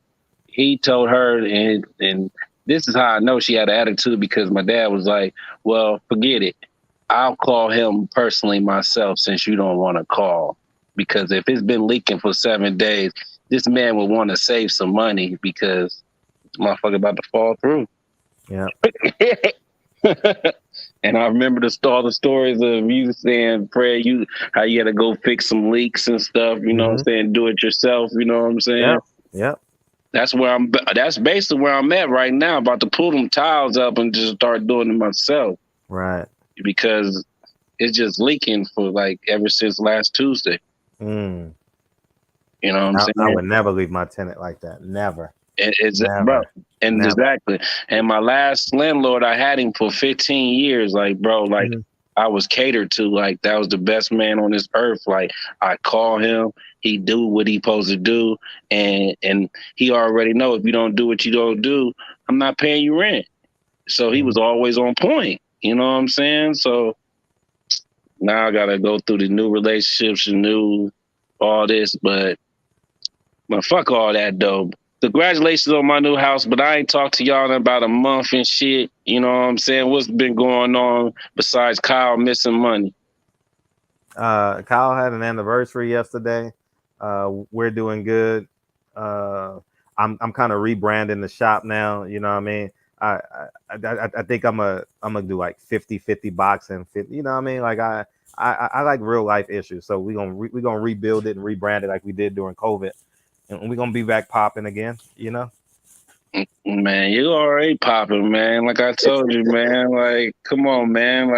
he told her, and this is how I know she had an attitude, because my dad was like, well, forget it. I'll call him personally myself since you don't want to call. Because if it's been leaking for 7 days, this man would want to save some money because this motherfucker about to fall through. Yeah. And I remember all the stories of you saying, Fred, how you had to go fix some leaks and stuff, you know what I'm saying? Do it yourself, you know what I'm saying? Yep. That's basically where I'm at right now, about to pull them tiles up and just start doing it myself. Right. Because it's just leaking for like ever since last Tuesday. You know what I'm saying? I would never leave my tenant like that. Never. It's Never. bro, and Never. exactly. And my last landlord, I had him for 15 years. Like, bro, like I was catered to. Like, that was the best man on this earth. Like, I call him, he do what he supposed to do, and he already know if you don't do what you don't do, I'm not paying you rent. So he was always on point. You know what I'm saying? So now I gotta go through the new relationships and new all this, but fuck all that though. Congratulations on my new house, but I ain't talked to y'all in about a month and shit. You know what I'm saying? What's been going on besides Kyle missing money? Kyle had an anniversary yesterday. We're doing good. I'm kind of rebranding the shop now. You know what I mean? I think I'm gonna do like 50-50 boxing. 50, you know what I mean? Like I like real life issues, so we're gonna rebuild it and rebrand it like we did during COVID. And we're gonna be back popping again, you know. Man, you already popping, man. Like I told you, man. Like, come on, man.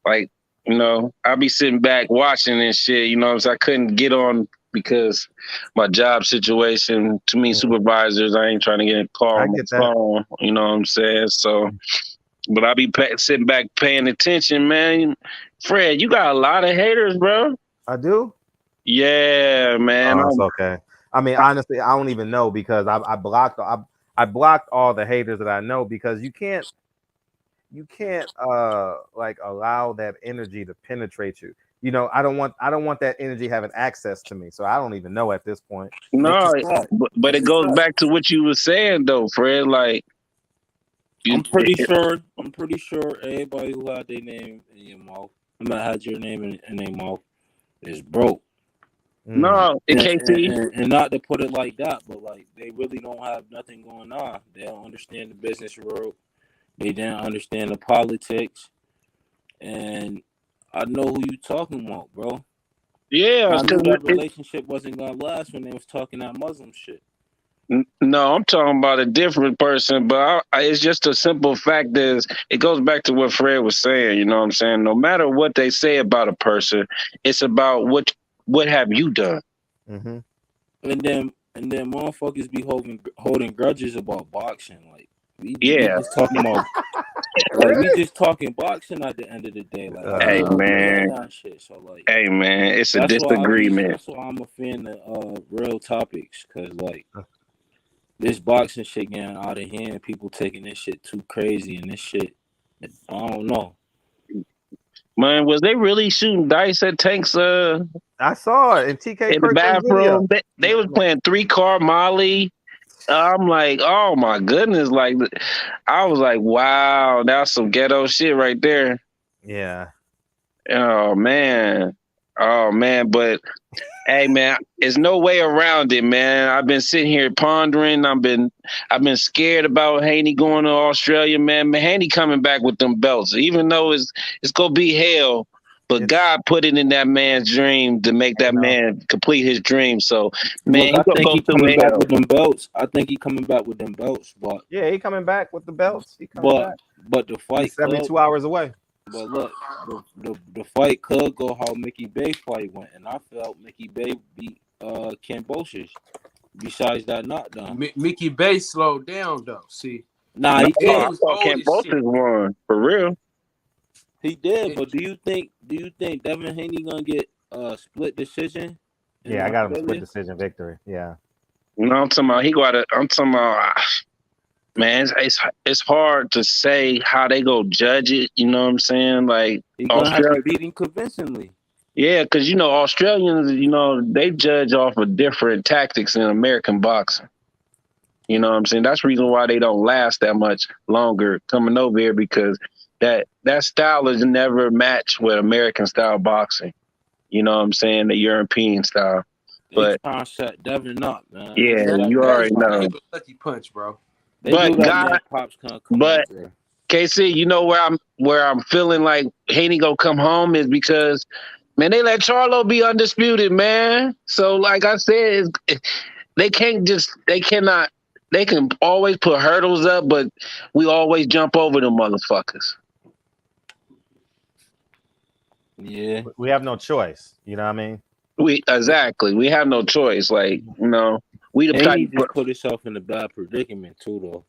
Like, you know, I'll be sitting back watching this shit. You know, so I couldn't get on because my job situation. Too many supervisors. I ain't trying to get a call on my phone. You know what I'm saying? So, but I'll be sitting back paying attention, man. Fred, you got a lot of haters, bro. I do. Yeah, man. Oh, it's okay. I mean, honestly, I don't even know because I blocked all the haters that I know because you can't like allow that energy to penetrate you. You know, I don't want that energy having access to me. So I don't even know at this point. No, but it goes back to what you were saying though, Fred. Like, I'm pretty sure everybody who had their name in your mouth, had your name in their mouth, is broke. No, and not to put it like that, but like they really don't have nothing going on. They don't understand the business world. They don't understand the politics. And I know who you talking about, bro. Yeah, I knew that relationship wasn't gonna last when they was talking that Muslim shit. No, I'm talking about a different person, but it's just a simple fact is it goes back to what Fred was saying. You know what I'm saying? No matter what they say about a person, it's about what have you done? And then motherfuckers be holding grudges about boxing. Like we just talking about, like we just talking boxing at the end of the day. Like hey man, that shit. So like, hey man, it's a disagreement. That's why I'm a fan of real topics, cause like this boxing shit getting out of hand. People taking this shit too crazy, and this shit, I don't know. Man, was they really shooting dice at Tank's? I saw it in TK in the bathroom. They was playing 3-card Molly. I'm like, oh my goodness! Like, I was like, wow, that's some ghetto shit right there. Yeah. Oh man. But hey man, there's no way around it, man. I've been sitting here pondering. I've been scared about Haney going to Australia, man. Haney coming back with them belts, even though it's gonna be hell. But God put it in that man's dream to make that man complete his dream. So, man, I think he coming back with them belts. I think he coming back with them belts. But yeah, he coming back with the belts. He coming back. But the fight, he's 72 hours away. But look, the fight could go how Mickey Bay fight went, and I felt Mickey Bay beat Kambosos. Besides that knockdown, Mickey Bay slowed down though. See, nah, he did. I thought Kambosos won for real. He did, but do you think Devin Haney gonna get a split decision? Yeah, I got him a split decision victory. Yeah. No, I'm talking about man, it's hard to say how they go judge it. You know what I'm saying? Like he gonna have to beat him convincingly. Yeah, because Australians, they judge off of different tactics in American boxing. You know what I'm saying? That's the reason why they don't last that much longer coming over here, because that style is never matched with American style boxing. You know what I'm saying? The European style. But trying to set Devin up, man. Yeah, you already know. Lucky punch, bro. But KC, you know where I'm feeling like Haney gonna come home is because, man, they let Charlo be undisputed, man. So like I said, they can always put hurdles up, but we always jump over them motherfuckers. Yeah. We have no choice. You know what I mean? We have no choice. Like, you know, we the type. Haney just put himself in a bad predicament too, though.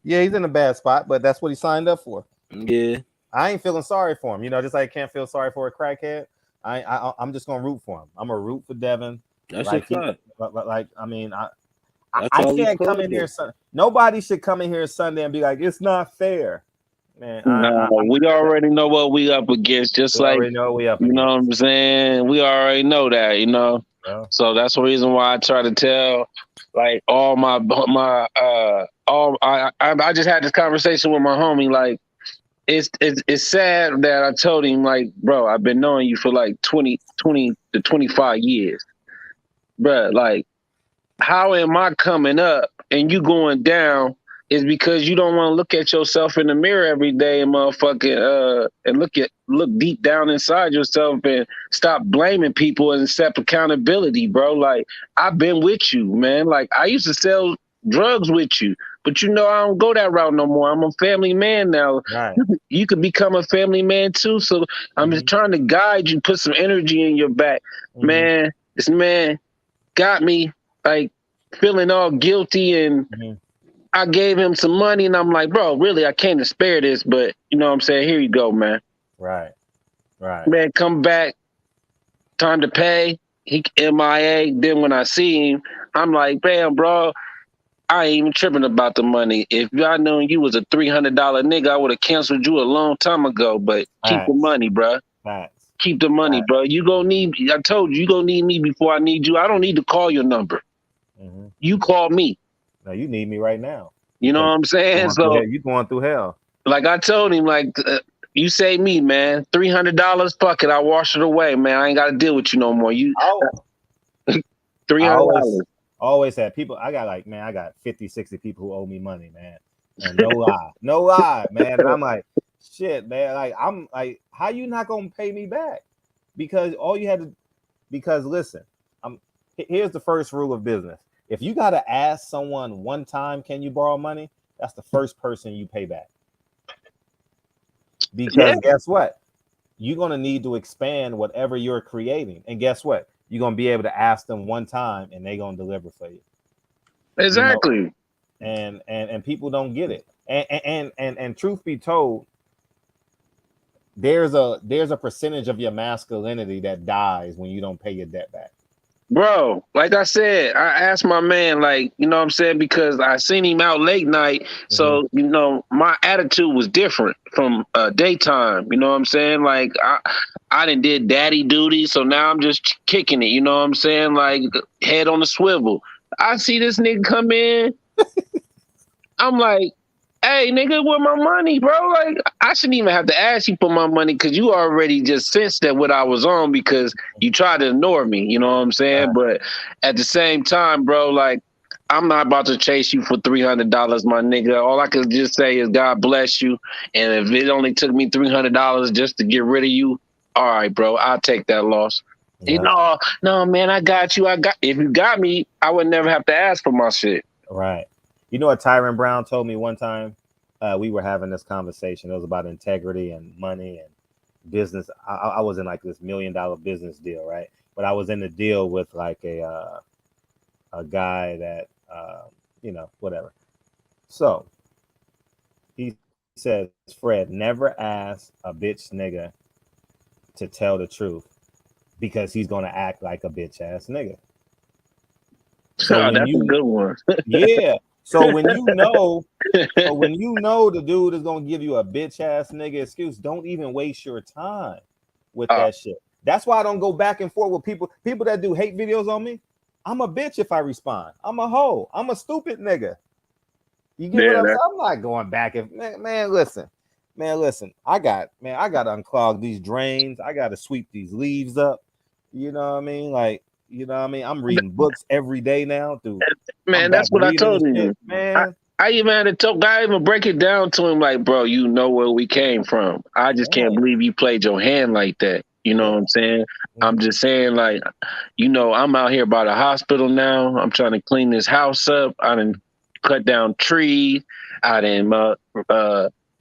Yeah, he's in a bad spot, but that's what he signed up for. Yeah, I ain't feeling sorry for him. You know, just like I can't feel sorry for a crackhead. I'm just gonna root for him. I'm gonna root for Devin. that's Like, a fact. like I mean, That's I all he can't come could in do. here. Nobody should come in here Sunday and be like, it's not fair, man. No, we already know what we up against. Just We like, already know we up you know what I'm saying. We already know that, you know. Yeah. So that's the reason why I try to tell, like, all my I just had this conversation with my homie. Like, it's sad that I told him, like, bro, I've been knowing you for like 20 to 25 years, bro. Like, how am I coming up and you going down is because you don't want to look at yourself in the mirror every day and motherfucking and look deep down inside yourself and stop blaming people and accept accountability, bro. Like, I've been with you, man. Like, I used to sell drugs with you, but you know I don't go that route no more. I'm a family man now. Right. You could become a family man too. So I'm just trying to guide you, put some energy in your back. Man, this man got me like feeling all guilty, and I gave him some money, and I'm like, bro, really, I can't spare this, but you know what I'm saying? Here you go, man. Right. Man, come back, time to pay. He MIA. Then when I see him, I'm like, damn, bro, I ain't even tripping about the money. If I known you was a $300 nigga, I would have canceled you a long time ago, but keep the money, bro. Keep the money, bro. You gonna need, I told you gonna need me before I need you. I don't need to call your number. You call me. No, you need me right now. You know what I'm saying? So you going through hell. Like I told him, like, you say me, man, $300, fuck it, I'll wash it away, man. I ain't got to deal with you no more. You $300. Always had people. I got 50, 60 people who owe me money, man. And no lie, man. And I'm like, shit, man. Like, I'm like, how you not gonna pay me back? Because listen, here's the first rule of business. If you gotta ask someone one time, can you borrow money? That's the first person you pay back. Because guess what? You're gonna need to expand whatever you're creating. And guess what? You're gonna be able to ask them one time and they're gonna deliver for you. Exactly. You know? And people don't get it. And truth be told, there's a percentage of your masculinity that dies when you don't pay your debt back. Bro, like I said, I asked my man, like, you know what I'm saying? Because I seen him out late night. So, you know, my attitude was different from daytime. You know what I'm saying? Like, I done did daddy duty. So now I'm just kicking it. You know what I'm saying? Like, head on the swivel. I see this nigga come in. I'm like, hey, nigga, where my money, bro? Like, I shouldn't even have to ask you for my money because you already just sensed that what I was on because you tried to ignore me. You know what I'm saying? But at the same time, bro, like, I'm not about to chase you for $300, my nigga. All I can just say is God bless you. And if it only took me $300 just to get rid of you, all right, bro, I'll take that loss. Yeah. You know, no, man, I got you. If you got me, I would never have to ask for my shit. Right. You know what Tyron Brown told me one time? We were having this conversation. It was about integrity and money and business. I was in like this $1 million business deal, right? But I was in the deal with like a guy that, you know, whatever. So he says, Fred, never ask a bitch nigga to tell the truth because he's going to act like a bitch ass nigga. So that's a good one. Yeah. So when you know the dude is gonna give you a bitch ass nigga excuse, don't even waste your time with that shit. That's why I don't go back and forth with people that do hate videos on me. I'm a bitch if I respond. I'm a hoe. I'm a stupid nigga. You get what I'm saying? I'm not going back and man, listen. I got to unclog these drains. I got to sweep these leaves up. You know what I mean? Like, you know what I mean? I'm reading books every day now, dude. Man, that's what I told him. Man, I even had to I even break it down to him like, bro, you know where we came from. I just can't believe you played your hand like that. You know what I'm saying? I'm just saying, like, you know, I'm out here by the hospital now. I'm trying to clean this house up. I done cut down trees. I done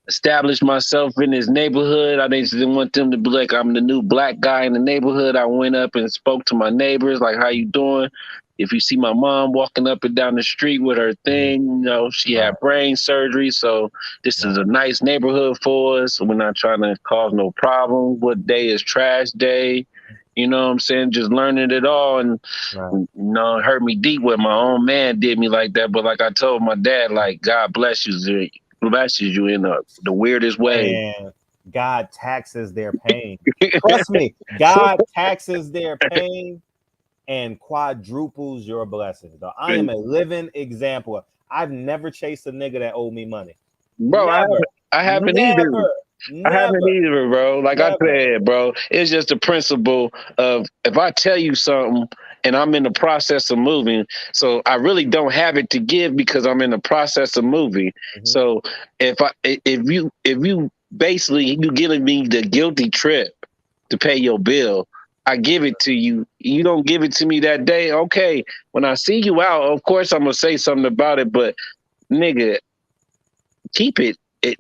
established myself in this neighborhood. I didn't want them to be like I'm the new black guy in the neighborhood. I went up and spoke to my neighbors, like, how you doing? If you see my mom walking up and down the street with her thing, you know, she had brain surgery. So this is a nice neighborhood for us. We're not trying to cause no problem. What day is trash day? You know what I'm saying? Just learning it all. And, you know, it hurt me deep when my own man did me like that. But like I told my dad, like, God bless you, blesses you in the weirdest way. And God taxes their pain. Trust me, God taxes their pain and quadruples your blessings. Though I am a living example. I've never chased a nigga that owed me money. Bro, I haven't either. I haven't either, bro. Like I said, bro, it's just the principle of if I tell you something and I'm in the process of moving, so I really don't have it to give because I'm in the process of moving. So if you basically you giving me the guilty trip to pay your bill, I give it to you. You don't give it to me that day. Okay, when I see you out, of course I'm gonna say something about it, but nigga, keep it.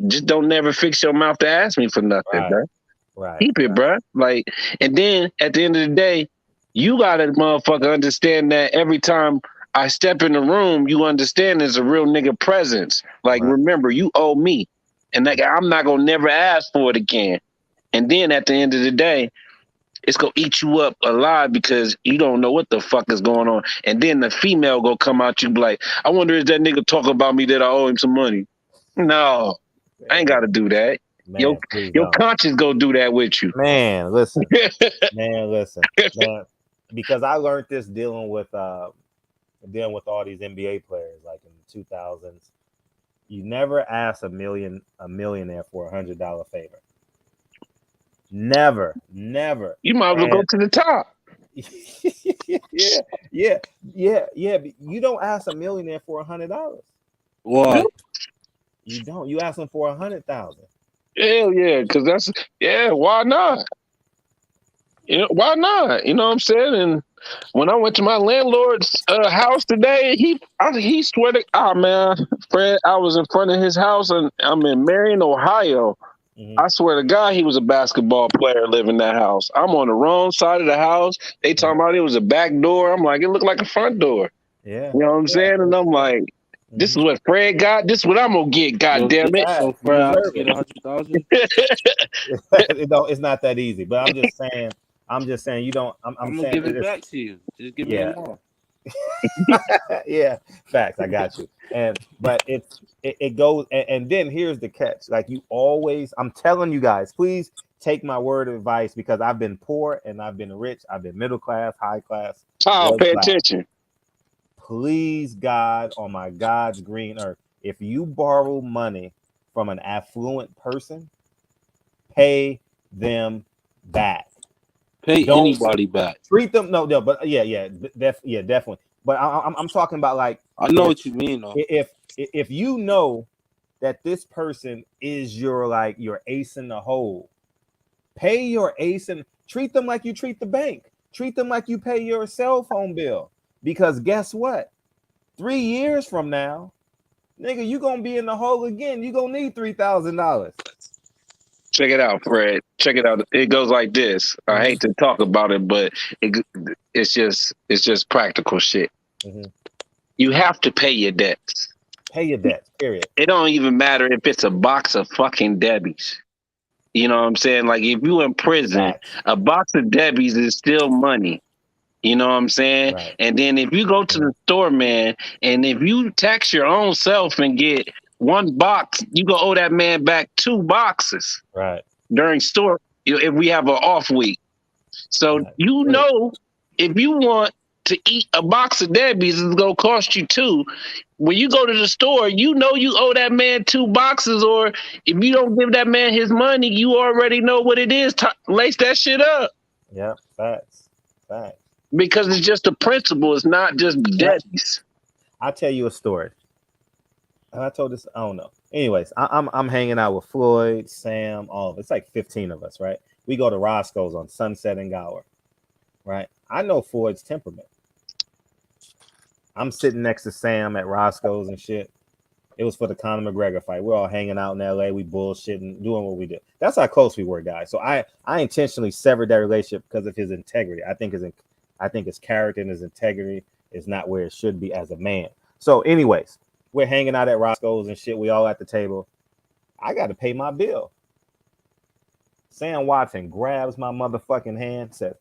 Just don't never fix your mouth to ask me for nothing, bro. Keep it, bro. Like, and then at the end of the day, you gotta motherfucker understand that every time I step in the room, you understand there's a real nigga presence. Like, remember, you owe me, and like I'm not gonna never ask for it again. And then at the end of the day, it's gonna eat you up alive because you don't know what the fuck is going on. And then the female gonna come out, you be like, I wonder if that nigga talk about me that I owe him some money. No. I ain't got to do that. Man, your conscience go do that with you. Man, listen. Man, because I learned this dealing with all these NBA players, like in the 2000s. You never ask a millionaire for $100 favor. Never. You might as well go to the top. yeah. You don't ask a millionaire for $100. Why? You don't. You ask them for 100,000. Hell yeah, because why not? You know, why not? You know what I'm saying? And when I went to my landlord's house today, he swear to man, Fred, I was in front of his house and I'm in Marion, Ohio. I swear to God, he was a basketball player living in that house. I'm on the wrong side of the house. They talking about it was a back door. I'm like, it looked like a front door. Yeah. You know what I'm saying? And I'm like, this is what Fred got. This is what I'm gonna get. God damn it! So Fred, I get 100,000. It's not that easy. But I'm just saying. You don't. I'm gonna saying give it back to you. Just give me a loan. Yeah, facts. I got you. But it goes. And then here's the catch. Like you always. I'm telling you guys, please take my word of advice because I've been poor and I've been rich. I've been middle class, high class. Child, pay attention. Please, God, on my God's green earth, if you borrow money from an affluent person, pay them back. Don't anybody back. Treat them but definitely. But I'm talking about like I know what you mean though. If you know that this person is your ace in the hole, pay your ace and treat them like you treat the bank. Treat them like you pay your cell phone bill. Because guess what? 3 years from now, nigga, you gonna be in the hole again. You gonna need $3,000. Check it out, Fred. Check it out. It goes like this. I hate to talk about it, but it's just practical shit. You have to pay your debts. Pay your debts, period. It don't even matter if it's a box of fucking Debbie's. You know what I'm saying? Like if you in prison, a box of Debbie's is still money. You know what I'm saying? Right. And then if you go to the store, man, and if you tax your own self and get one box, you go owe that man back 2 boxes. Right. During store, if we have an off week. So you know, if you want to eat a box of Debbie's, it's gonna cost you 2. When you go to the store, you know you owe that man 2 boxes, or if you don't give that man his money, you already know what it is. Lace that shit up. Yeah, facts. Because it's just a principle. It's not just Debbie's. I'll tell you a story. I told this, I don't know. Anyways, I'm hanging out with Floyd, Sam, all of it. It's like 15 of us, right? We go to Roscoe's on Sunset and Gower, right? I know Floyd's temperament. I'm sitting next to Sam at Roscoe's and shit. It was for the Conor McGregor fight. We're all hanging out in LA. We bullshitting, doing what we do. That's how close we were, guys. So I intentionally severed that relationship because of his integrity. I think his character and his integrity is not where it should be as a man. So, anyways, we're hanging out at Roscoe's and shit. We all at the table. I got to pay my bill. Sam Watson grabs my motherfucking hand, says,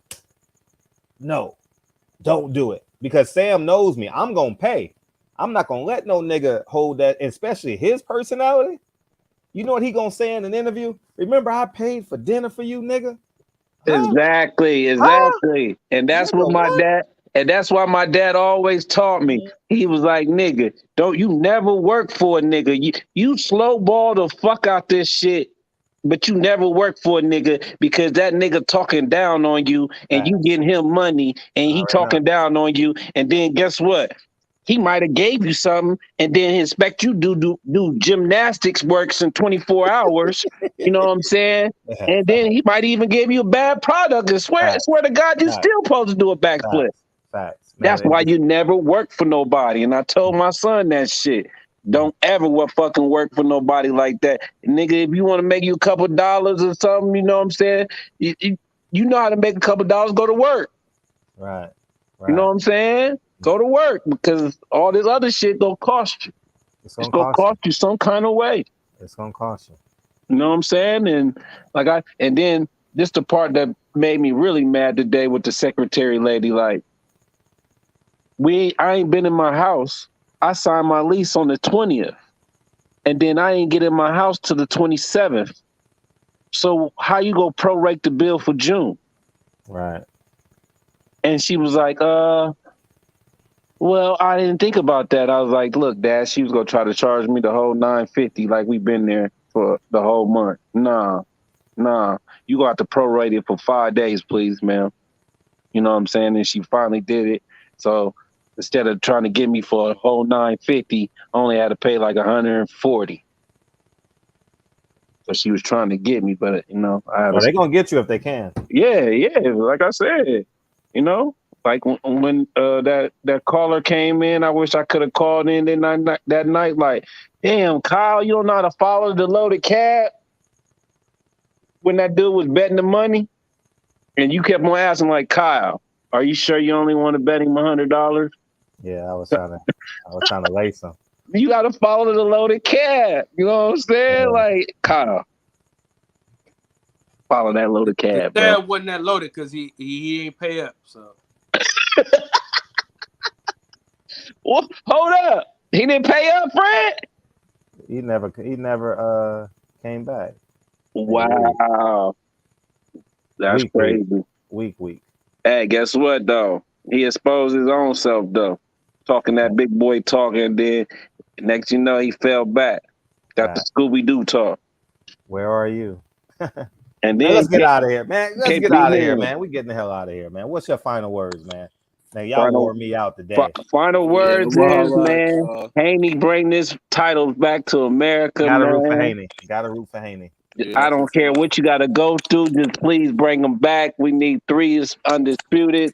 "No, don't do it," because Sam knows me. I'm gonna pay. I'm not gonna let no nigga hold that, especially his personality. You know what he gonna say in an interview? Remember, I paid for dinner for you, nigga. Huh? Exactly. And that's Nigga, what my what? dad, and that's why my dad always taught me. He was like, nigga, don't you never work for a nigga. You slow ball the fuck out this shit, but you never work for a nigga because that nigga talking down on you and you getting him money and he talking down on you. And then guess what? He might have gave you something and then expect you do gymnastics works in 24 hours. You know what I'm saying? And then he might even give you a bad product and swear to God, you still supposed to do a backflip. Facts. That's why you never work for nobody. And I told my son that shit. Don't ever fucking work for nobody like that. Nigga, if you want to make you a couple dollars or something, you know what I'm saying? You know how to make a couple dollars, go to work. Right. You know what I'm saying? Go to work because all this other shit gonna cost you. It's gonna cost you some kind of way. It's gonna cost you. You know what I'm saying? And and then this the part that made me really mad today with the secretary lady. Like, I ain't been in my house. I signed my lease on the 20th, and then I ain't get in my house till the 27th. So how you gonna prorate the bill for June? Right. And she was like, well, I didn't think about that. I was like, look, Dad, she was gonna try to charge me the whole $950 like we've been there for the whole month. Nah. You gonna have to prorate it for 5 days, please, ma'am. You know what I'm saying? And she finally did it. So instead of trying to get me for a whole $950, I only had to pay like $140. So she was trying to get me, but you know, They're gonna get you if they can. Yeah. Like I said, you know, like when that caller came in, I wish I could have called in that night. Like, damn, Kyle, you don't know how to follow the loaded cab. When that dude was betting the money, and you kept on asking, like, Kyle, are you sure you only want to bet him $100? Yeah, I was trying to lace him. You got to follow the loaded cab. You know what I'm saying? Yeah. Like, Kyle, follow that loaded cab, the bro. cab wasn't that loaded because he ain't pay up. So. Well, hold up. He didn't pay up, Fred? He never came back. Wow. That's crazy. Weak. Hey, guess what, though? He exposed his own self, though. Talking that big boy talk, and then next you know, he fell back. Got the Scooby-Doo talk. Where are you? And then let's get out of here, man. Let's get out of here, man. We getting the hell out of here, man. What's your final words, man? Now, y'all wore me out today. Final words is, man, Haney bring this title back to America, Gotta man. root for Haney. Gotta root for Haney. I don't care what you got to go through. Just please bring them back. We need 3 undisputed.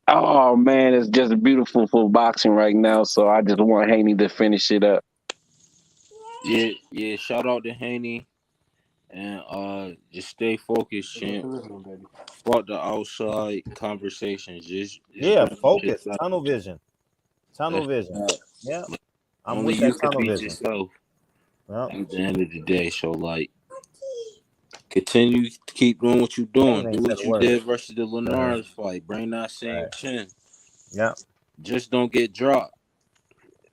Oh, man, it's just beautiful for boxing right now. So I just want Haney to finish it up. Yeah. Shout out to Haney. And just stay focused, champ. Fuck the outside conversations. Just focus. Tunnel vision. Yeah. I'm with that tunnel vision. Yourself at the end of the day. So like continue to keep doing what you're doing. Do what you did versus the Linares fight. Bring that same chin. Yeah. Just don't get dropped.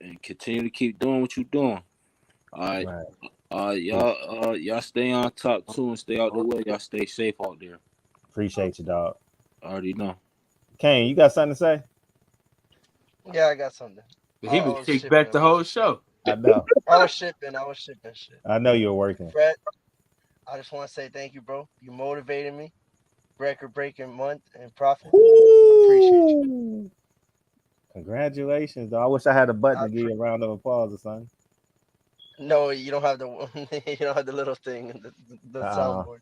And continue to keep doing what you're doing. All right. Y'all stay on top too and stay out the way. Y'all stay safe out there. Appreciate you, dog. I already know. Kane, you got something to say? Yeah, I got something. He been kicked back the whole show. I know. I was shipping shit. I know you're working. Fred, I just want to say thank you, bro. You motivated me. Record-breaking month and profit. Appreciate you. Congratulations, dog. I wish I had a button to give you a round of applause or something. No, you don't have the little thing, the soundboard.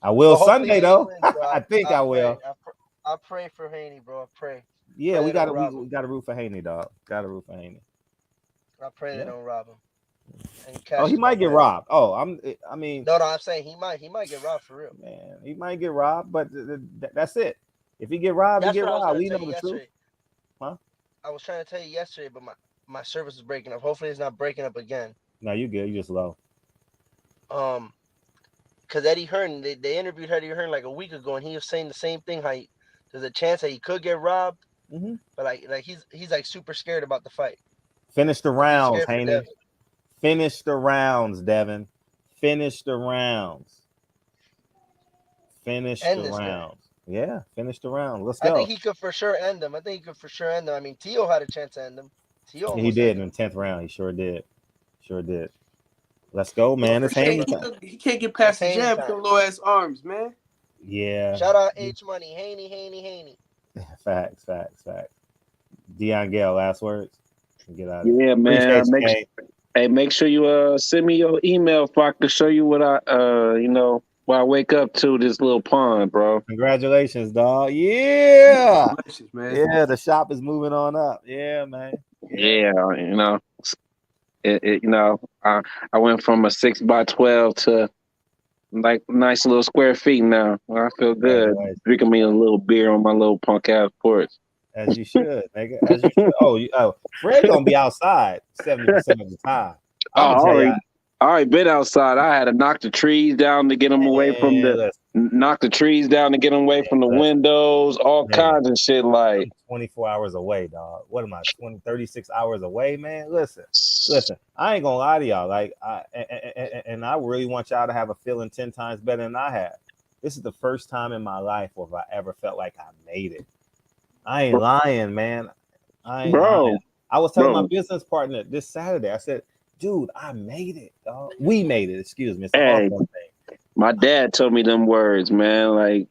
I will Sunday though. I think I will. I pray for Haney, bro. I pray. Yeah, we gotta root for Haney, dog. Gotta root for Haney. I pray they don't rob him. And Oh, he might get robbed. Oh, I mean. No, I'm saying he might get robbed for real. Man, he might get robbed, but that's it. If he get robbed, he get robbed. We know the truth. Huh? I was trying to tell you yesterday, but my service is breaking up. Hopefully, it's not breaking up again. No, you good. You just low. Because Eddie Hearn, they interviewed Eddie Hearn like a week ago, and he was saying the same thing. How there's a chance that he could get robbed, but like he's like super scared about the fight. Finish the rounds, Haney. Finish the rounds, Devin. Finish the rounds. Finish the rounds. Yeah, finish the round. Let's go. I think he could for sure end them. I mean, Tio had a chance to end them. Tio he did in the 10th round. He sure did. Let's go, man. It's Haney. He can't get past the jab with them low ass arms, man. Yeah. Shout out H Money. Haney. Facts. Dion Gale, last words. Get out of here. Yeah, man. Make sure you send me your email so I can show you what what I wake up to this little pond, bro. Congratulations, dog. Yeah. Congratulations, man. Yeah, the shop is moving on up. Yeah, man. Yeah, I went from a 6x12 to like nice little square feet now. I feel good. Drinking me a little beer on my little punk ass porch. As you should, nigga. As you should. Fred gonna be outside 70% of the time. I already been outside. I had to knock the trees down to get them away from the windows, all kinds of shit. Like 24 hours away, dog. What am I? 36 hours away, man. Listen. I ain't gonna lie to y'all. Like, I really want y'all to have a feeling 10 times better than I have. This is the first time in my life where I ever felt like I made it. I ain't lying, man. Lying. I was telling my business partner this Saturday. I said, dude, I made it, dog. We made it. Excuse me. It's an awful thing. My dad told me them words, man. Like,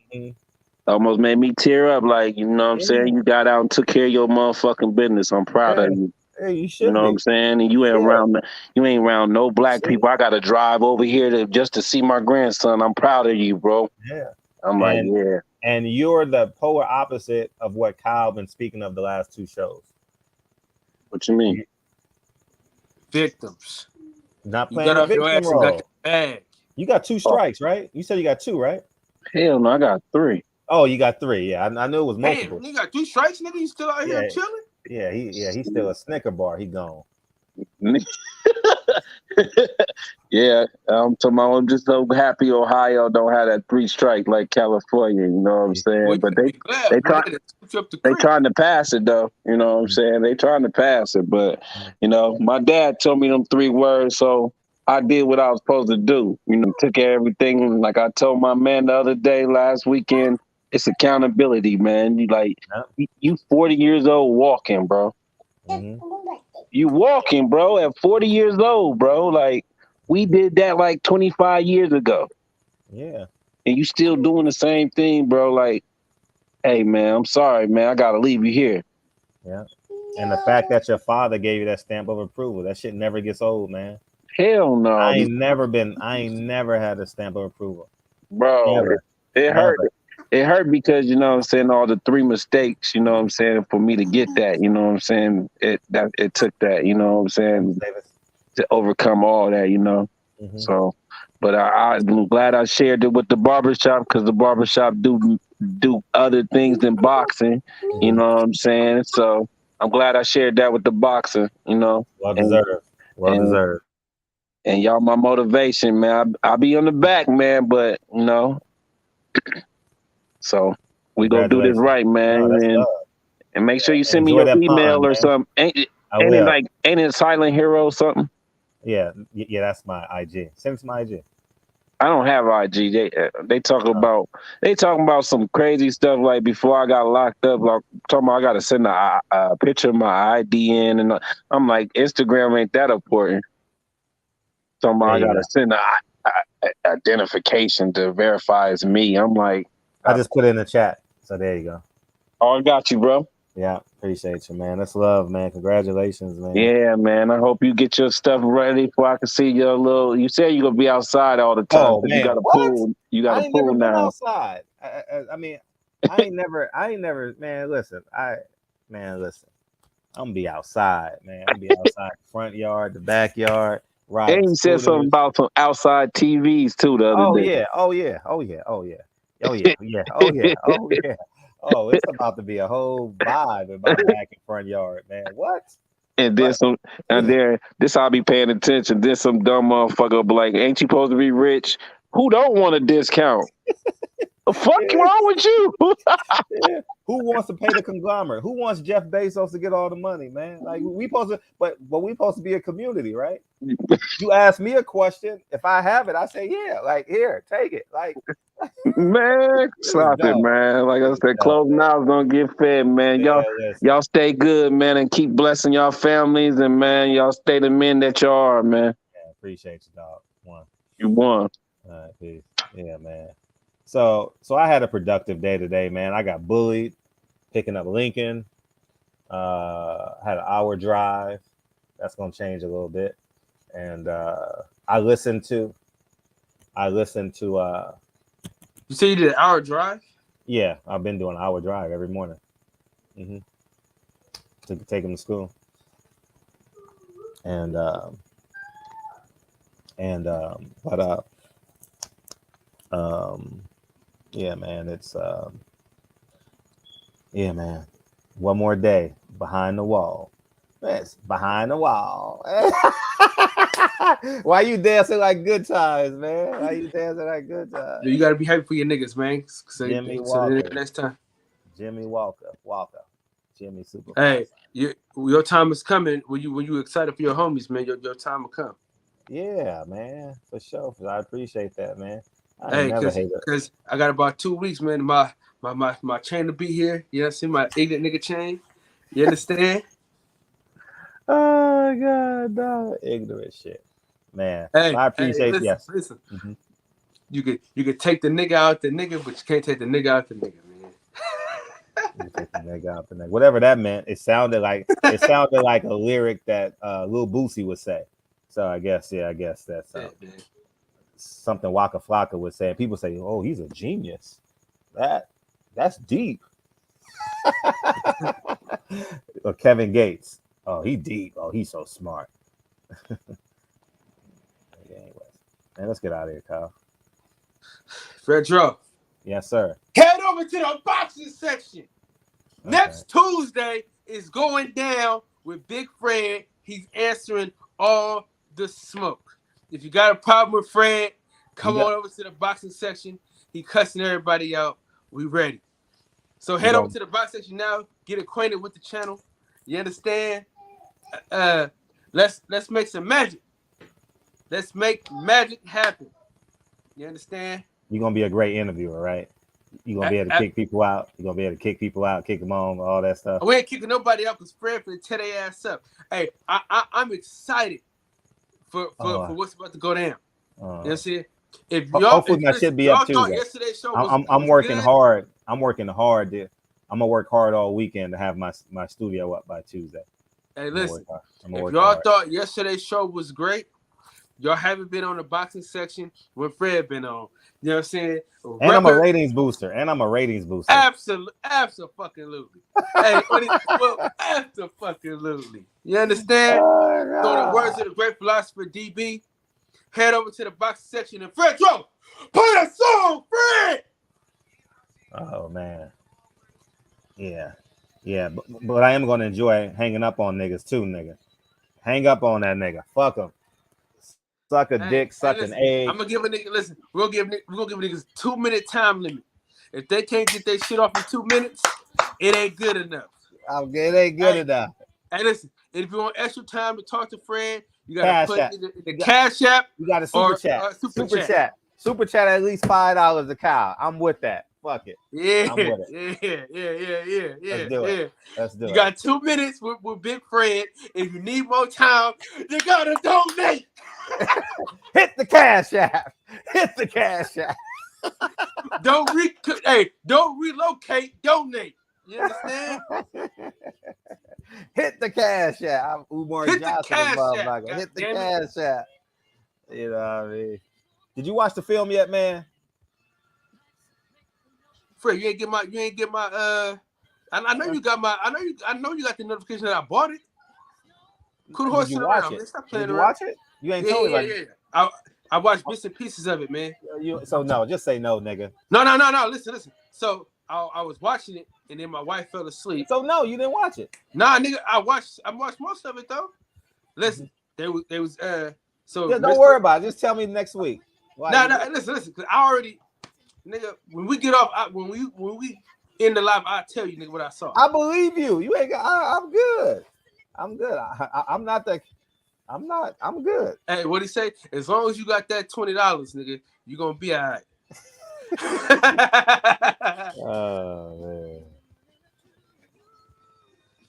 almost made me tear up. Like, you know what I'm saying? You got out and took care of your motherfucking business. I'm proud of you. Hey, you should. You know what I'm saying? And you ain't around no black people. I got to drive over here just to see my grandson. I'm proud of you, bro. Yeah. I'm like, yeah. And you're the polar opposite of what Kyle been speaking of the last 2 shows. What you mean? Victims. Not playing the victim role. You got 2 strikes, right? You said you got 2, right? Hell no, I got 3. Oh, you got 3. Yeah, I knew it was multiple. Damn, you got 3 strikes, nigga. You still out here chilling? Yeah, he's still a Snicker bar. He gone. Yeah, I'm just so happy Ohio don't have that 3 strike like California. You know what I'm saying? Well, but they trying to pass it though. You know what I'm saying? They trying to pass it, but my dad told me them 3 words, so I did what I was supposed to do. Took care of everything. Like I told my man the other day, last weekend, it's accountability, man. You 40 years old walking, bro. You walking, bro, at 40 years old, bro. Like, we did that like 25 years ago. Yeah. And you still doing the same thing, bro. Like, hey, man, I'm sorry, man. I got to leave you here. Yeah. And the fact that your father gave you that stamp of approval, that shit never gets old, man. Hell no. I ain't never had a stamp of approval. Bro, it hurt. It hurt because, you know what I'm saying, all the 3 mistakes, you know what I'm saying, for me to get that, you know what I'm saying, it took that, you know what I'm saying, to overcome all that, So, but I'm glad I shared it with the barbershop because the barbershop do other things than boxing, you know what I'm saying, so I'm glad I shared that with the boxer, Well deserved. And y'all my motivation, man. I'll be on the back, man, but, So we gonna do this right, man, and make sure you send me your email or something. Ain't it Silent Hero or something? Yeah, that's my IG. Send it to my IG. I don't have IG. They talking about some crazy stuff like before I got locked up. Like talking about I got to send a picture of my ID in, and I'm like, Instagram ain't that important. Talking about I got to send a identification to verify it's me. I'm like. I just put it in the chat. So there you go. Oh, I got you, bro. Yeah, appreciate you, man. That's love, man. Congratulations, man. Yeah, man. I hope you get your stuff ready before I can see your little. You said you're gonna be outside all the time. Oh, man. You got a pool. You got a pool now. Been outside. I mean, I ain't never. Man, listen. I'm gonna be outside, man. I'm gonna be outside the front yard, the backyard, riding And he said something scooters. about some outside TVs too the other Oh day. yeah, oh yeah, oh yeah, oh yeah, oh yeah, yeah, oh yeah, oh yeah. Oh, it's about to be a whole vibe in my back and front yard, man. What? And then What? some, and then this I'll be paying attention. Then some dumb motherfucker be like, "Ain't you supposed to be rich? Who don't want a discount? The fuck wrong with you?" Yeah. Who wants to pay the conglomerate? Who wants Jeff Bezos to get all the money, man? Like we supposed to, but we supposed to be a community, right? You ask me a question, if I have it, I say yeah. Like here, take it. Like Man, stop it, man. Like I said, closed mouths don't get fed, man. Y'all stay good, man, and keep blessing y'all families, and man, y'all stay the men that y'all are, man. Yeah, appreciate you, dog. One. You won. All right, peace. Yeah, man. So I had a productive day today, man. I got bullied, picking up Lincoln. Had an hour drive. That's gonna change a little bit. And I listened to You say you did an hour drive? Yeah, I've been doing an hour drive every morning. To take him to school. Yeah, man, it's yeah, man. One more day behind the wall. It's behind the wall. Why you dancing like good times, man? Why you dancing like good times? You gotta be happy for your niggas, man. Jimmy Walker. Next time. Jimmy Walker. Jimmy Super. Hey, your time is coming. When you excited for your homies, man, your time will come. Yeah, man, for sure. I appreciate that, man. Hey, because I got about 2 weeks, man. My chain to be here. You know, see my ignorant nigga chain. You understand? Oh God, no ignorant shit, man. Hey, I appreciate. Listen. You could take the nigga out the nigga, but you can't take the nigga out the nigga, man. You take the nigga out the nigga. Whatever that meant, it sounded like a lyric that Lil Boosie would say. So I guess that's something Waka Flocka would say. People say, "Oh, he's a genius." That's deep. Or Kevin Gates. Oh, he deep. Oh, he's so smart. Anyways, man, let's get out of here, Kyle. Fredro. Yes, sir. Head over to the boxing section. Okay. Next Tuesday is going down with Big Fred. He's answering all the smoke. If you got a problem with Fred, come on over to the boxing section. He cussing everybody out. We ready. So head over to the boxing section now. Get acquainted with the channel. You understand? Let's make some magic. Let's make magic happen. You understand? You're gonna be a great interviewer, right? You're gonna be able to kick people out. You're gonna be able to kick people out, kick them on, all that stuff. We ain't kicking nobody out because Fred for tear their ass up. Hey, I'm excited for what's about to go down. You know what I'm saying? If y'all, hopefully my shit be up Tuesday. Yesterday's show was I'm working good. hard. I'm working hard. I'm gonna work hard all weekend to have my studio up by Tuesday. Hey, listen. If y'all thought yesterday's show was great, y'all haven't been on the boxing section when Fred been on. You know what I'm saying? And I'm a ratings booster. Absolutely. Hey, absolutely. You understand? So the words of the great philosopher DB, head over to the boxing section and Fred, play a song, Fred! Oh, man. Yeah, but I am going to enjoy hanging up on niggas too, nigga. Hang up on that nigga. Fuck him. Suck a dick, suck an egg. I'm gonna give a nigga. Listen, we're gonna give niggas 2 minute time limit. If they can't get their shit off in 2 minutes, it ain't good enough. It ain't good enough. Hey, listen. If you want extra time to talk to Fred, you gotta put it in the Cash App. You got a super chat. Super chat at least $5 a cow. I'm with that. Fuck it. Yeah. I'm with it. Yeah. Let's do it. You got 2 minutes with Big Fred. If you need more time, you gotta donate. Hit the Cash App. Don't relocate. Donate. You understand? Hit the Cash App. I'm Umar Hit Johnson, the Cash App. Hit the Cash App. You know what I mean? Did you watch the film yet, man? Fred, you ain't get my I know you got my. I know you got the notification that I bought it. Cool Did horsing you watch around, it? man. Stop playing Did you around. watch it? You ain't Yeah, told me. yeah, Like, yeah. I watched bits and pieces of it, man. So no, just say no, nigga. No. Listen. So I was watching it, and then my wife fell asleep. So no, you didn't watch it. Nah, nigga, I watched most of it though. Listen, there was so yeah, don't worry about it. Just tell me next week. No, listen, because I already, nigga, when we get off, when we end the live, I'll tell you, nigga, what I saw. I believe you. You ain't got. I'm good. I'm good. I'm not that. I'm not. I'm good. Hey, what he say? As long as you got that $20, nigga, you gonna be all right. Oh man.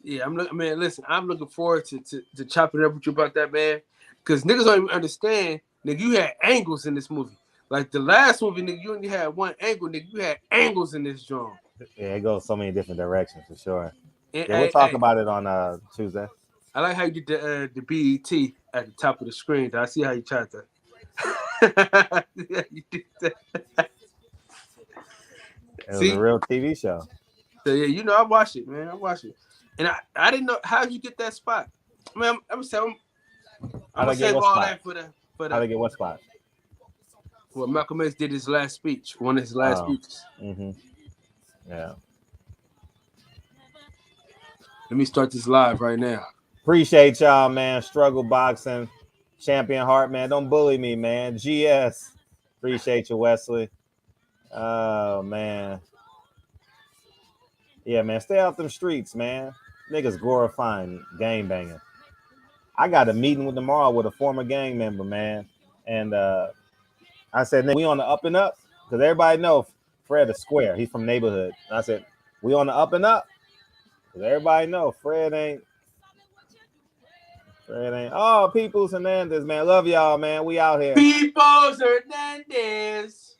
Yeah, man. Listen, I'm looking forward to chopping it up with you about that, man. Because niggas don't even understand, nigga. You had angles in this movie. Like the last movie, nigga, you only had one angle, nigga. You had angles in this joint. Yeah, it goes so many different directions for sure. And, yeah, we'll talk about it on Tuesday. I like how you did the BET at the top of the screen. I see how you tried that. Yeah, you did that. It was a real TV show. So yeah, you know, I watched it, man. I watched it, and I didn't know how you get that spot. I mean, I'm gonna save all that for the. How to get what spot? Well, Malcolm X did his last speech, one of his last speeches. Mm-hmm. Yeah. Let me start this live right now. Appreciate y'all, man. Struggle Boxing, Champion Heart, man. Don't bully me, man. GS. Appreciate you, Wesley. Oh, man. Yeah, man. Stay out them streets, man. Niggas glorifying gang banging. I got a meeting with tomorrow with a former gang member, man. And I said, we on the up and up? Because everybody know Fred is square. He's from neighborhood. And I said, we on the up and up? Because everybody know Fred ain't. Oh, Peoples Hernandez, man. Love y'all, man. We out here. Peoples Hernandez.